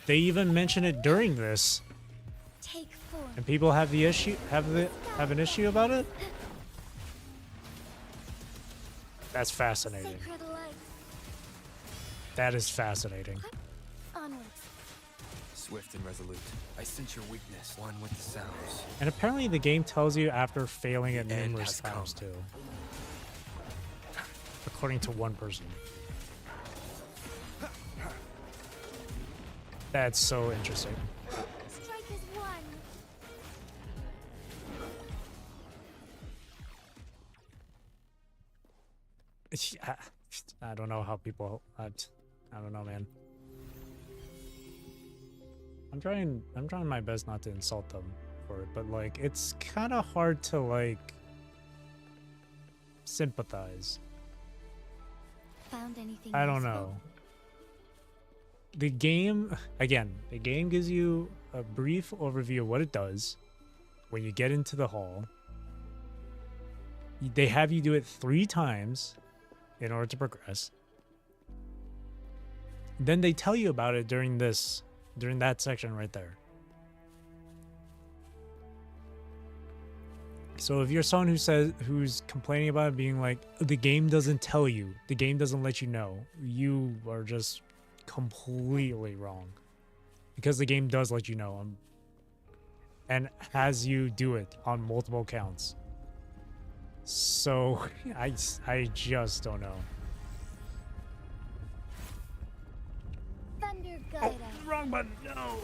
They even mention it during this, Take form. and people have the issue have an issue about it. That's fascinating. Sacred light. That is fascinating. Onwards. Swift and resolute. I sense your weakness. One with the sounds. And apparently the game tells you after failing it The end numerous has times come. too. According to one person. That's so interesting. Strike as one. I don't know how people. I don't know, man. I'm trying my best not to insult them for it, but like it's kind of hard to like sympathize. Found anything I don't useful? know. The game gives you a brief overview of what it does when you get into the hall. They have you do it 3 times in order to progress. Then they tell you about it during that section right there. So if you're someone who's complaining about it being like the game doesn't tell you, the game doesn't let you know, you are just completely wrong. Because the game does let you know, and has you do it on multiple counts. So I just don't know. Thunder guide us. Wrong button. No.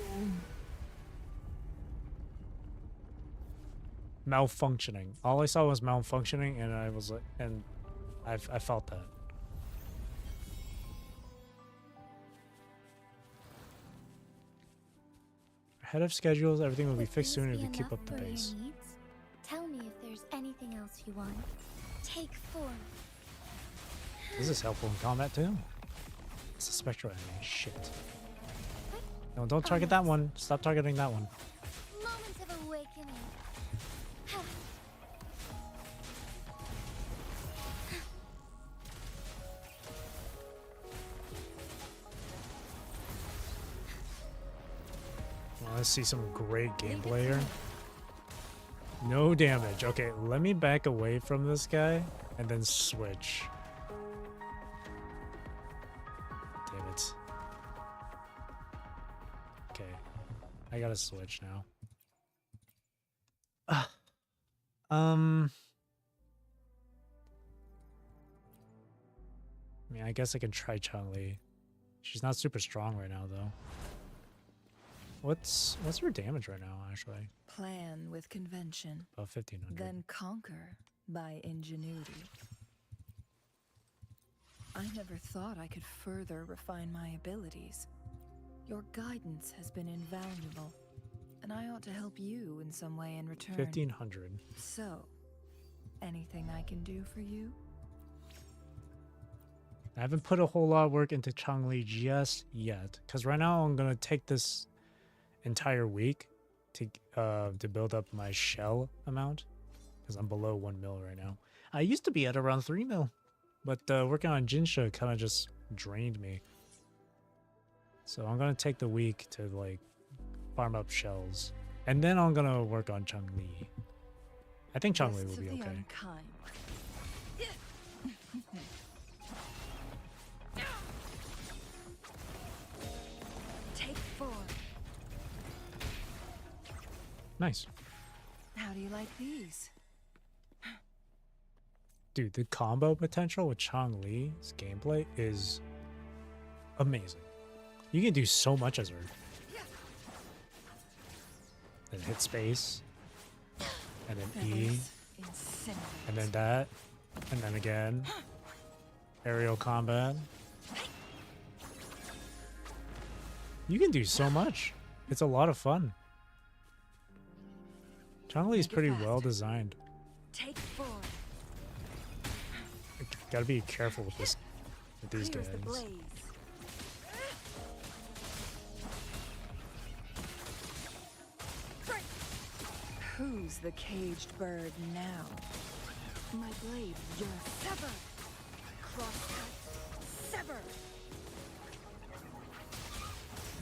Malfunctioning. All I saw was malfunctioning, and I was like, and I felt that. Ahead of schedules, everything will be fixed soon if you keep up the For your pace. needs? Tell me if there's anything else you want. Take form. This is helpful in combat too. It's a spectral enemy. Shit. No, don't target that one. Stop targeting that one. Moment of awakening. Well, let's see some great gameplay here. No damage. Okay, let me back away from this guy and then switch. Damn it. Okay. I gotta switch now. I mean, I guess I can try Chun-Li. She's not super strong right now, though. What's her damage right now, actually? Plan with convention. About 1500. Then conquer by ingenuity. I never thought I could further refine my abilities. Your guidance has been invaluable, and I ought to help you in some way in return. 1500. So, anything I can do for you? I haven't put a whole lot of work into Chun-Li just yet, because right now I'm gonna take this entire week to build up my shell amount, because I'm below 1 mil right now. I used to be at around 3 mil, but working on Jinsha kind of just drained me. So I'm gonna take the week to like farm up shells, and then I'm gonna work on Chun-Li. I think Chun-Li will be okay. Take form. Nice. How do you like these? Dude, the combo potential with Chun-Li's gameplay is amazing. You can do so much as her. Then hit space, and then E, and then that, and then again. Aerial combat. You can do so much. It's a lot of fun. Chongli is pretty well designed. Take 4. Gotta be careful with this, with these guys. Who's the caged bird now? My blade, you're sever. Crosscut, sever.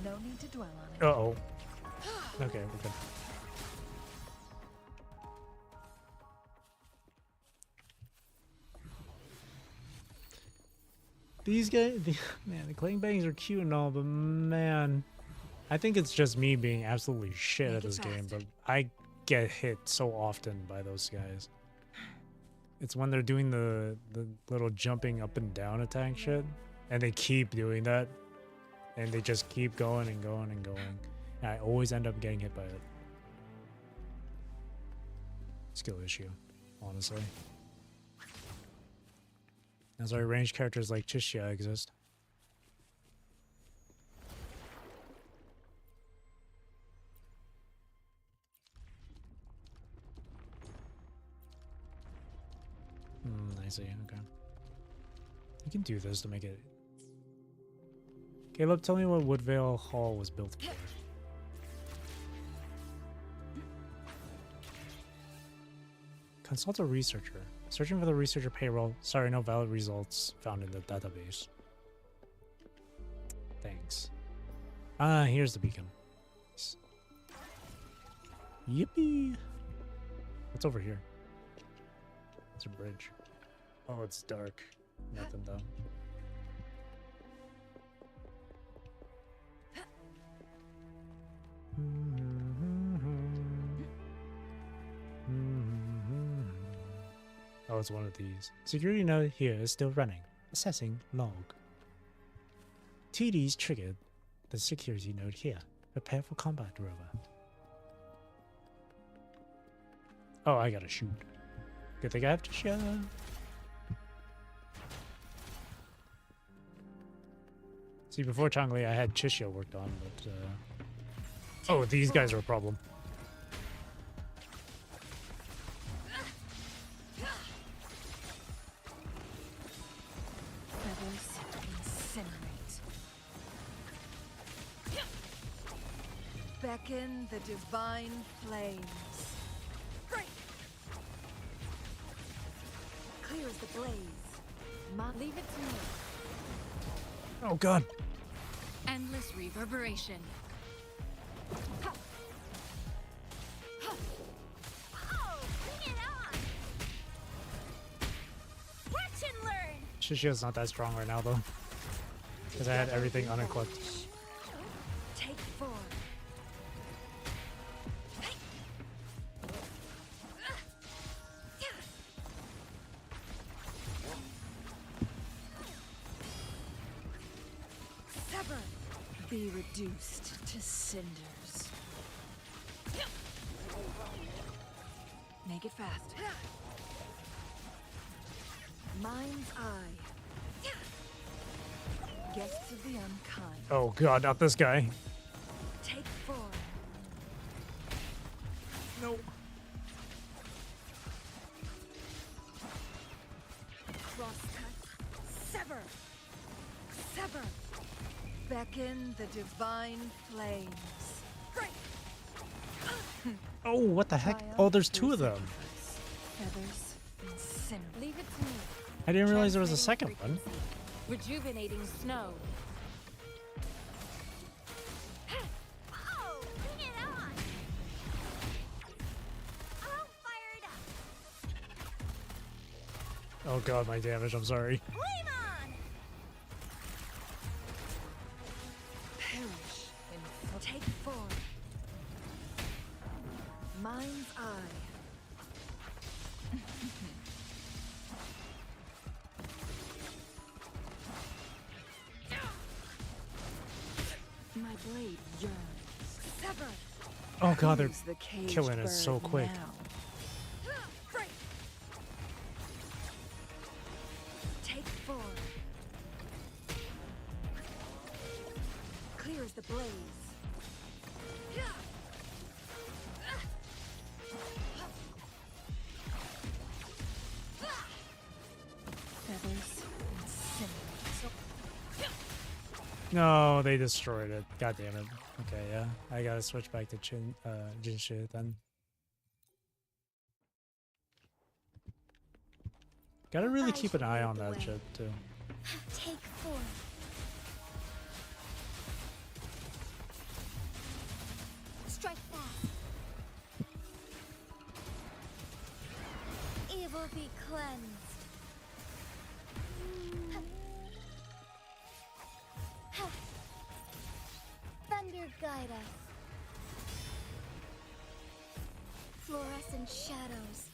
No need to dwell on it. Uh-oh. Okay, we're good. These guys, man, the clang bangs are cute and all, but man, I think it's just me being absolutely shit at this game, but I get hit so often by those guys. It's when they're doing the little jumping up and down attack shit, and they keep doing that, and they just keep going and going and going, and I always end up getting hit by it. Skill issue, honestly. That's why ranged characters like Chishia exist. I see, okay. You can do this to make it... Caleb, tell me what Woodvale Hall was built for. Consult a researcher. Searching for the researcher payroll. Sorry, no valid results found in the database. Thanks. Ah, here's the beacon. Yippee! What's over here? It's a bridge. Oh, it's dark. Nothing though. Oh, it's one of these. Security node here is still running. Assessing log. TD's triggered the security node here. Prepare for combat, rover. Oh, I gotta shoot. Good thing I have to shoot. See, before Chongli, I had Chishio worked on, but oh, these guys are a problem. Beckon the divine flames. Break! Clear as the blaze. Leave it to me. Oh god. Endless reverberation. Oh, bring it on! Watch and learn! Shishio's not that strong right now, though. Because I had everything unequipped. Take 4. Sever. Be reduced to cinders. Make it fast. Mind's eye. Guests of the unkind. Oh god, not this guy. Take 4. No. Crosscut. Sever. Sever. Beckon the divine flames. Break. Oh, what the heck? Oh, there's two of them. Feathers and cinder. Leave it to me. I didn't realize there was a second one. Rejuvenating snow. Oh, bring it on! I'll fire it up. Oh god, my damage, I'm sorry. Flame on! Perish in take 4. Mind's eye. My blade yearns. Sever. Oh god, they're Who's the caged killing us so bird quick. now? Break. Take 4. Clear as the blaze. Feathers incinerate. No, they destroyed it. God damn it. Okay, yeah. I gotta switch back to Jinshi then. Gotta really keep an eye on that shit too. Take 4. Strike fast. Evil be cleansed. Thunder guide us. Fluorescent shadows.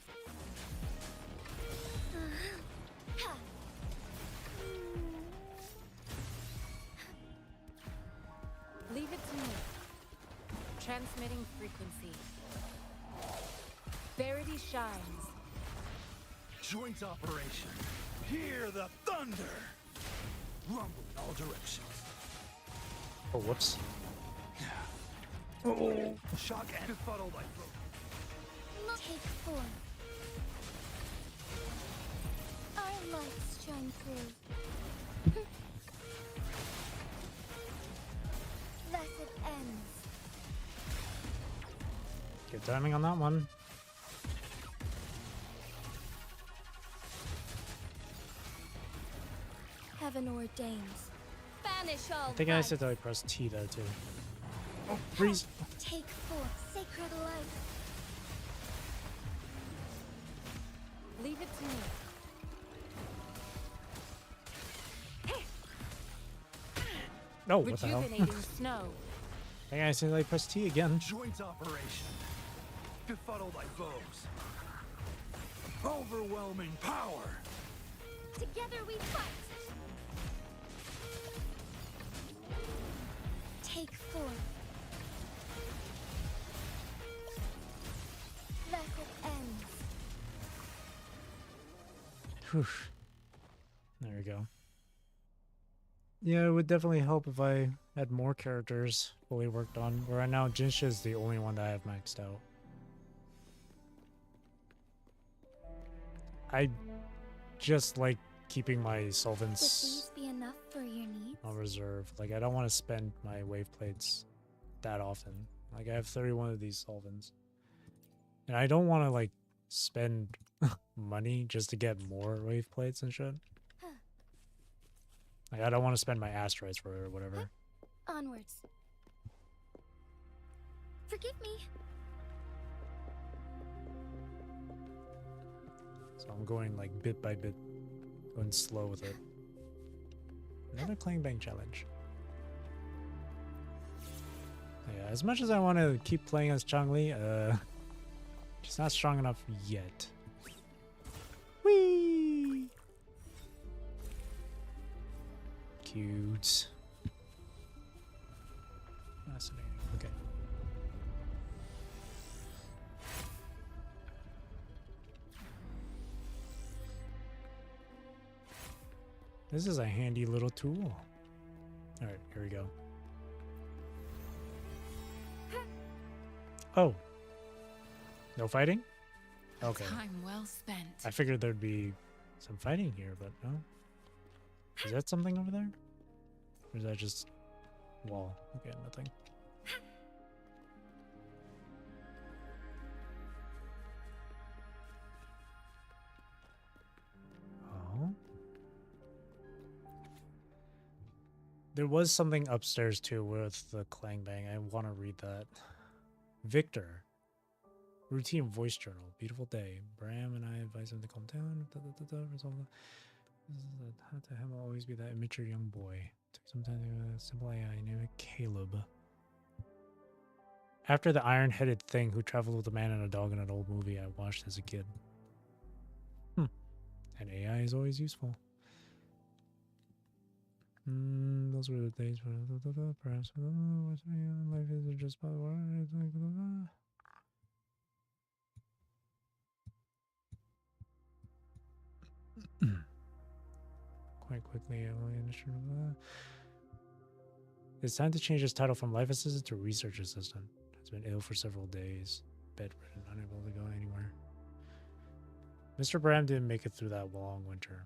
Leave it to me. Transmitting frequency. Verity shines. Joint operation. Hear the thunder. Rumble in all directions. Oh, whoops. Oh. Shock and befuddle my throat. Take 4. Our lights shine through. Thus it ends. Good timing on that one. Heaven ordains. Banish all I think I vice. said that I pressed T there too. Oh, freeze. Take 4. Sacred light. Leave it to me. No, what the hell? Rejuvenating snow. I think I said I pressed T again. Joint operation. Befuddle my foes. Overwhelming power. Together we fight. Take 4. Thus it ends. Whew. There we go. Yeah, it would definitely help if I had more characters fully worked on. Where right now, Jinsha is the only one that I have maxed out. I just like keeping my Would solvents these be enough for your needs? on reserve. Like, I don't want to spend my wave plates that often. Like, I have 31 of these solvents. And I don't want to, like, spend money just to get more wave plates and shit. Like, I don't want to spend my asteroids for it or whatever. Onwards. Forgive me. So I'm going, like, bit by bit, going slow with it. Another Clang Bang challenge. Yeah, as much as I want to keep playing as Changli, she's not strong enough yet. Whee! Cute. Fascinating. Okay. This is a handy little tool. Alright, here we go. Oh. No fighting? Okay. Time well spent. I figured there'd be some fighting here, but no. Is that something over there? Or is that just wall? Okay, nothing. Oh. There was something upstairs too with the clang bang. I want to read that. Victor. Routine voice journal. Beautiful day. Bram and I advise him to calm down. Resolve how to him will always be that immature young boy. Took some time to a simple AI named Caleb. After the iron-headed thing who traveled with a man and a dog in an old movie I watched as a kid. And AI is always useful. Those were the days when perhaps life is just about quite quickly I only understood It's time to change his title from life assistant to research assistant. Has been ill for several days, bedridden, unable to go anywhere. Mr. Bram didn't make it through that long winter.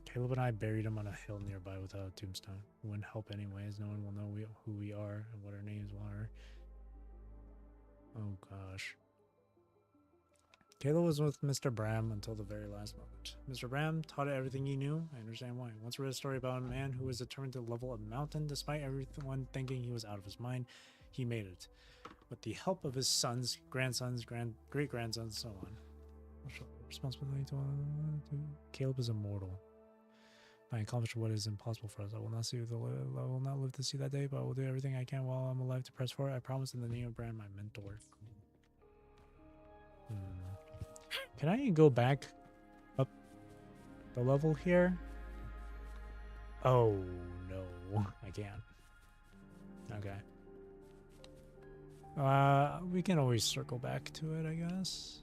Caleb and I buried him on a hill nearby without a tombstone. It wouldn't help anyways. No one will know who we are and what our names are. Oh gosh. Caleb was with Mr. Bram until the very last moment. Mr. Bram taught it everything he knew. I understand why. Once read a story about a man who was determined to level a mountain despite everyone thinking he was out of his mind. He made it. With the help of his sons, grandsons, great-grandsons, so on. Responsibility to Caleb is immortal. I accomplished what is impossible for us. I will not live to see that day, but I will do everything I can while I'm alive to press forward. I promise in the name of Bram, my mentor. Can I go back up the level here? Oh no, I can't. Okay. We can always circle back to it, I guess.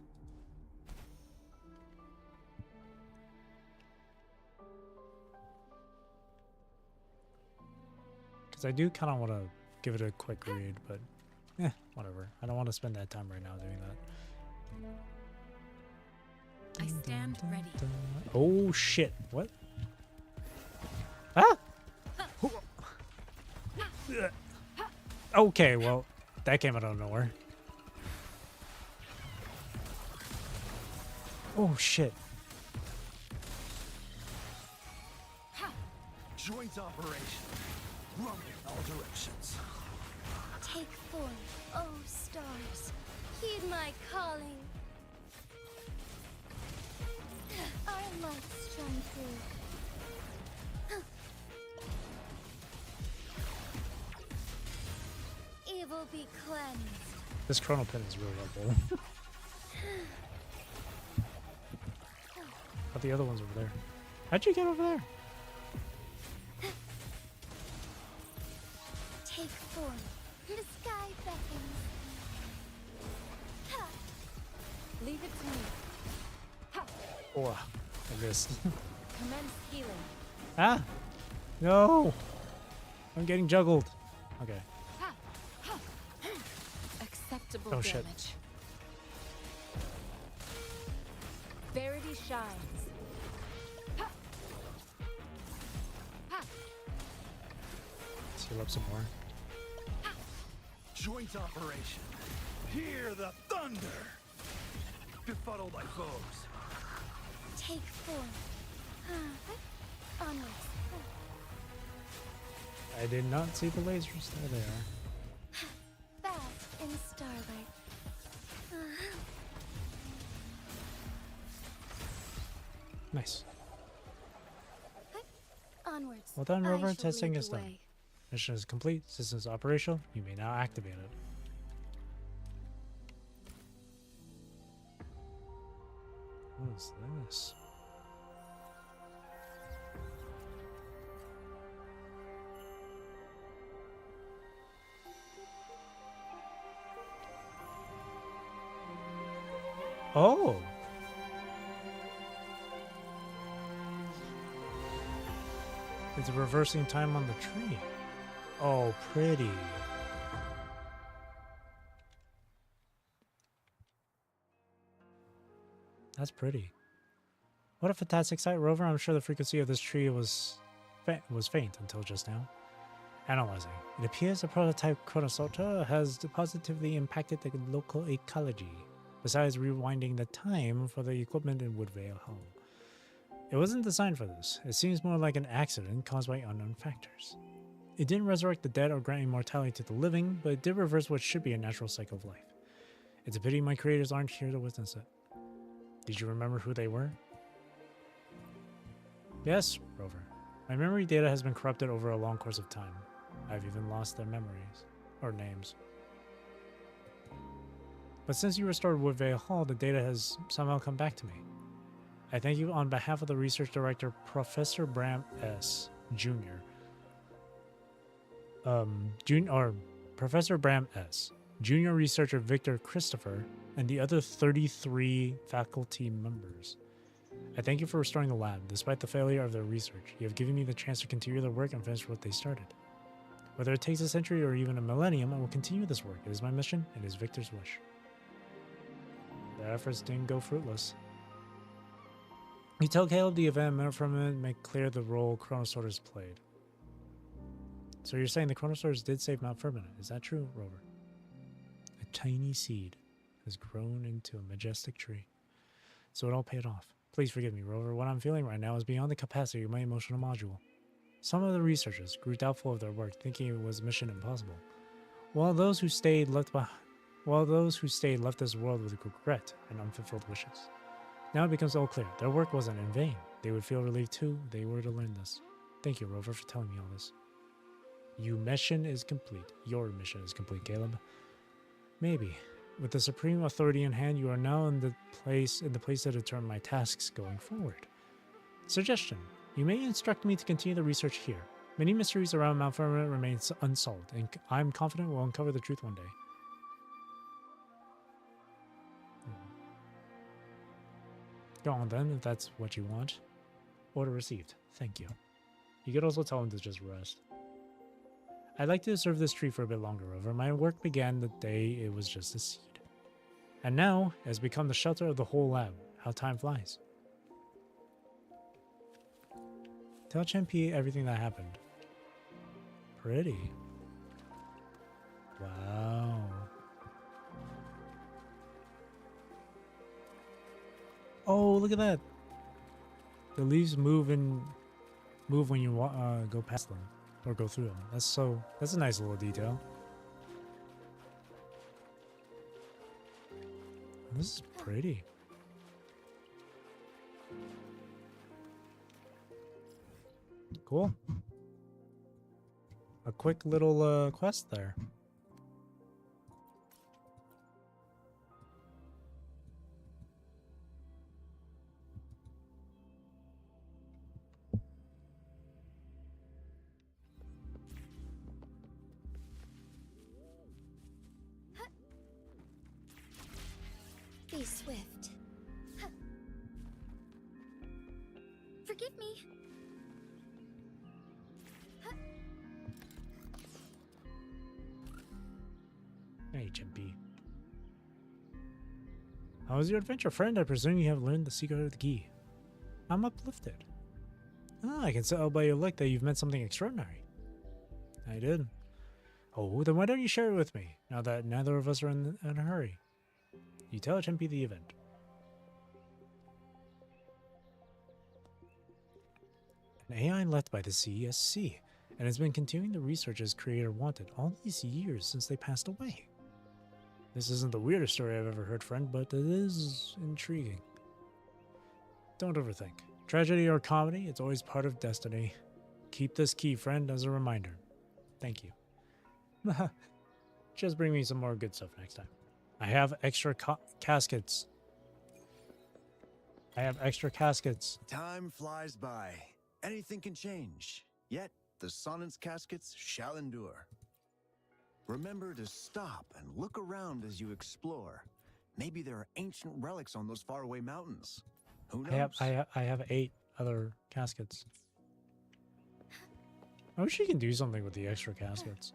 Because I do kind of want to give it a quick read, but whatever. I don't want to spend that time right now doing that. I stand ready. Oh shit, what? Ah! Okay, well, that came out of nowhere. Oh shit. Joint operation. Run in all directions. Take form, oh stars. Heed my calling. Our lights shine through. Evil be cleansed. This chrono pin is really helpful. But the other one's over there. How'd you get over there? Take form. The sky beckons. Leave it to me. Oh, I missed. Commence healing. Ah! No! I'm getting juggled. Okay. Acceptable Oh, damage. shit. Verity shines. Let's heal up some more. Joint operation. Hear the thunder. Befuddle thy foes. Take form. Onwards. I did not see the lasers. There they are. Bask in starlight. Nice. Onwards. Well done, I Rover. shall Testing lead is the done. way. Mission is complete. System is operational. You may now activate it. What is this? Oh! It's reversing time on the tree. Oh, pretty. That's pretty. What a fantastic sight, Rover. I'm sure the frequency of this tree was faint until just now. Analyzing. It appears the prototype chronosota has positively impacted the local ecology, besides rewinding the time for the equipment in Woodvale Hall. It wasn't designed for this. It seems more like an accident caused by unknown factors. It didn't resurrect the dead or grant immortality to the living, but it did reverse what should be a natural cycle of life. It's a pity my creators aren't here to witness it. Did you remember who they were? Yes, Rover. My memory data has been corrupted over a long course of time. I've even lost their memories, or names. But since you restored Woodvale Hall, the data has somehow come back to me. I thank you on behalf of the research director, Professor Bram S. Jr. Professor Bram S., Junior Researcher Victor Christopher, and the other 33 faculty members. I thank you for restoring the lab. Despite the failure of their research, you have given me the chance to continue their work and finish what they started. Whether it takes a century or even a millennium, I will continue this work. It is my mission. It is Victor's wish. Their efforts didn't go fruitless. You tell Caleb the event meant from it make clear the role Chronosaurus played. So you're saying the Chronosaurus did save Mount Firmament. Is that true, Rover? A tiny seed has grown into a majestic tree. So it all paid off. Please forgive me, Rover. What I'm feeling right now is beyond the capacity of my emotional module. Some of the researchers grew doubtful of their work, thinking it was mission impossible. While those who stayed left this world with regret and unfulfilled wishes. Now it becomes all clear. Their work wasn't in vain. They would feel relieved too. They were to learn this. Thank you, Rover, for telling me all this. Your mission is complete. Your mission is complete, Caleb. Maybe. With the supreme authority in hand, you are now in the place to determine my tasks going forward. Suggestion. You may instruct me to continue the research here. Many mysteries around Mount Firmament remain unsolved, and I'm confident we'll uncover the truth one day. Go on then, if that's what you want. Order received. Thank you. You could also tell him to just rest. I'd like to serve this tree for a bit longer, Rover. My work began the day it was just a seed. And now, it has become the shelter of the whole lab. How time flies. Tell Champi everything that happened. Pretty. Wow. Oh, look at that. The leaves move when you go past them or go through them. That's a nice little detail. This is pretty. Cool. A quick little quest there. Be swift. Forgive me. Hey, Chimpy. How was your adventure, friend? I presume you have learned the secret of the key. I'm uplifted. I can tell by your look that you've met something extraordinary. I did. Oh, then why don't you share it with me, now that neither of us are in a hurry? You tell Chimpy the event. An AI left by the CSC, and has been continuing the research as creator wanted all these years since they passed away. This isn't the weirdest story I've ever heard, friend, but it is intriguing. Don't overthink. Tragedy or comedy, it's always part of destiny. Keep this key, friend, as a reminder. Thank you. Just bring me some more good stuff next time. I have extra caskets. I have extra caskets. Time flies by. Anything can change. Yet, the Sonnet's caskets shall endure. Remember to stop and look around as you explore. Maybe there are ancient relics on those faraway mountains. Who knows? I have 8 other caskets. I wish you can do something with the extra caskets.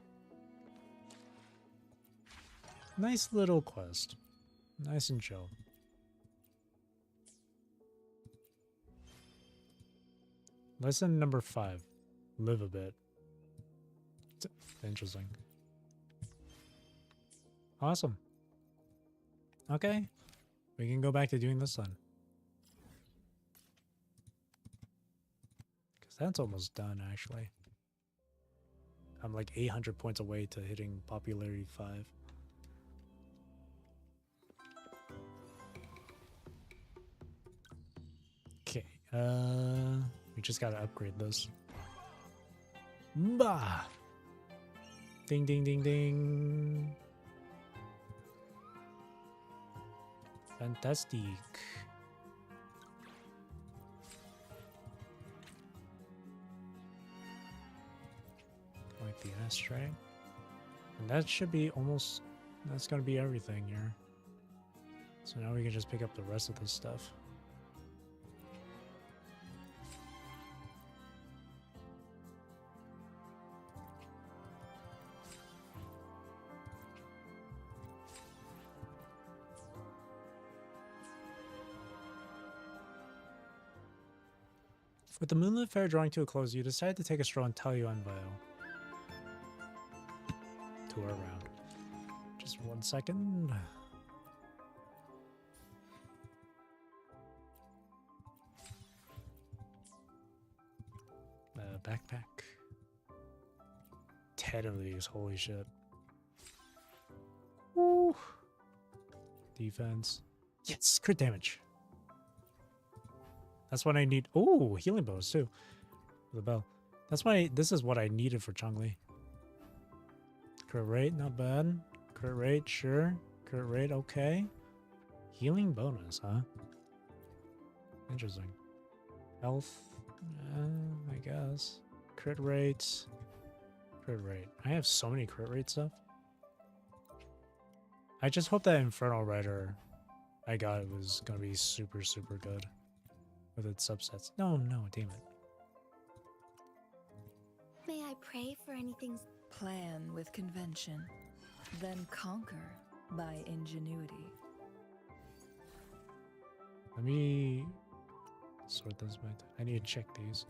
Nice little quest. Nice and chill. Lesson number 5. Live a bit. Interesting. Awesome. Okay. We can go back to doing this then. Because that's almost done, actually. I'm like 800 points away to hitting popularity 5. Okay. We just gotta upgrade this. Bah! Ding, ding, ding, ding. Fantastic. Like the ashtray. And that should be almost... That's gonna be everything here. So now we can just pick up the rest of this stuff. With the moonlit fair drawing to a close, you decide to take a stroll and Taiyuan Vale. Tour around. Just 1 second. Backpack. 10 of these, holy shit. Woo. Defense. Yes, crit damage. That's what I need. Oh, healing bonus too. The bell. That's why this is what I needed for Changli. Crit rate, not bad. Crit rate, sure. Crit rate, okay. Healing bonus, huh? Interesting. Health, I guess. Crit rate. Crit rate. I have so many crit rate stuff. I just hope that Infernal Rider I got it was gonna be super, super good with its subsets. No, damn it. May I pray for anything? Plan with convention, then conquer by ingenuity. Let me sort this by. I need to check these.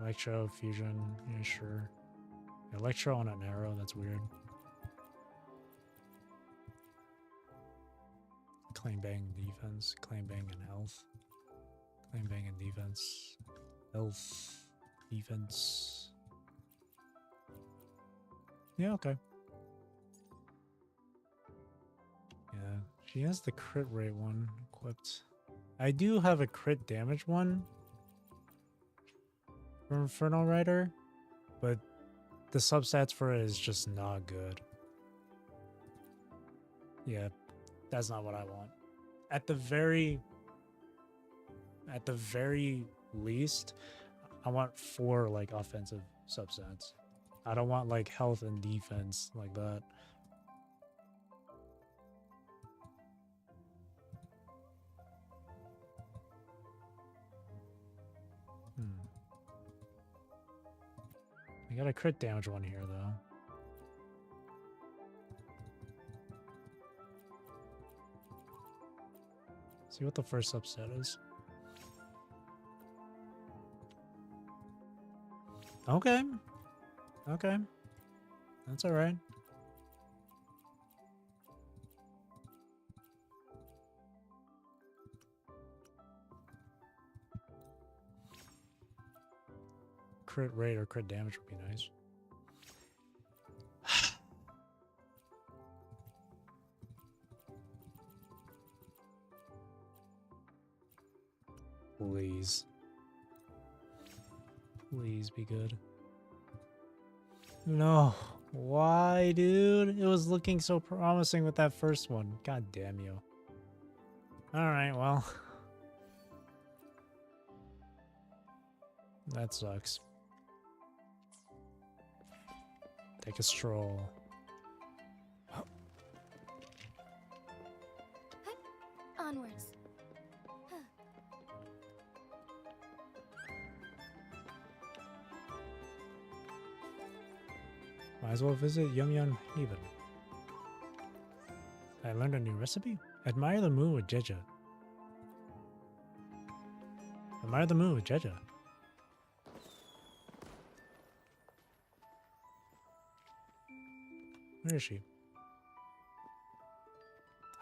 Electro, fusion, yeah, sure. Electro on an arrow, that's weird. Claim bang defense, claim bang and health. Claim bang and defense. Health, defense. Yeah, okay. Yeah, she has the crit rate one equipped. I do have a crit damage one from Infernal Rider, but the substats for it is just not good. Yeah, that's not what I want. At the very least, I want 4 like offensive substats. I don't want like health and defense like that. I got a crit damage one here though. See what the first subset is. Okay. Okay. That's all right. Crit rate or crit damage would be nice. Please. Please be good. No. Why, dude? It was looking so promising with that first one. God damn you. Alright, well. That sucks. Take a stroll. Onwards. Might as well visit Yum Haven. I learned a new recipe. Admire the moon with Zhezhi. Admire the moon with Zhezhi. Where is she?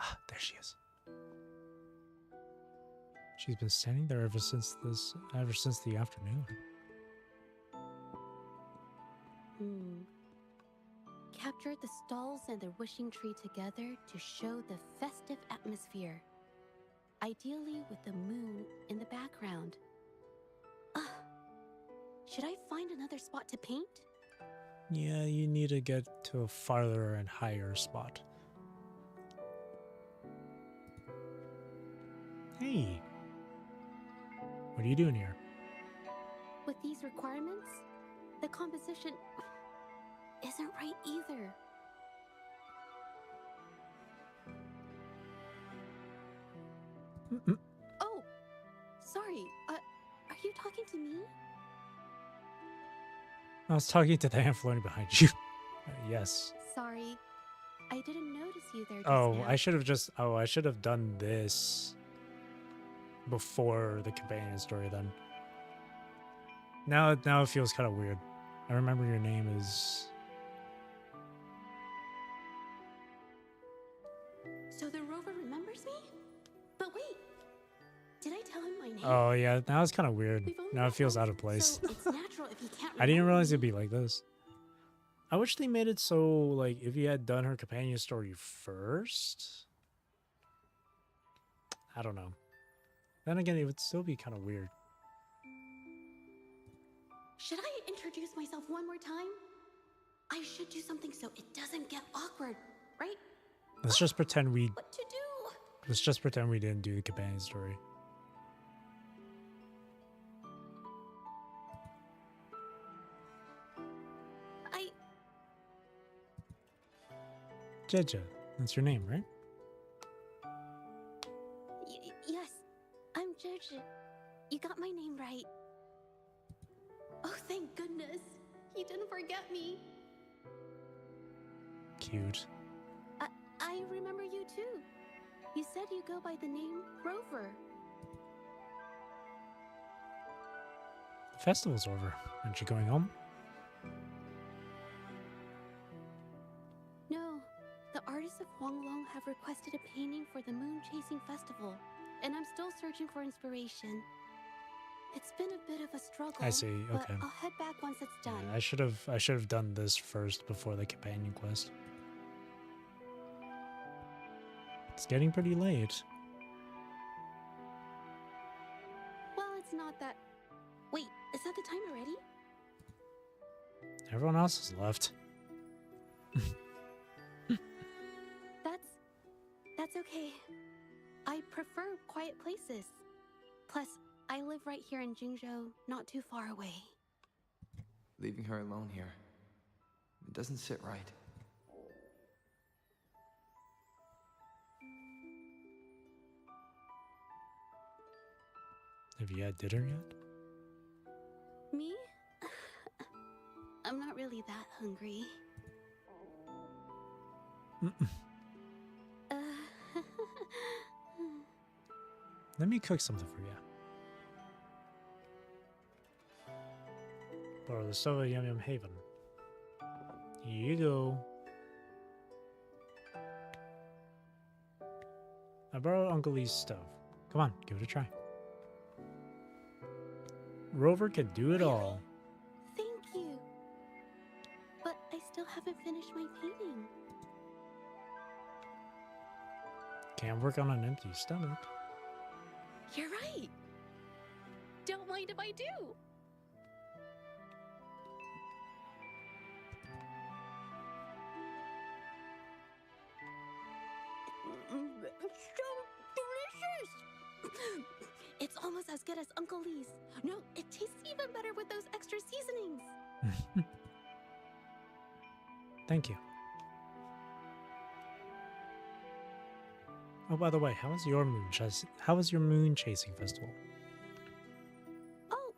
Ah, there she is. She's been standing there ever since the afternoon. Captured the stalls and the wishing tree together to show the festive atmosphere. Ideally with the moon in the background. Should I find another spot to paint? Yeah, you need to get to a farther and higher spot. Hey! What are you doing here? With these requirements, the composition isn't right either. Oh, sorry. Are you talking to me? I was talking to the hand floating behind you. Yes. Sorry. I didn't notice you there just Oh, now. I should have done this before the companion story then. Now it feels kind of weird. I remember your name is... So the rover remembers me? But wait, did I tell him my name? Oh yeah, now it's kind of weird. We've only Now it met feels out once, of place. So it's natural if he can't I didn't remember realize me. it'd be like this. I wish they made it so, like, if you had done her companion story first... I don't know. Then again, it would still be kind of weird. Should I introduce myself one more time? I should do something so it doesn't get awkward, right? Let's just pretend we... What to do? Let's just pretend we didn't do the companion story. Zhezhi, that's your name, right? Yes, I'm Zhezhi. You got my name right. Oh, thank goodness. He didn't forget me. Cute. I remember you too. You said you go by the name Rover. The festival's over. Aren't you going home? No, the artists of Huanglong have requested a painting for the Moon Chasing Festival, and I'm still searching for inspiration. It's been a bit of a struggle. I see, but okay. I'll head back once it's done. Yeah, I should have done this first before the companion quest. It's getting pretty late. Well, it's not that... Wait, is that the time already? Everyone else has left. That's okay. I prefer quiet places. Plus, I live right here in Jingzhou, not too far away. Leaving her alone here. It doesn't sit right. Have you had dinner yet? Me? I'm not really that hungry. Let me cook something for you. Borrow the stove at Yum Yum Haven. Here you go. I borrowed Uncle Lee's stove. Come on, give it a try. Rover can do it all. Thank you. But I still haven't finished my painting. Can't work on an empty stomach. You're right. Don't mind if I do. It's so delicious. It's almost as good as Uncle Lee's. No, it tastes even better with those extra seasonings. Thank you. Oh, by the way, how was your moon chasing festival? Oh,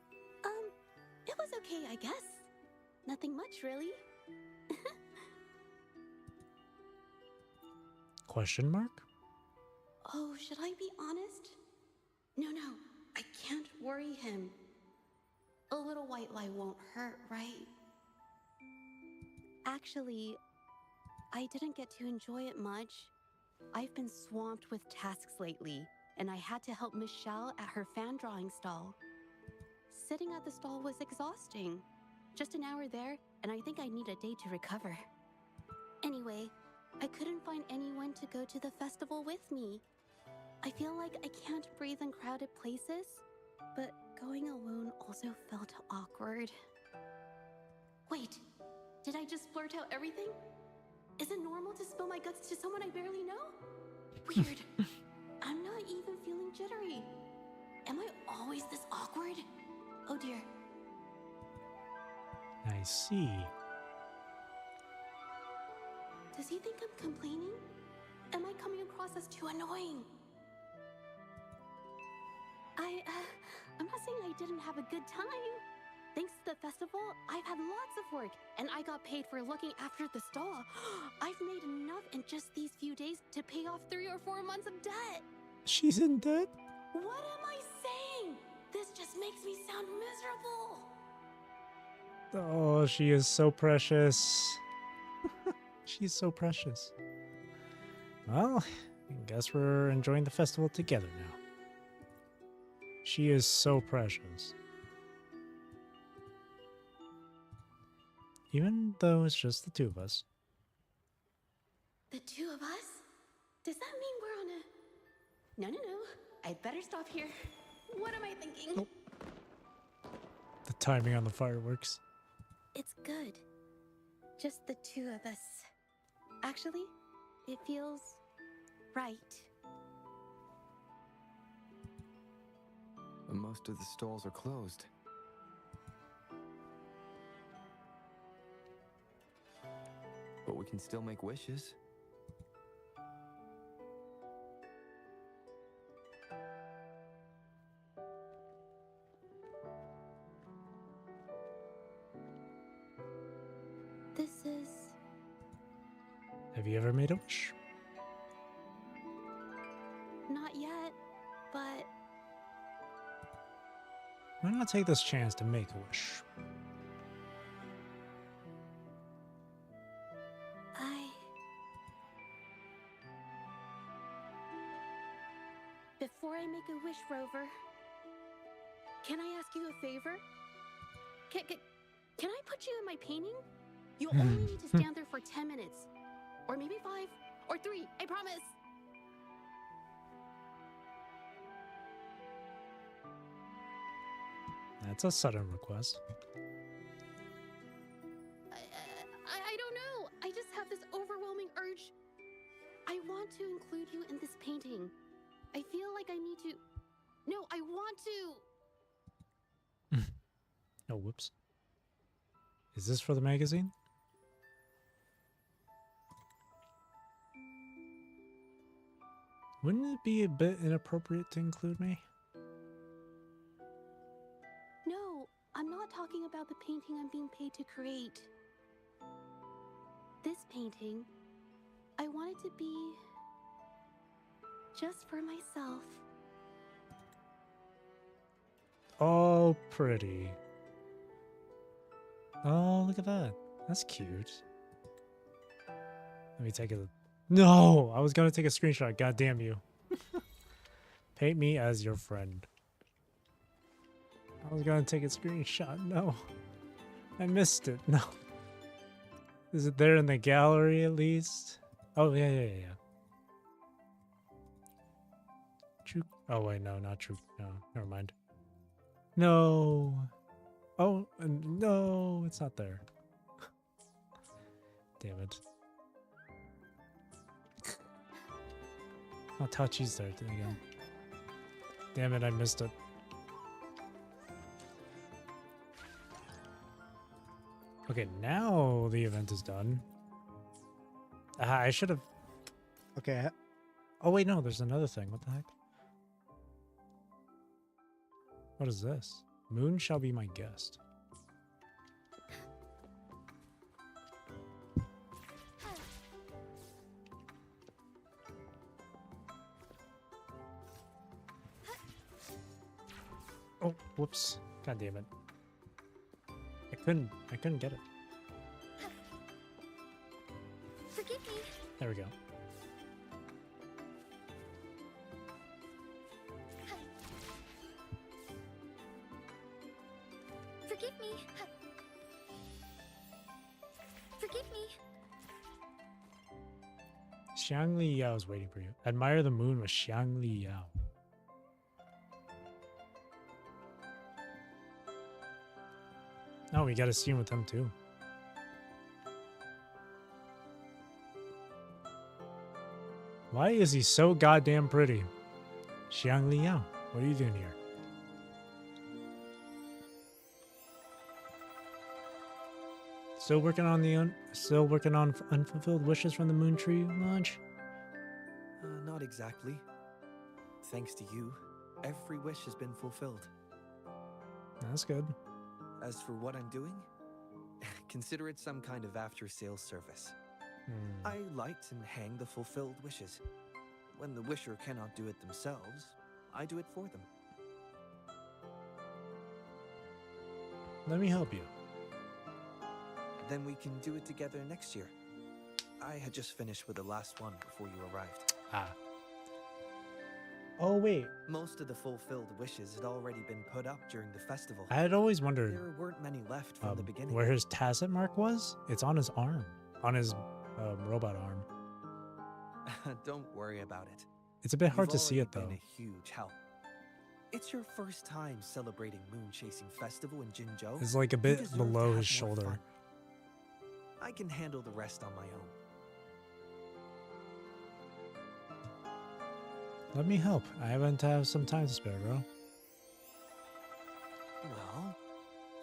it was okay, I guess. Nothing much, really. Question mark? Oh, should I be honest? No, I can't worry him. A little white lie won't hurt, right? Actually, I didn't get to enjoy it much. I've been swamped with tasks lately, and I had to help Miss Xiao at her fan drawing stall. Sitting at the stall was exhausting. Just an hour there, and I think I need a day to recover. Anyway, I couldn't find anyone to go to the festival with me. I feel like I can't breathe in crowded places, but going alone also felt awkward. Wait, did I just blurt out everything? Is it normal to spill my guts to someone I barely know? Weird. I'm not even feeling jittery. Am I always this awkward? Oh dear. I see. Does he think I'm complaining? Am I coming across as too annoying? I'm not saying I didn't have a good time. Thanks to the festival, I've had lots of work, and I got paid for looking after the stall. I've made enough in just these few days to pay off 3 or 4 months of debt. She's in debt? What am I saying? This just makes me sound miserable. Oh, she is so precious. She's so precious. Well, I guess we're enjoying the festival together now. She is so precious. Even though it's just the two of us. The two of us? Does that mean we're on a... No, no, no. I'd better stop here. What am I thinking? Nope. The timing on the fireworks. It's good. Just the two of us. Actually, it feels right. Most of the stalls are closed. But we can still make wishes. This is... Have you ever made a wish? Not yet, but... Why not take this chance to make a wish? Before I make a wish, Rover, can I ask you a favor? Can I put you in my painting? You only need to stand there for 10 minutes. Or maybe 5, or 3, I promise. That's a sudden request. I don't know. I just have this overwhelming urge. I want to include you in this painting. I feel like I need to... No, I want to... Oh, whoops. Is this for the magazine? Wouldn't it be a bit inappropriate to include me? No, I'm not talking about the painting I'm being paid to create. This painting, I want it to be just for myself. Oh, pretty. Oh, look at that. That's cute. Let me take a... No! I was gonna take a screenshot. God damn you. Paint me as your friend. I was gonna take a screenshot. No. I missed it. No. Is it there in the gallery at least? Oh, yeah. True. Oh, wait, no, not true. No, never mind. No. Oh, no, it's not there. Damn it. Oh, Tachi's there again. Damn it, I missed it. Okay, now the event is done. I should have... Okay. Oh, wait, no, there's another thing. What the heck? What is this? Moon shall be my guest. Oh, whoops. God damn it. I couldn't get it. Forgive me. There we go. Forgive me. Forgive me. Xiang Li Yao is waiting for you. Admire the moon with Xiang Li Yao. Oh, we got a scene with him too. Why is he so goddamn pretty? Xiang Li Yao, what are you doing here? Still working on unfulfilled wishes from the Moon Tree launch? Not exactly. Thanks to you, every wish has been fulfilled. That's good. As for what I'm doing, consider it some kind of after-sales service. I light and hang the fulfilled wishes. When the wisher cannot do it themselves, I do it for them. Let me help you. Then we can do it together next year. I had just finished with the last one before you arrived. Ah. Oh, wait. Most of the fulfilled wishes had already been put up during the festival. I had always wondered There weren't many left from the beginning. where his tacit mark was. It's on his arm. On his robot arm. Don't worry about it. It's a bit hard to You've see it, already though. been a huge help. It's your first time celebrating Moon Chasing Festival in Jinzhou. It's like a You bit deserve below to his have more shoulder. fun. I can handle the rest on my own. Let me help. I haven't have some time to spare, bro. Well,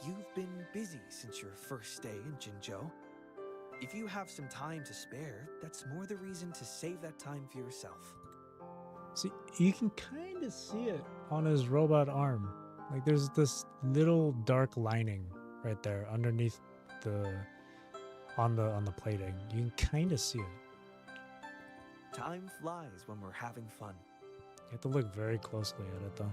you've been busy since your first day in Jinzhou. If you have some time to spare, that's more the reason to save that time for yourself. See, you can kind of see it on his robot arm. Like there's this little dark lining right there underneath on the plating. You can kind of see it. Time flies when we're having fun. You have to look very closely at it, though.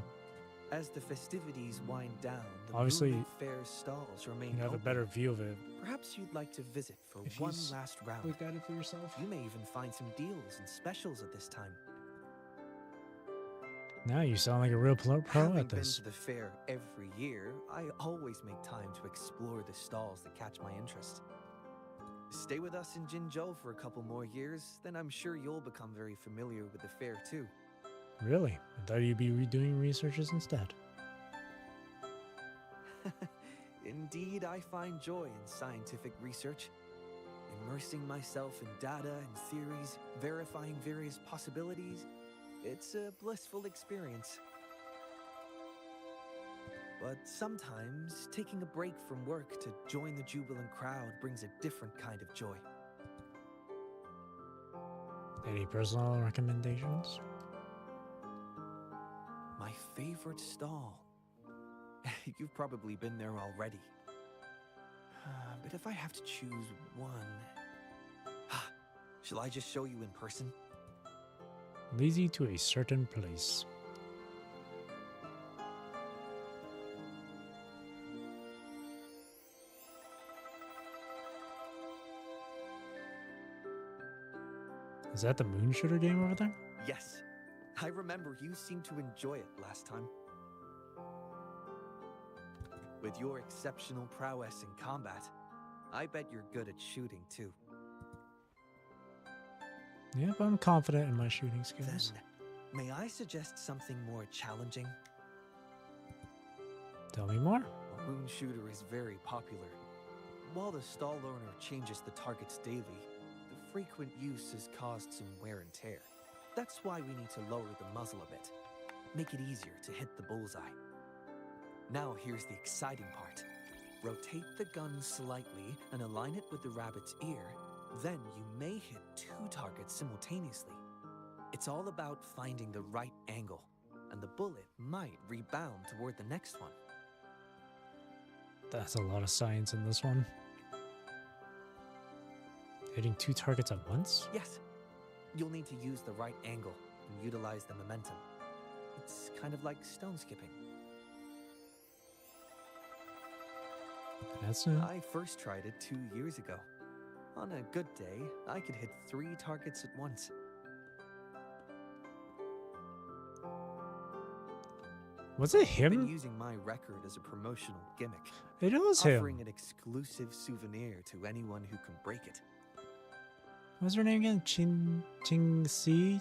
As the festivities wind down, the Obviously, Moonlit Fair's stalls remain You have a open. better view of it. Perhaps you'd like to visit for If one you last round. look at it for yourself. You may even find some deals and specials at this time. Now you sound like a real pro Having at been this. to the fair every year, I always make time to explore the stalls that catch my interest. Stay with us in Jinzhou for a couple more years, then I'm sure you'll become very familiar with the fair too. Really? I thought you'd be redoing researches instead. Indeed, I find joy in scientific research. Immersing myself in data and theories, verifying various possibilities. It's a blissful experience. But sometimes, taking a break from work to join the jubilant crowd brings a different kind of joy. Any personal recommendations? My favorite stall. You've probably been there already. But if I have to choose one... Shall I just show you in person? Leads you to a certain place. Is that the moon shooter game over there? Yes. I remember you seemed to enjoy it last time. With your exceptional prowess in combat, I bet you're good at shooting too. Yep, I'm confident in my shooting skills. Then, may I suggest something more challenging? Tell me more. A moon shooter is very popular. While the stall owner changes the targets daily, the frequent use has caused some wear and tear. That's why we need to lower the muzzle a bit. Make it easier to hit the bullseye. Now here's the exciting part. Rotate the gun slightly and align it with the rabbit's ear. Then you may hit 2 targets simultaneously. It's all about finding the right angle, and the bullet might rebound toward the next one. That's a lot of science in this one. Hitting 2 targets at once? Yes. You'll need to use the right angle and utilize the momentum. It's kind of like stone skipping. That's it. I first tried it 2 years ago. On a good day, I could hit 3 targets at once. Was it I've been him? using my record as a promotional gimmick. It was him. Offering an exclusive souvenir to anyone who can break it. What's her name again? Qingxi,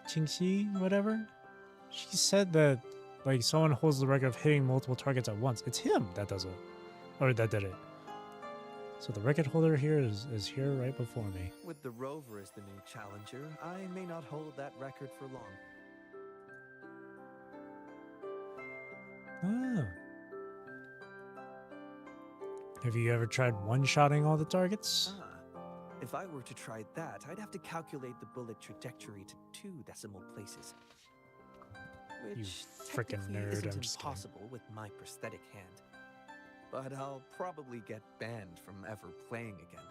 whatever? She said that, like, someone holds the record of hitting multiple targets at once. It's him that does it. Or that did it. So the record holder here is here right before me. With the Rover as the new challenger, I may not hold that record for long. Ah. Have you ever tried one-shotting all the targets? If I were to try that, I'd have to calculate the bullet trajectory to 2 decimal places. You Which frickin' technically nerd, isn't I'm just kidding. impossible with my prosthetic hand. But I'll probably get banned from ever playing again.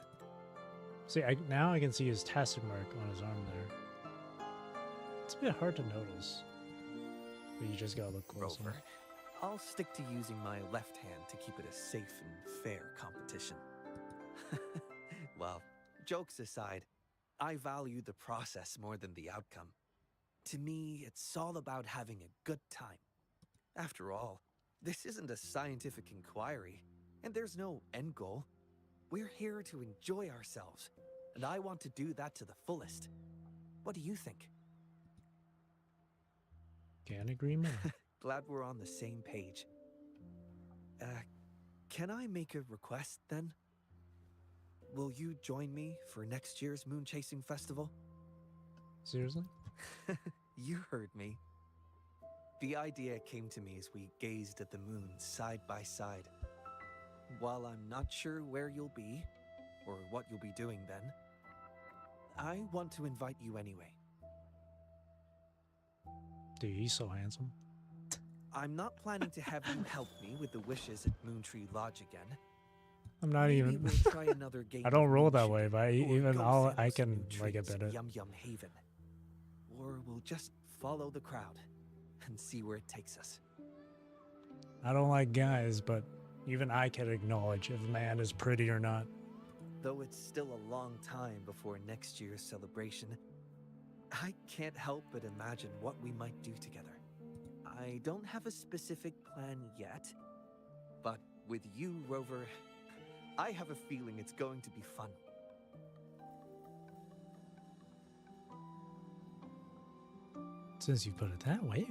See, now I can see his tacit mark on his arm there. It's a bit hard to notice. But you just gotta look closer. Rover, I'll stick to using my left hand to keep it a safe and fair competition. Well, jokes aside, I value the process more than the outcome. To me, it's all about having a good time. After all, this isn't a scientific inquiry, and there's no end goal. We're here to enjoy ourselves, and I want to do that to the fullest. What do you think? Can't agree more. Glad we're on the same page. Can I make a request then? Will you join me for next year's moon chasing festival? Seriously? You heard me. The idea came to me as we gazed at the moon side by side. While I'm not sure where you'll be, or what you'll be doing then, I want to invite you anyway. Dude, he's so handsome. I'm not planning to have you help me with the wishes at Moontree Lodge again. I'm not Maybe even. we'll try another game I don't of roll moon that shooting, way, but or even go I sample some can new like treats admit at it. Yum Yum Haven. Or we'll just follow the crowd and see where it takes us. I don't like guys, but even I can acknowledge if a man is pretty or not. Though it's still a long time before next year's celebration, I can't help but imagine what we might do together. I don't have a specific plan yet, but with you, Rover, I have a feeling it's going to be fun. Since you put it that way.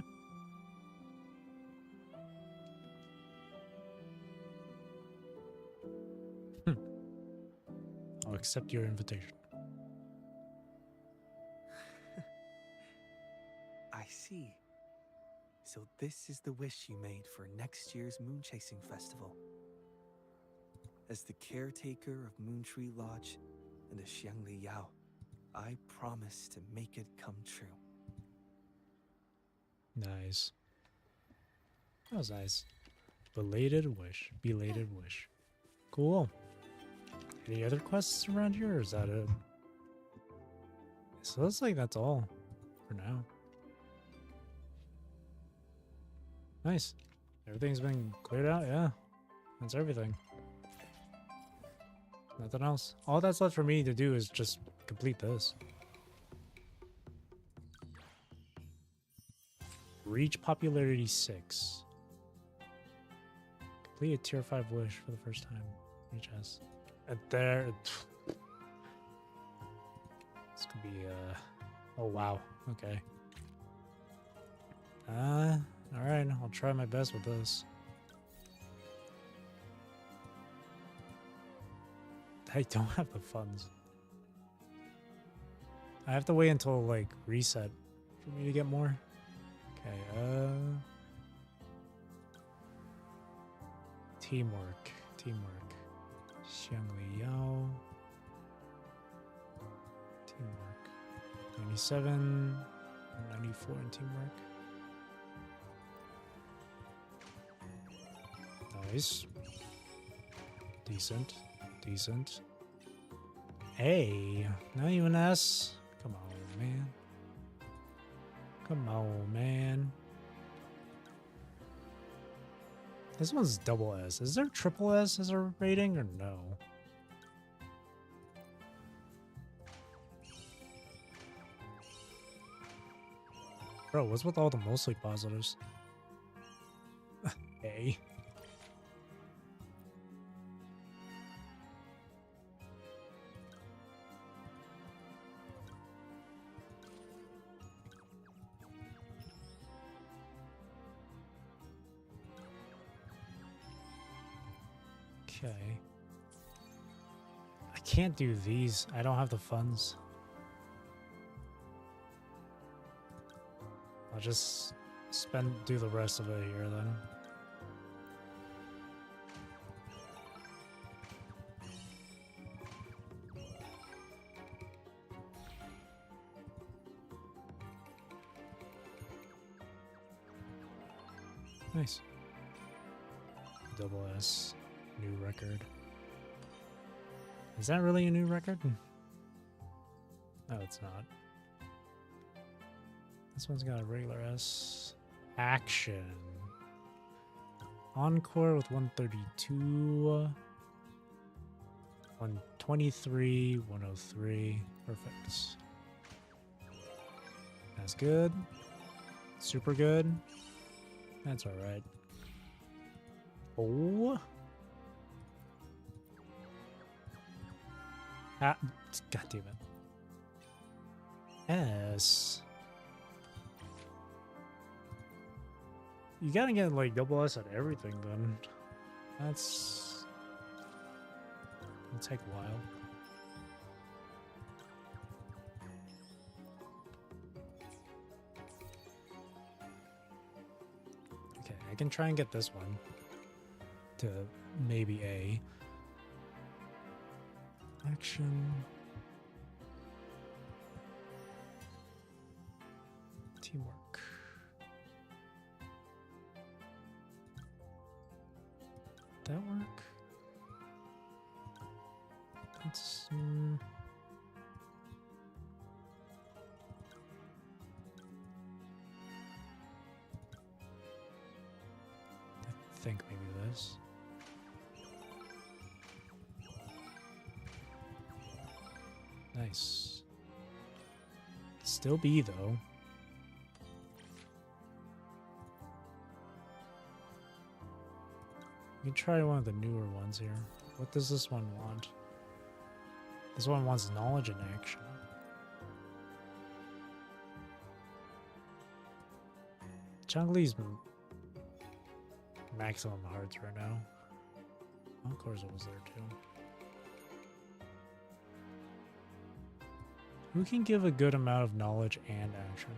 I'll accept your invitation. I see. So this is the wish you made for next year's moon chasing festival. As the caretaker of Moontree Lodge and the Xiangli Yao, I promise to make it come true. Nice. That was nice. Belated wish. Belated wish. Cool. Any other quests around here, or is that it? So looks like that's all for now. Nice. Everything's been cleared out, yeah. That's everything. Nothing else. All that's left for me to do is just complete this. Reach popularity 6. Complete a tier 5 wish for the first time. Reach S. And there. This could be, oh wow. Okay. Alright, I'll try my best with this. I don't have the funds. I have to wait until, like, reset for me to get more. Okay, Teamwork. Xiangli Yao. Teamwork. 97, 94 in teamwork. Nice. Decent. Hey, not even S. Come on, man. This one's double S. Is there triple S as a rating or no? Bro, what's with all the mostly positives? Hey. Okay. I can't do these. I don't have the funds. I'll just do the rest of it here then. Nice. Double S. New record. Is that really a new record? No, it's not. This one's got a regular S. Action. Encore with 132. 123, 103. Perfect. That's good. Super good. That's alright. Oh. Ah, god damn it. Yes. You gotta get like double S at everything then. That's... it'll take a while. Okay, I can try and get this one to maybe A. Action. Teamwork. That work? Let's I think maybe this. Nice. Still B though. You can try one of the newer ones here. What does this one want? This one wants knowledge and action. Chungli's maximum hearts right now. Encore's was there too. Who can give a good amount of knowledge and action?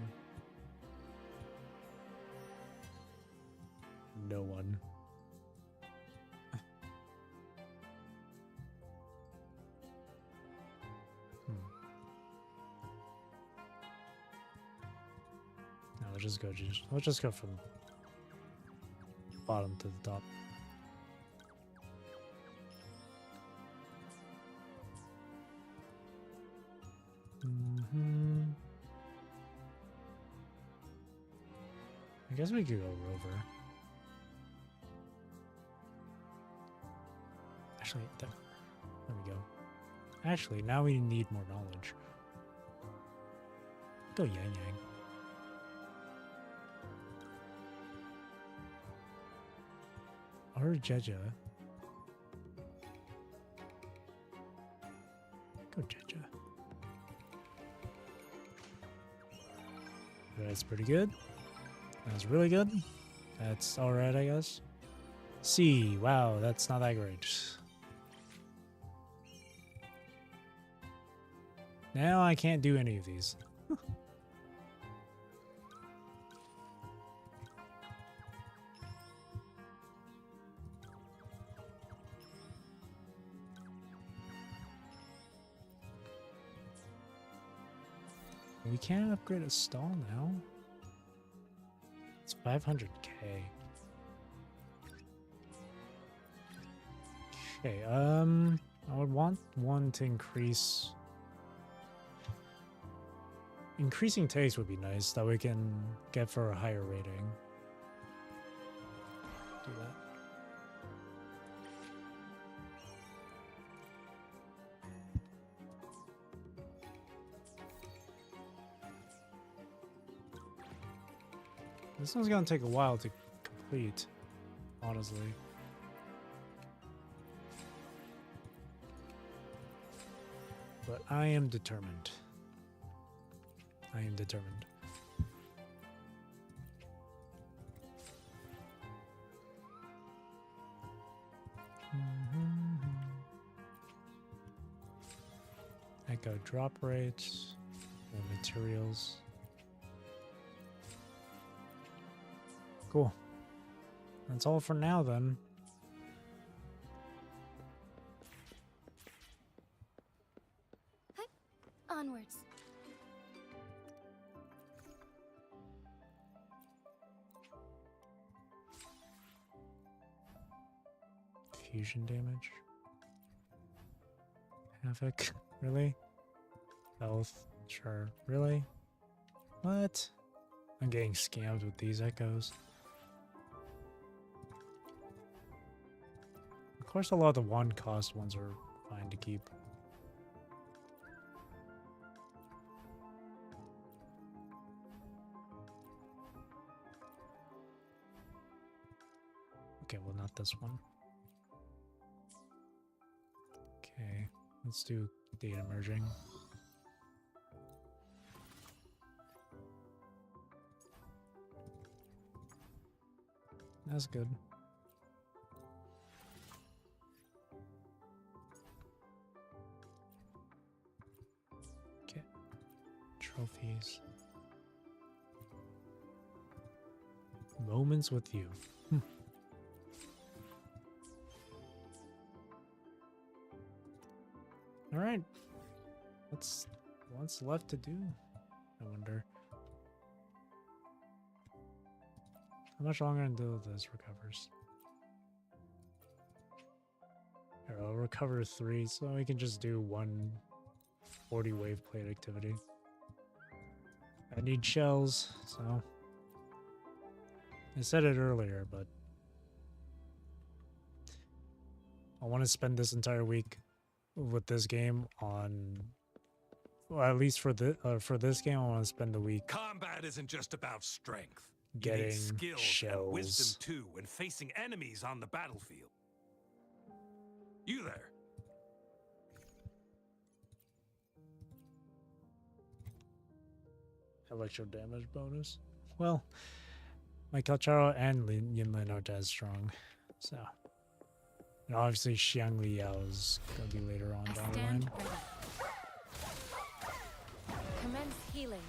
No one. No, let's just go from bottom to the top. I guess we could go Rover. Actually, there we go. Actually, now we need more knowledge. Go Yang Yang. Or Zhezhi. Go Zhezhi. That's pretty good. That's really good. That's alright, I guess. C. Wow, that's not that great. Now I can't do any of these. We can't upgrade a stall now. It's 500k. Okay, I would want one to increase. Increasing taste would be nice, that we can get for a higher rating. Do that. This one's gonna take a while to complete, honestly. But I am determined. I am determined. Echo drop rates, more materials. Cool. That's all for now then. Hi. Onwards. Fusion damage. Havoc. Really? Health. Sure. Really? What? I'm getting scammed with these echoes. Of course, a lot of the one-cost ones are fine to keep. Okay, well, not this one. Okay, let's do data merging. That's good. Okay, trophies. Moments with you. All right. What's left to do? I wonder. How much longer until this recovers? Here, I'll recover 3, so we can just do 1 40 wave plate activity. I need shells, so I said it earlier, but I want to spend this entire week with this game on, well, at least for this game, I want to spend the week Combat isn't just about strength. You getting need skills shells. and wisdom too when facing enemies on the battlefield. You there? Electro damage bonus. Well, my Kalcharo and Yinlin aren't as strong, so. And obviously Xiang Liao is gonna be later on down the line. Commence healing.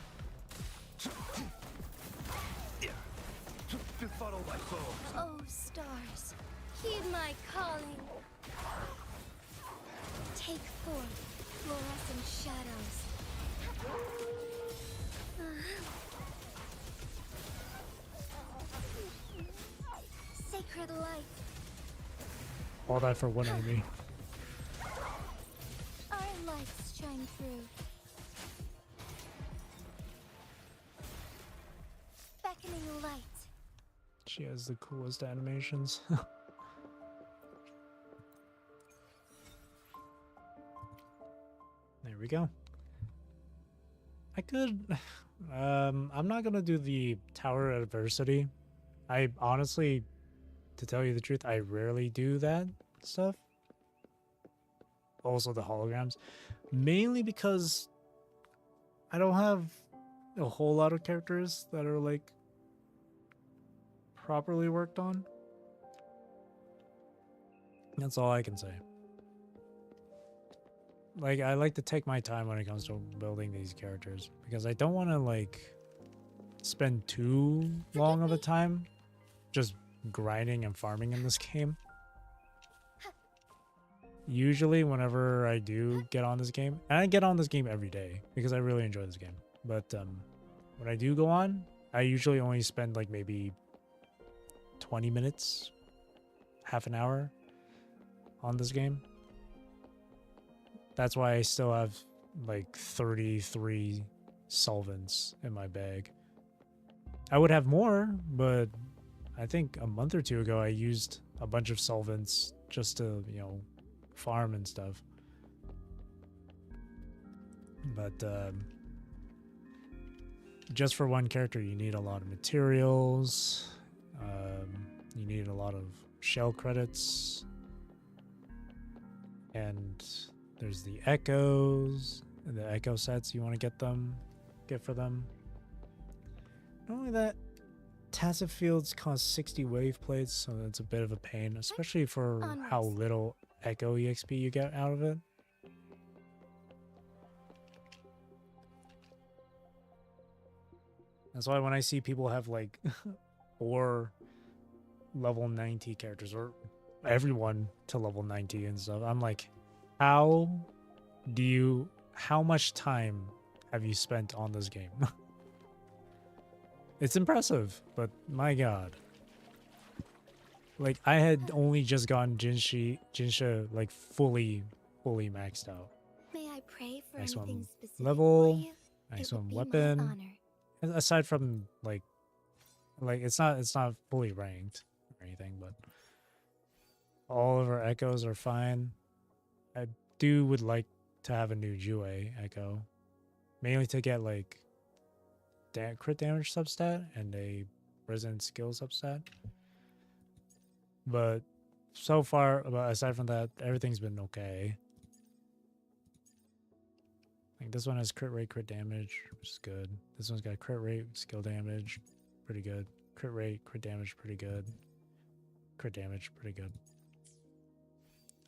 Befuddle my foes. Oh, stars, heed my calling. Take forth fluorescent shadows. Sacred light. All that for one enemy. Our lights shine through. Beckoning light. She has the coolest animations. There we go. I could I'm not gonna do the tower adversity. I honestly, to tell you the truth, I rarely do that stuff. Also the holograms. Mainly because I don't have a whole lot of characters that are like properly worked on. That's all I can say. Like, I like to take my time when it comes to building these characters because I don't want to like spend too long of a time just grinding and farming in this game. Usually whenever I do get on this game, and I get on this game every day because I really enjoy this game, but when I do go on, I usually only spend like maybe 20 minutes, half an hour on this game. That's why I still have like 33 solvents in my bag. I would have more, but I think a month or two ago I used a bunch of solvents just to, you know, farm and stuff. But just for one character you need a lot of materials. You need a lot of shell credits. And there's the echoes, and the echo sets you want to get for them. Not only that, tacit fields cost 60 wave plates, so it's a bit of a pain, especially for how little echo EXP you get out of it. That's why when I see people have like 4 level 90 characters, or everyone to level 90 and stuff, I'm like, how much time have you spent on this game? It's impressive, but my god. Like, I had only just gotten Jinsha like fully maxed out. May I pray for Next anything one specific level, for you? next It one would be my weapon. honor. Aside from like it's not fully ranked or anything, but all of our echoes are fine. I would like to have a new Jue Echo, mainly to get like crit damage substat and a resident skill substat. But so far, aside from that, everything's been okay. Like this one has crit rate, crit damage, which is good. This one's got crit rate, skill damage, pretty good. Crit rate, crit damage, pretty good. Crit damage, pretty good.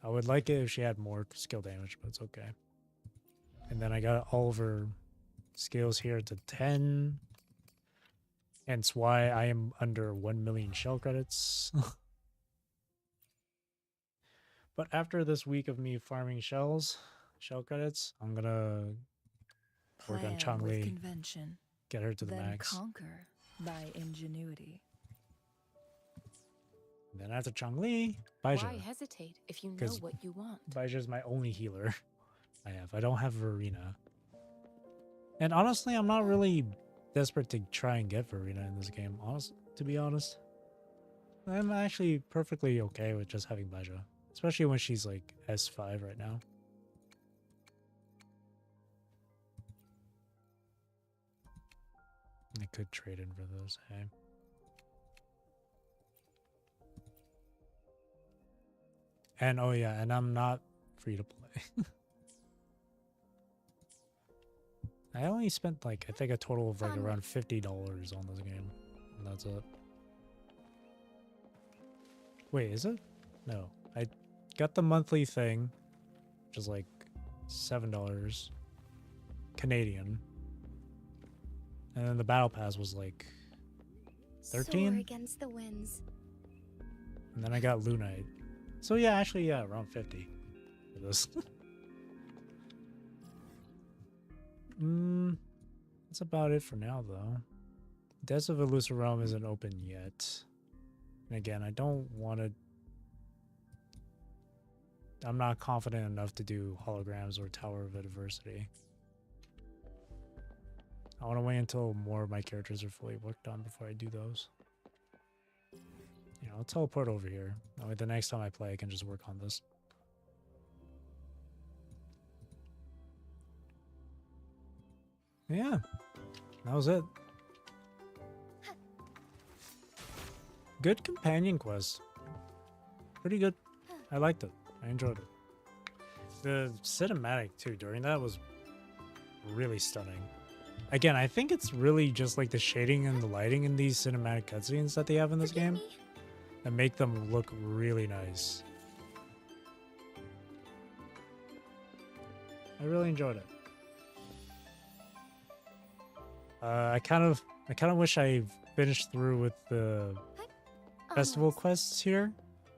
I would like it if she had more skill damage, but it's okay. And then I got all of her skills here to 10. Hence why I am under 1 million shell credits. But after this week of me farming shell credits, I'm gonna work on Changli, get her to the max. Conquer by ingenuity. And then after Changli, Baizhi. Why hesitate if you know what you want? Baizhi is my only healer I have. I don't have Verena. And honestly, I'm not really desperate to try and get Verena in this game, to be honest. I'm actually perfectly okay with just having Baizhi. Especially when she's like S5 right now. I could trade in for this, hey. And oh yeah, and I'm not free to play. I only spent like, I think a total of like around $50 on this game. And that's it. Wait, is it? No. I got the monthly thing, which is like $7 Canadian. And then the battle pass was like 13? Soar against the winds. And then I got Lunite. So yeah, actually, yeah, around 50 for this. That's about it for now, though. Deaths of Elusive Realm isn't open yet. And again, I don't want to... I'm not confident enough to do holograms or Tower of Adversity. I want to wait until more of my characters are fully worked on before I do those. You know, I'll teleport over here. That way the next time I play, I can just work on this. Yeah, that was it. Good companion quest. Pretty good. I liked it. I enjoyed it. The cinematic too during that was really stunning. Again, I think it's really just like the shading and the lighting in these cinematic cutscenes that they have in this game that make them look really nice. I really enjoyed it. I kind of wish I finished through with the festival quests here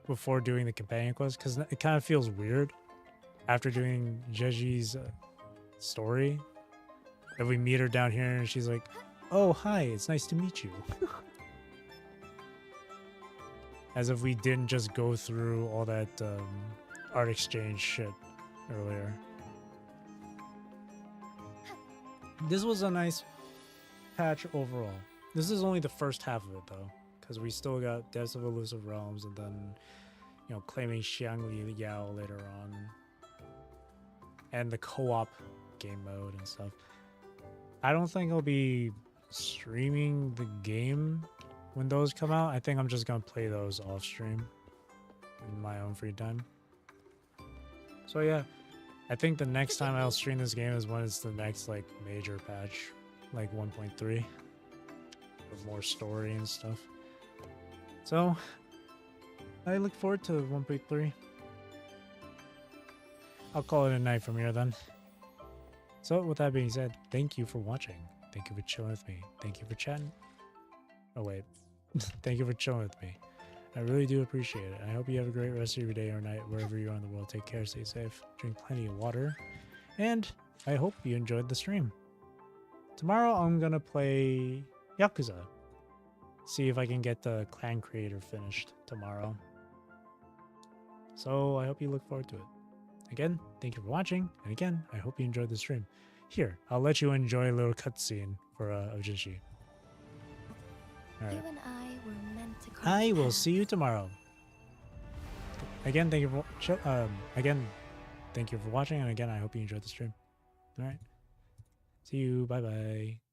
before doing the companion quest, because it kind of feels weird after doing Zhezhi's story. If we meet her down here and she's like, "Oh, hi, it's nice to meet you." As if we didn't just go through all that art exchange shit earlier. This was a nice patch overall. This is only the first half of it though, because we still got Deaths of Elusive Realms and then, you know, claiming Xiangli Yao later on. And the co-op game mode and stuff. I don't think I'll be streaming the game when those come out. I think I'm just gonna play those off stream in my own free time. So yeah, I think the next time I'll stream this game is when it's the next like major patch, like 1.3, with more story and stuff. So I look forward to 1.3. I'll call it a night from here then. So with that being said, thank you for watching. Thank you for chilling with me. Thank you for chatting. Oh wait. Thank you for chilling with me. I really do appreciate it. I hope you have a great rest of your day or night wherever you are in the world. Take care, stay safe, drink plenty of water, and I hope you enjoyed the stream. Tomorrow I'm gonna play Yakuza. See if I can get the clan creator finished tomorrow. So I hope you look forward to it. Again, thank you for watching, and again, I hope you enjoyed the stream. Here, I'll let you enjoy a little cutscene for of Zhezhi. All right. You and I were meant to I will see you tomorrow. Again, thank you for thank you for watching, and again, I hope you enjoyed the stream. All right, see you. Bye bye.